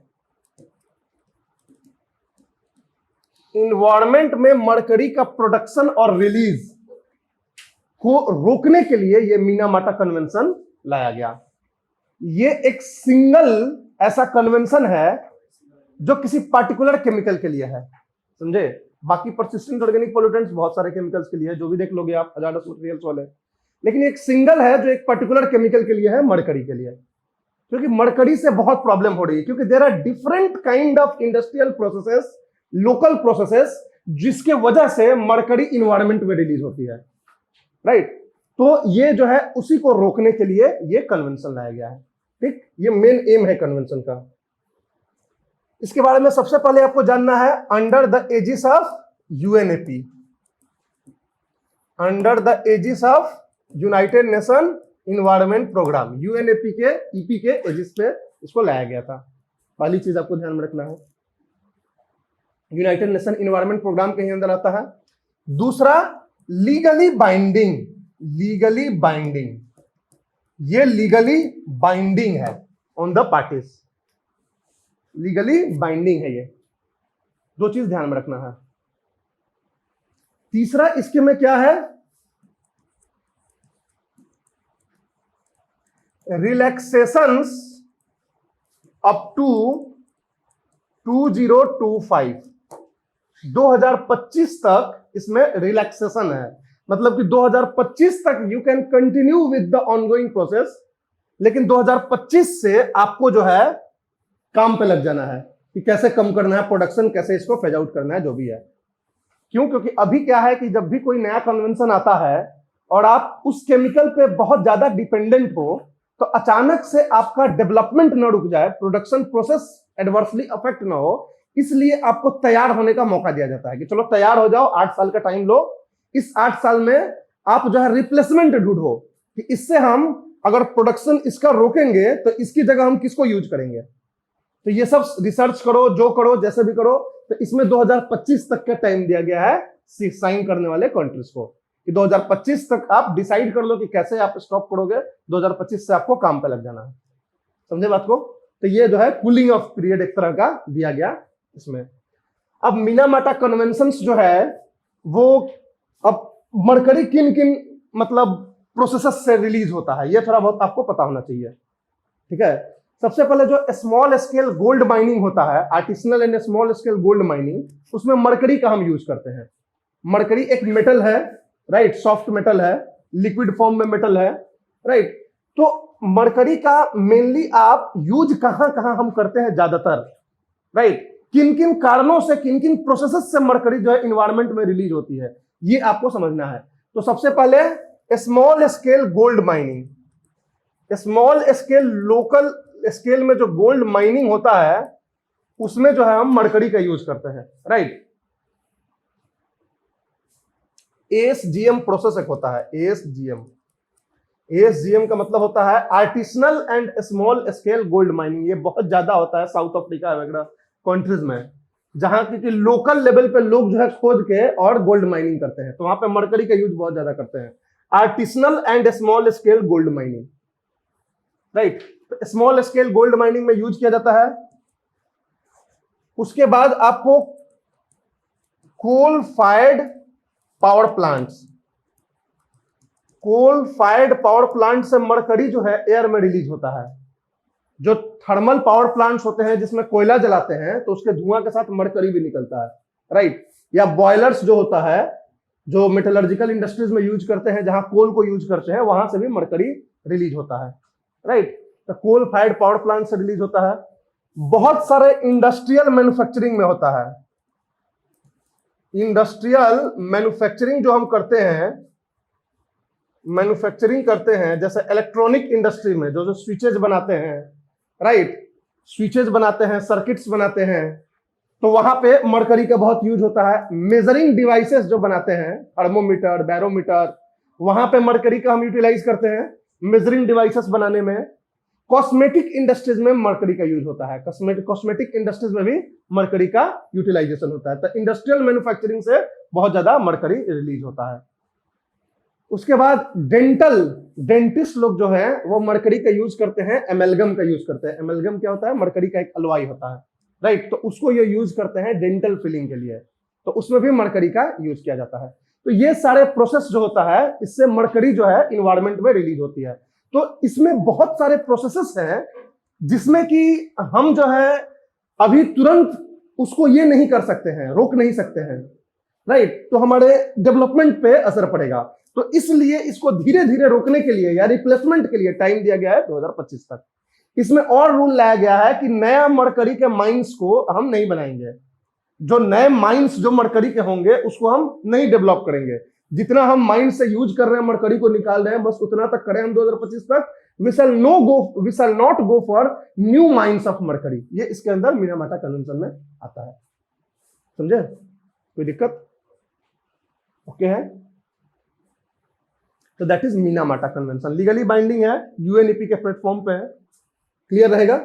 Environment में मरकरी का प्रोडक्शन और रिलीज को रोकने के लिए ये मीनामाटा कन्वेंशन लाया गया। ये एक सिंगल ऐसा कन्वेंशन है जो किसी पार्टिकुलर केमिकल के लिए है, समझे? बाकी परसिस्टेंट ऑर्गेनिक पोल्यूटेंट्स बहुत सारे केमिकल्स के लिए है, जो भी देख लोगे आप हजार्डस मटेरियल्स वाले, लेकिन एक सिंगल है जो एक पर्टिकुलर केमिकल के लिए है, मरकरी के लिए। क्योंकि मरकरी से बहुत प्रॉब्लम हो रही है, क्योंकि there are different kind of industrial processes, local processes, जिसके वजह से मरकरी इन्वायरमेंट में रिलीज होती है, राइट? तो ये जो है उसी को रोकने के लिए ये कन्वेंशन लाया गया है। ठीक, ये मेन एम है कन्वेंशन का। इसके बारे में सबसे पहले आपको जानना है, under the aegis of UNEP, under the aegis of United nation environment programme, UNEP के ईपी के एजिस पे इसको लाया गया था। पहली चीज आपको ध्यान में रखना है, यूनाइटेड नेशन इन्वायरमेंट प्रोग्राम के ही अंदर आता है। दूसरा, लीगली बाइंडिंग, लीगली बाइंडिंग, ये लीगली बाइंडिंग है on the parties, legally binding है। ये दो चीज ध्यान में रखना है। तीसरा इसके में क्या है, रिलैक्सेशंस अप टू 2025, 2025 तक इसमें रिलैक्सेशन है। मतलब कि 2025 तक you can continue with the ongoing process, लेकिन 2025 से आपको जो है काम पे लग जाना है कि कैसे कम करना है प्रोडक्शन, कैसे इसको फेज आउट करना है, जो भी है। क्यों? क्योंकि अभी क्या है कि जब भी कोई नया कन्वेंशन आता है और आप उस केमिकल पे बहुत ज्यादा डिपेंडेंट हो, तो अचानक से आपका डेवलपमेंट न रुक जाए, प्रोडक्शन प्रोसेस एडवर्सली अफेक्ट ना हो, इसलिए आपको तैयार होने का मौका दिया जाता है कि चलो तैयार हो जाओ, 8 साल का टाइम लो, इस 8 साल में आप जो है रिप्लेसमेंट ढूंढो कि इससे हम अगर प्रोडक्शन इसका रोकेंगे तो इसकी जगह हम किसको यूज करेंगे। तो ये सब रिसर्च करो, जो करो, जैसे भी करो। तो इसमें 2025 तक का टाइम दिया गया है साइन करने वाले कंट्रीज को कि 2025 तक आप डिसाइड कर लो कि कैसे आप स्टॉप करोगे, 2025 से आपको काम पे लग जाना है। समझे बात को? तो ये जो है कूलिंग ऑफ पीरियड एक तरह का दिया गया इसमें। अब मिनामाटा कन्वेंशंस जो है वो अब मरकरी किन किन मतलब प्रोसेसेस से रिलीज होता है, ये थोड़ा बहुत आपको पता होना चाहिए। ठीक है, सबसे पहले जो स्मॉल स्केल गोल्ड माइनिंग होता है, artisanal and small scale gold mining, उसमें मरकरी का हम यूज करते हैं। मरकरी एक मेटल है राइट, सॉफ्ट मेटल है, लिक्विड फॉर्म में मेटल है, राइट। तो मरकरी का मेनली आप यूज कहां कहां हम करते हैं ज्यादातर, राइट, किन किन कारणों से, किन किन प्रोसेसेस से मरकरी जो है इन्वायरमेंट में रिलीज होती है, ये आपको समझना है। तो सबसे पहले small scale gold mining, small scale local scale में जो गोल्ड माइनिंग होता है उसमें जो है हम मरकरी का यूज करते हैं, राइट। एएसजीएम प्रोसेस एक होता है, एएसजीएम, एएसजीएम का मतलब होता है artisanal and small scale gold mining. ये बहुत ज्यादा होता है साउथ अफ्रीका वगैरह कंट्रीज में, जहां की लोकल लेवल पे लोग जो है खोद के और गोल्ड माइनिंग करते हैं, तो वहां पे मरकरी का यूज बहुत ज्यादा करते हैं। Artisanal and small scale gold mining, right. Small scale gold mining में यूज किया जाता है। उसके बाद आपको coal fired power plants, coal fired power plant से मरकरी जो है एयर में रिलीज होता है। जो थर्मल पावर प्लांट्स होते हैं जिसमें कोयला जलाते हैं तो उसके धुआं के साथ मरकरी भी निकलता है, राइट। या बॉयलर्स जो होता है, जो मेटलर्जिकल इंडस्ट्रीज में यूज करते हैं, जहां कोल को यूज करते हैं, वहां से भी मरकरी रिलीज होता है, राइट। तो कोल फायर्ड पावर प्लांट से रिलीज होता है। बहुत सारे इंडस्ट्रियल मैन्युफैक्चरिंग में होता है। इंडस्ट्रियल मैन्युफैक्चरिंग जो हम करते हैं, मैन्युफैक्चरिंग करते हैं, जैसे इलेक्ट्रॉनिक इंडस्ट्री में जो जो स्विचेज बनाते हैं, राइट, स्विचेज बनाते हैं, सर्किट्स बनाते हैं, तो वहां पे मरकरी का बहुत यूज होता है। मेजरिंग डिवाइसेस जो बनाते हैं, थर्मोमीटर, बैरोमीटर, वहां पे मरकरी का हम यूटिलाइज करते हैं मेजरिंग डिवाइसेस बनाने में। कॉस्मेटिक इंडस्ट्रीज में मरकरी का यूज होता है, कॉस्मेटिक इंडस्ट्रीज में भी मरकरी का यूटिलाइजेशन होता है। तो इंडस्ट्रियल मैन्युफैक्चरिंग से बहुत ज्यादा मरकरी रिलीज होता है। उसके बाद डेंटिस्ट लोग जो है वो मरकरी का यूज करते हैं, एमेलगम का यूज करते हैं। एमेलगम क्या होता है? मरकरी का एक अलवाई होता है, राइट। तो उसको ये यूज करते हैं डेंटल फिलिंग के लिए, तो उसमें भी मरकरी का यूज किया जाता है। तो ये सारे प्रोसेस जो होता है, इससे मरकरी जो है इन्वायरमेंट में रिलीज होती है। तो इसमें बहुत सारे प्रोसेसेस हैं जिसमें कि हम जो है अभी तुरंत उसको ये नहीं कर सकते हैं, रोक नहीं सकते हैं, राइट। तो हमारे डेवलपमेंट पे असर पड़ेगा। तो इसलिए इसको धीरे धीरे रोकने के लिए या रिप्लेसमेंट के लिए टाइम दिया गया है 2025 तक। इसमें और रूल लाया गया है कि नया मरकरी के माइंस को हम नहीं बनाएंगे। जो नए माइंस जो मरकरी के होंगे उसको हम नहीं डेवलप करेंगे। जितना हम माइंड से यूज कर रहे हैं, मरकरी को निकाल रहे हैं, बस उतना तक करें हम 2025 तक। We shall not go for new mines of mercury. ये इसके अंदर मिनामाटा कन्वेंशन में आता है। समझे? कोई दिक्कत? ओके है? तो that is Minamata convention, legally binding है, यूएनईपी के प्लेटफॉर्म पे है। क्लियर रहेगा?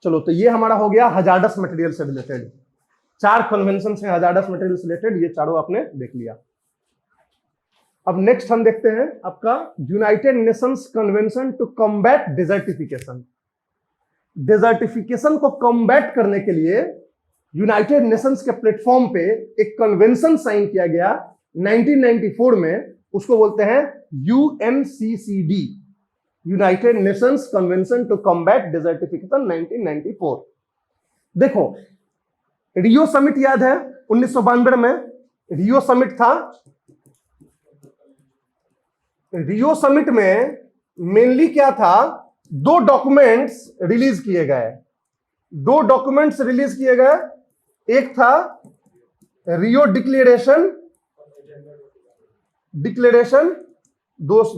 चलो, तो ये हमारा हो गया हजार्डस मटेरियल से रिलेटेड। 4 कन्वेंशन है हजार्डस मटेरियल से रिलेटेड, ये चारों आपने देख लिया। अब नेक्स्ट हम देखते हैं आपका United Nations Convention to Combat Desertification. Desertification को कॉम्बैट करने के लिए यूनाइटेड नेशंस के प्लेटफॉर्म पे एक कन्वेंशन साइन किया गया 1994 में। उसको बोलते हैं UNCCD, United Nations Convention to Combat Desertification 1994। देखो, रियो समिट याद है 1992 में रियो समिट था। रियो समिट में मेनली क्या था? 2 डॉक्यूमेंट्स रिलीज किए गए। 2 डॉक्यूमेंट्स रिलीज किए गए। एक था रियो डिक्लेरेशन,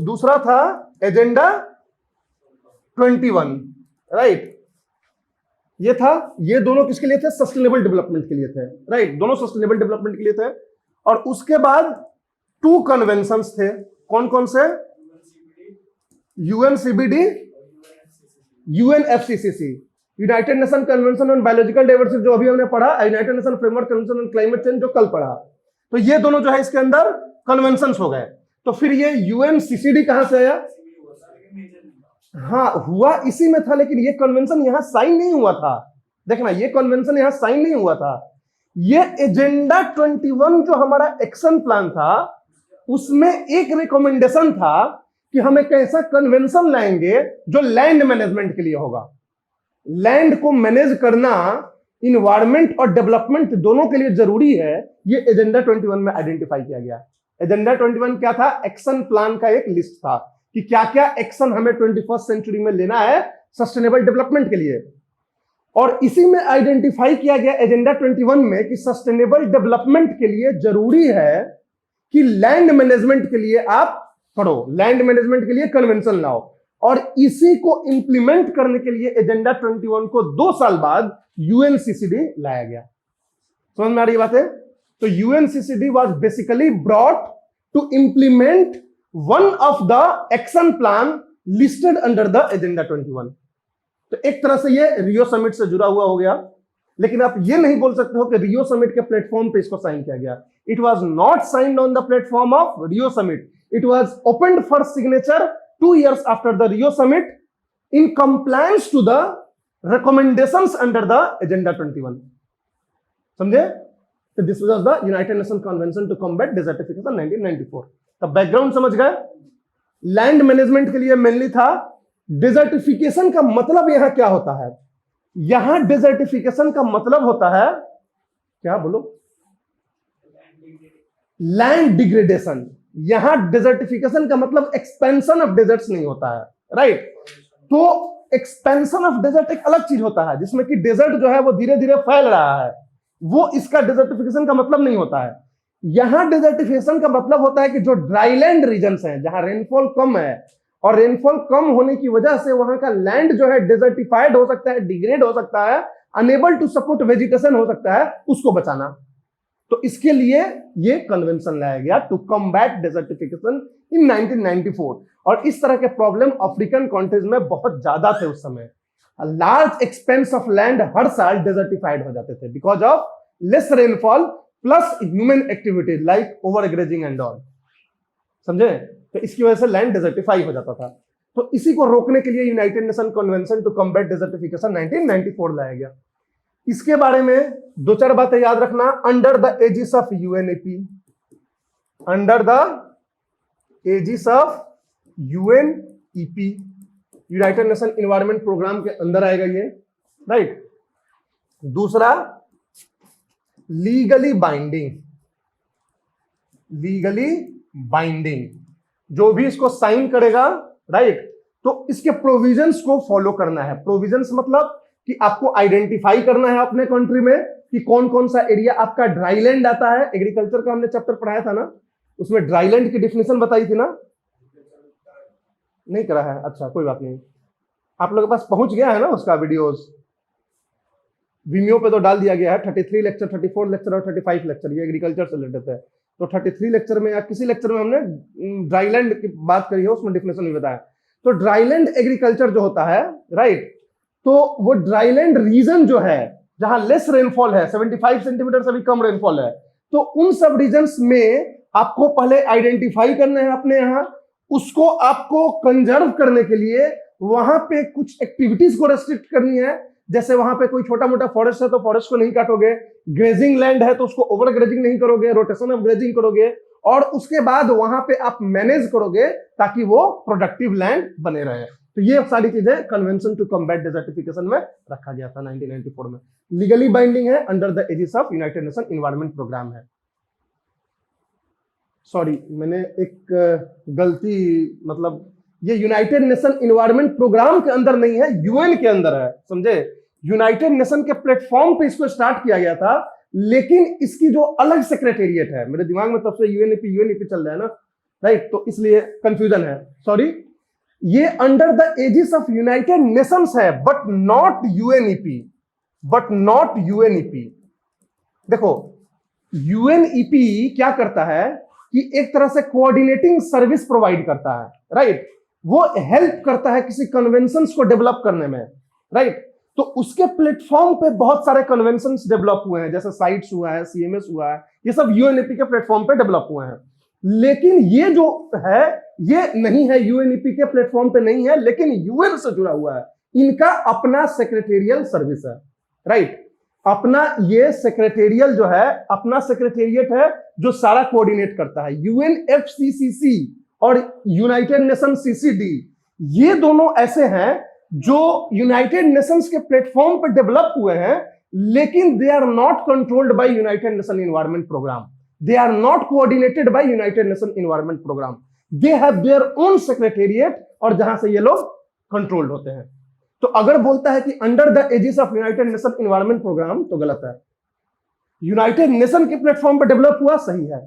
दूसरा था एजेंडा 21, राइट। ये था, ये दोनों किसके लिए थे? सस्टेनेबल डेवलपमेंट के लिए थे, राइट। दोनों सस्टेनेबल डेवलपमेंट के लिए थे। और उसके बाद 2 कन्वेंशंस थे। कौन कौन से? UNCBD, UNFCCC, united nation convention on biological diversity जो अभी हमने पढ़ा, united nation framework convention on climate change जो कल पढ़ा। तो ये दोनों जो है इसके अंदर कन्वेंशंस हो गए। तो फिर ये यूएनसीसीडी कहां से आया? हाँ, हुआ इसी में था, लेकिन ये कन्वेंशन यहां साइन नहीं हुआ था। देखना, ये कन्वेंशन यहां साइन नहीं हुआ था। ये एजेंडा 21 जो हमारा एक्शन प्लान था, उसमें एक रिकमेंडेशन था कि हम एक ऐसा कन्वेंशन लाएंगे जो लैंड मैनेजमेंट के लिए होगा। लैंड को मैनेज करना इन्वायरमेंट और डेवलपमेंट दोनों के लिए जरूरी है, ये एजेंडा 21 में आइडेंटिफाई किया गया। एजेंडा 21 क्या था? एक्शन प्लान का एक लिस्ट था कि क्या क्या एक्शन हमें 21st सेंचुरी में लेना है सस्टेनेबल डेवलपमेंट के लिए। और इसी में आइडेंटिफाई किया गया एजेंडा 21 में कि सस्टेनेबल डेवलपमेंट के लिए जरूरी है कि लैंड मैनेजमेंट के लिए आप पढ़ो, लैंड मैनेजमेंट के लिए कन्वेंशन लाओ। और इसी को इंप्लीमेंट करने के लिए एजेंडा 21 को 2 साल बाद यूएनसीसीडी लाया गया। समझ में आ रही बात है? तो UNCCD was basically brought to implement one of the action plan listed under the Agenda 21। तो एक तरह से ये रियो समिट से जुड़ा हुआ हो गया, लेकिन आप ये नहीं बोल सकते हो कि रियो समिट के प्लेटफॉर्म पे इसको साइन किया गया। It was not signed on the platform of Rio summit, it was opened for signature 2 years after the Rio summit in compliance to the recommendations under the Agenda 21. समझे? तो this was the United Nations Convention to Combat Desertification 1994. तो बैकग्राउंड समझ गए? लैंड मैनेजमेंट के लिए मेनली था। डिजर्टिफिकेशन का मतलब यहां क्या होता है? यहां डिजर्टिफिकेशन का मतलब होता है क्या? बोलो। Land degradation. यहां डिजर्टिफिकेशन का मतलब एक्सपेंशन ऑफ डेजर्ट्स नहीं होता है, राइट? तो एक्सपेंशन ऑफ डेजर्ट एक अलग चीज होता है, जिसमें कि डेजर्ट जो है वो धीरे धीरे फैल रहा है, वो इसका डिजर्टिफिकेशन का मतलब नहीं होता है। यहां डिजर्टिफिकेशन का मतलब होता है कि जो ड्राईलैंड रीजन्स हैं, जहां रेनफॉल कम है, और रेनफॉल कम होने की वजह से वहां का लैंड जो है डिजर्टिफाइड हो सकता है, डिग्रेड हो सकता है, अनेबल टू सपोर्ट वेजिटेशन हो सकता है, उसको बचाना। तो इसके लिए ये कन्वेंशन लाया गया टू कॉम्बैट डेजर्टिफिकेशन इन 1994। और इस तरह के प्रॉब्लम अफ्रीकन कंट्रीज में बहुत ज्यादा थे उस समय। लार्ज एक्सपेंस ऑफ लैंड हर साल डेजर्टिफाइड हो जाते थे because of less rainfall plus human activities like over grazing and all. समझे? तो इसकी वजह से लैंड डेजर्टिफाई हो जाता था। तो इसी को रोकने के लिए United nation Convention to Combat Desertification 1994 लाया गया। इसके बारे में 2-4 बातें याद रखना। Under the aegis of UNEP, under the aegis of UNEP, United Nation environment programme के अंदर आएगा ये, राइट? दूसरा, लीगली बाइंडिंग, लीगली बाइंडिंग, जो भी इसको साइन करेगा, राइट, तो इसके प्रोविजंस को फॉलो करना है। प्रोविजंस मतलब कि आपको आइडेंटिफाई करना है अपने कंट्री में कि कौन कौन सा एरिया आपका ड्राईलैंड आता है। एग्रीकल्चर का हमने चैप्टर पढ़ाया था ना, उसमें ड्राईलैंड की डिफिनेशन बताई थी ना? नहीं करा है? अच्छा, कोई बात नहीं, आप लोगों के पास पहुंच गया है ना उसका वीडियोस, वीमियो पे तो डाल दिया गया है। 33 लेक्चर, 34 लेक्चर और 35 लेक्चर ये एग्रीकल्चर से रिलेटेड है। तो 33 लेक्चर में या किसी लेक्चर में हमने ड्राईलैंड की बात करी है, उसमें डिफिनेशन भी बताया। तो ड्राईलैंड एग्रीकल्चर जो होता है, राइट, तो वो ड्राईलैंड रीजन जो है जहां लेस रेनफॉल है, 75 सेंटीमीटर से भी कम रेनफॉल है, तो उन सब रीजन्स में आपको पहले आइडेंटिफाई करना है अपने यहां, उसको आपको कंजर्व करने के लिए वहां पे कुछ एक्टिविटीज को रेस्ट्रिक्ट करनी है। जैसे वहां पे कोई छोटा मोटा फॉरेस्ट है तो फॉरेस्ट को नहीं काटोगे, ग्रेजिंग लैंड है तो उसको ओवर ग्रेजिंग नहीं करोगे, रोटेशन ऑफ ग्रेजिंग करोगे, और उसके बाद वहां पे आप मैनेज करोगे ताकि वो प्रोडक्टिव लैंड बने रहे। तो ये सारी चीजें कन्वेंशन टू कॉम्बैट डेजर्टिफिकेशन में रखा गया था 1994 में। लीगली बाइंडिंग है, under the aegis of United Nation environment Programme है। सॉरी, मैंने एक गलती, मतलब ये यूनाइटेड नेशन एनवायरनमेंट प्रोग्राम के अंदर नहीं है, यूएन के अंदर है, समझे? यूनाइटेड नेशन के प्लेटफॉर्म पे इसको स्टार्ट किया गया था, लेकिन इसकी जो अलग सेक्रेटेरिएट है, मेरे दिमाग में तब से यूएनईपी चल रहा है ना, राइट, तो इसलिए कंफ्यूजन है, सॉरी। ये under the aegis of United nations है, but not UNEP, but not UNEP. देखो, यूएनईपी क्या करता है कि एक तरह से कोऑर्डिनेटिंग सर्विस प्रोवाइड करता है, राइट, वो हेल्प करता है किसी कन्वेंशंस को डेवलप करने में, राइट। तो उसके प्लेटफॉर्म पे बहुत सारे कन्वेंशंस डेवलप हुए हैं, जैसे साइट्स हुआ है, सीएमएस हुआ है, ये सब यूएनईपी के प्लेटफॉर्म पे डेवलप हुए हैं। लेकिन ये जो है ये नहीं है, यूएनईपी के प्लेटफॉर्म पे नहीं है, लेकिन यूएन से जुड़ा हुआ है। इनका अपना सेक्रेटेरियल सर्विस है, राइट, अपना ये सेक्रेटेरियल जो है, अपना सेक्रेटेरिएट है जो सारा कोऑर्डिनेट करता है। यूएनएफसीसीसी और यूनाइटेड नेशन सीसीडी, ये दोनों ऐसे हैं जो यूनाइटेड नेशंस के प्लेटफॉर्म पर डेवलप हुए हैं, लेकिन they are not controlled by United nation environment Programme, they are not coordinated by United nation environment Programme, they have their own secretariat, और जहां से ये लोग कंट्रोल्ड होते हैं। तो अगर बोलता है कि under the aegis of United nation environment Programme, तो गलत है। यूनाइटेड नेशन के प्लेटफॉर्म पर डेवलप हुआ, सही है।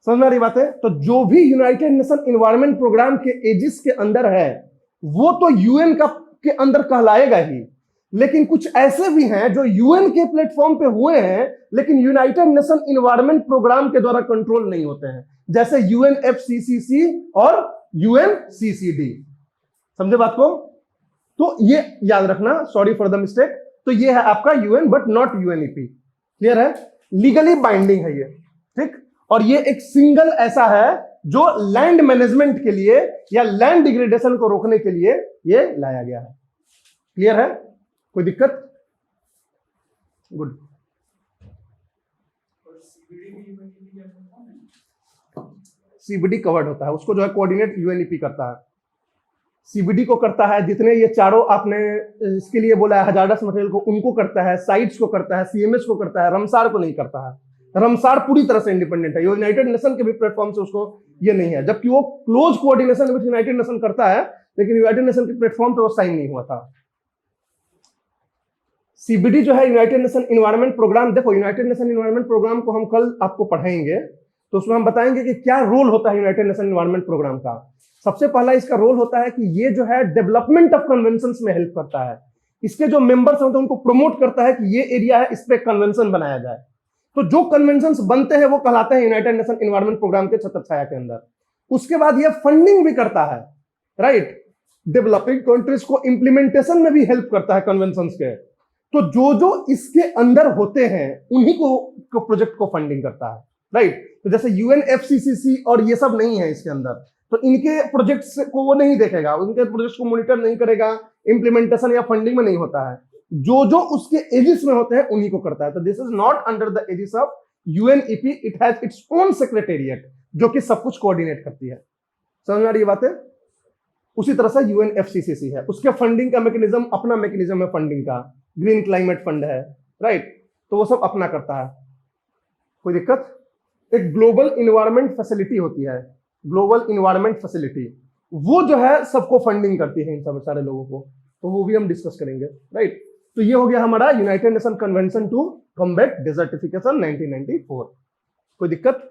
समझ में आ रही बात है? तो जो भी यूनाइटेड नेशन इन्वायरमेंट प्रोग्राम के एजिस के अंदर है वो तो यूएन का के अंदर कहलाएगा ही, लेकिन कुछ ऐसे भी हैं जो यूएन के प्लेटफॉर्म पे हुए हैं लेकिन यूनाइटेड नेशन इन्वायरमेंट प्रोग्राम के द्वारा कंट्रोल नहीं होते हैं, जैसे यूएनएफसीसीसी और यूएनसीसीडी। समझे बात को? तो ये याद रखना, सॉरी फॉर द मिस्टेक। तो ये है आपका UN but not UNEP. Clear है? लीगली बाइंडिंग है ये, ठीक। और ये एक सिंगल ऐसा है जो लैंड मैनेजमेंट के लिए या लैंड डिग्रेडेशन को रोकने के लिए ये लाया गया है। क्लियर है? कोई दिक्कत? गुड। सीबीडी कवर्ड होता है, उसको जो है कोऑर्डिनेट यूएनईपी करता है। सीबीडी को करता है, जितने ये चारों आपने इसके लिए बोला है हजार्डस मटेरियल को, उनको करता है, साइट्स को करता है, सीएमएस को करता है, रमसार को नहीं करता है। रमसार पूरी तरह से इंडिपेंडेंट है, यूनाइटेड नेशन के भी प्लेटफॉर्म से उसको ये नहीं है, जबकि वो close coordination with United nation करता है, लेकिन यूनाइटेड नेशन के प्लेटफॉर्म पे वो साइन नहीं हुआ था। सीबीडी जो है यूनाइटेड नेशन इन्वायरमेंट प्रोग्राम, देखो यूनाइटेड नेशन इन्वायरमेंट प्रोग्राम को हम कल आपको पढ़ाएंगे, तो उसमें हम बताएंगे कि क्या रोल होता है यूनाइटेड नेशन इन्वायरमेंट प्रोग्राम का। सबसे पहला इसका रोल होता है कि ये जो है डेवलपमेंट ऑफ कन्वेंशंस में हेल्प करता है। इसके जो मेंबर्स होते हैं उनको प्रमोट करता है कि ये एरिया है, इस पे कन्वेंशन बनाया जाए। तो जो कन्वेंशंस बनते हैं वो कहलाते हैं यूनाइटेड नेशन इन्वायरमेंट प्रोग्राम के छत्रछाया के अंदर। उसके बाद ये फंडिंग भी करता है, राइट, डेवलपिंग कंट्रीज को इंप्लीमेंटेशन में भी हेल्प करता है कन्वेंशंस के। तो जो जो इसके अंदर होते हैं उन्हीं को प्रोजेक्ट को फंडिंग करता है, राइट। तो जैसे यूएनएफसीसीसी और ये सब नहीं है इसके अंदर, तो इनके प्रोजेक्ट्स को वो नहीं देखेगा, उनके प्रोजेक्ट्स को मॉनिटर नहीं करेगा, इंप्लीमेंटेशन या फंडिंग में नहीं होता है। जो जो उसके एजिस में होते हैं उन्हीं को करता है। तो this is not under the aegis of UNEP, it has its own secretariat जो कि सब कुछ कोऑर्डिनेट करती है। समझ में आ रही है बातें? उसी तरह से यूएनएफसीसीसी है, उसके फंडिंग का मैकेनिज्म अपना मैकेनिज्म है, फंडिंग का ग्रीन क्लाइमेट फंड है, राइट। तो वो सब अपना करता है। कोई दिक्कत? एक ग्लोबल इन्वायरमेंट फैसिलिटी होती है, ग्लोबल इन्वायरमेंट फैसिलिटी, वो जो है सबको फंडिंग करती है, इन सब सारे लोगों को। तो वो भी हम डिस्कस करेंगे, राइट। तो ये हो गया हमारा United nation Convention to Combat Desertification 1994। कोई दिक्कत?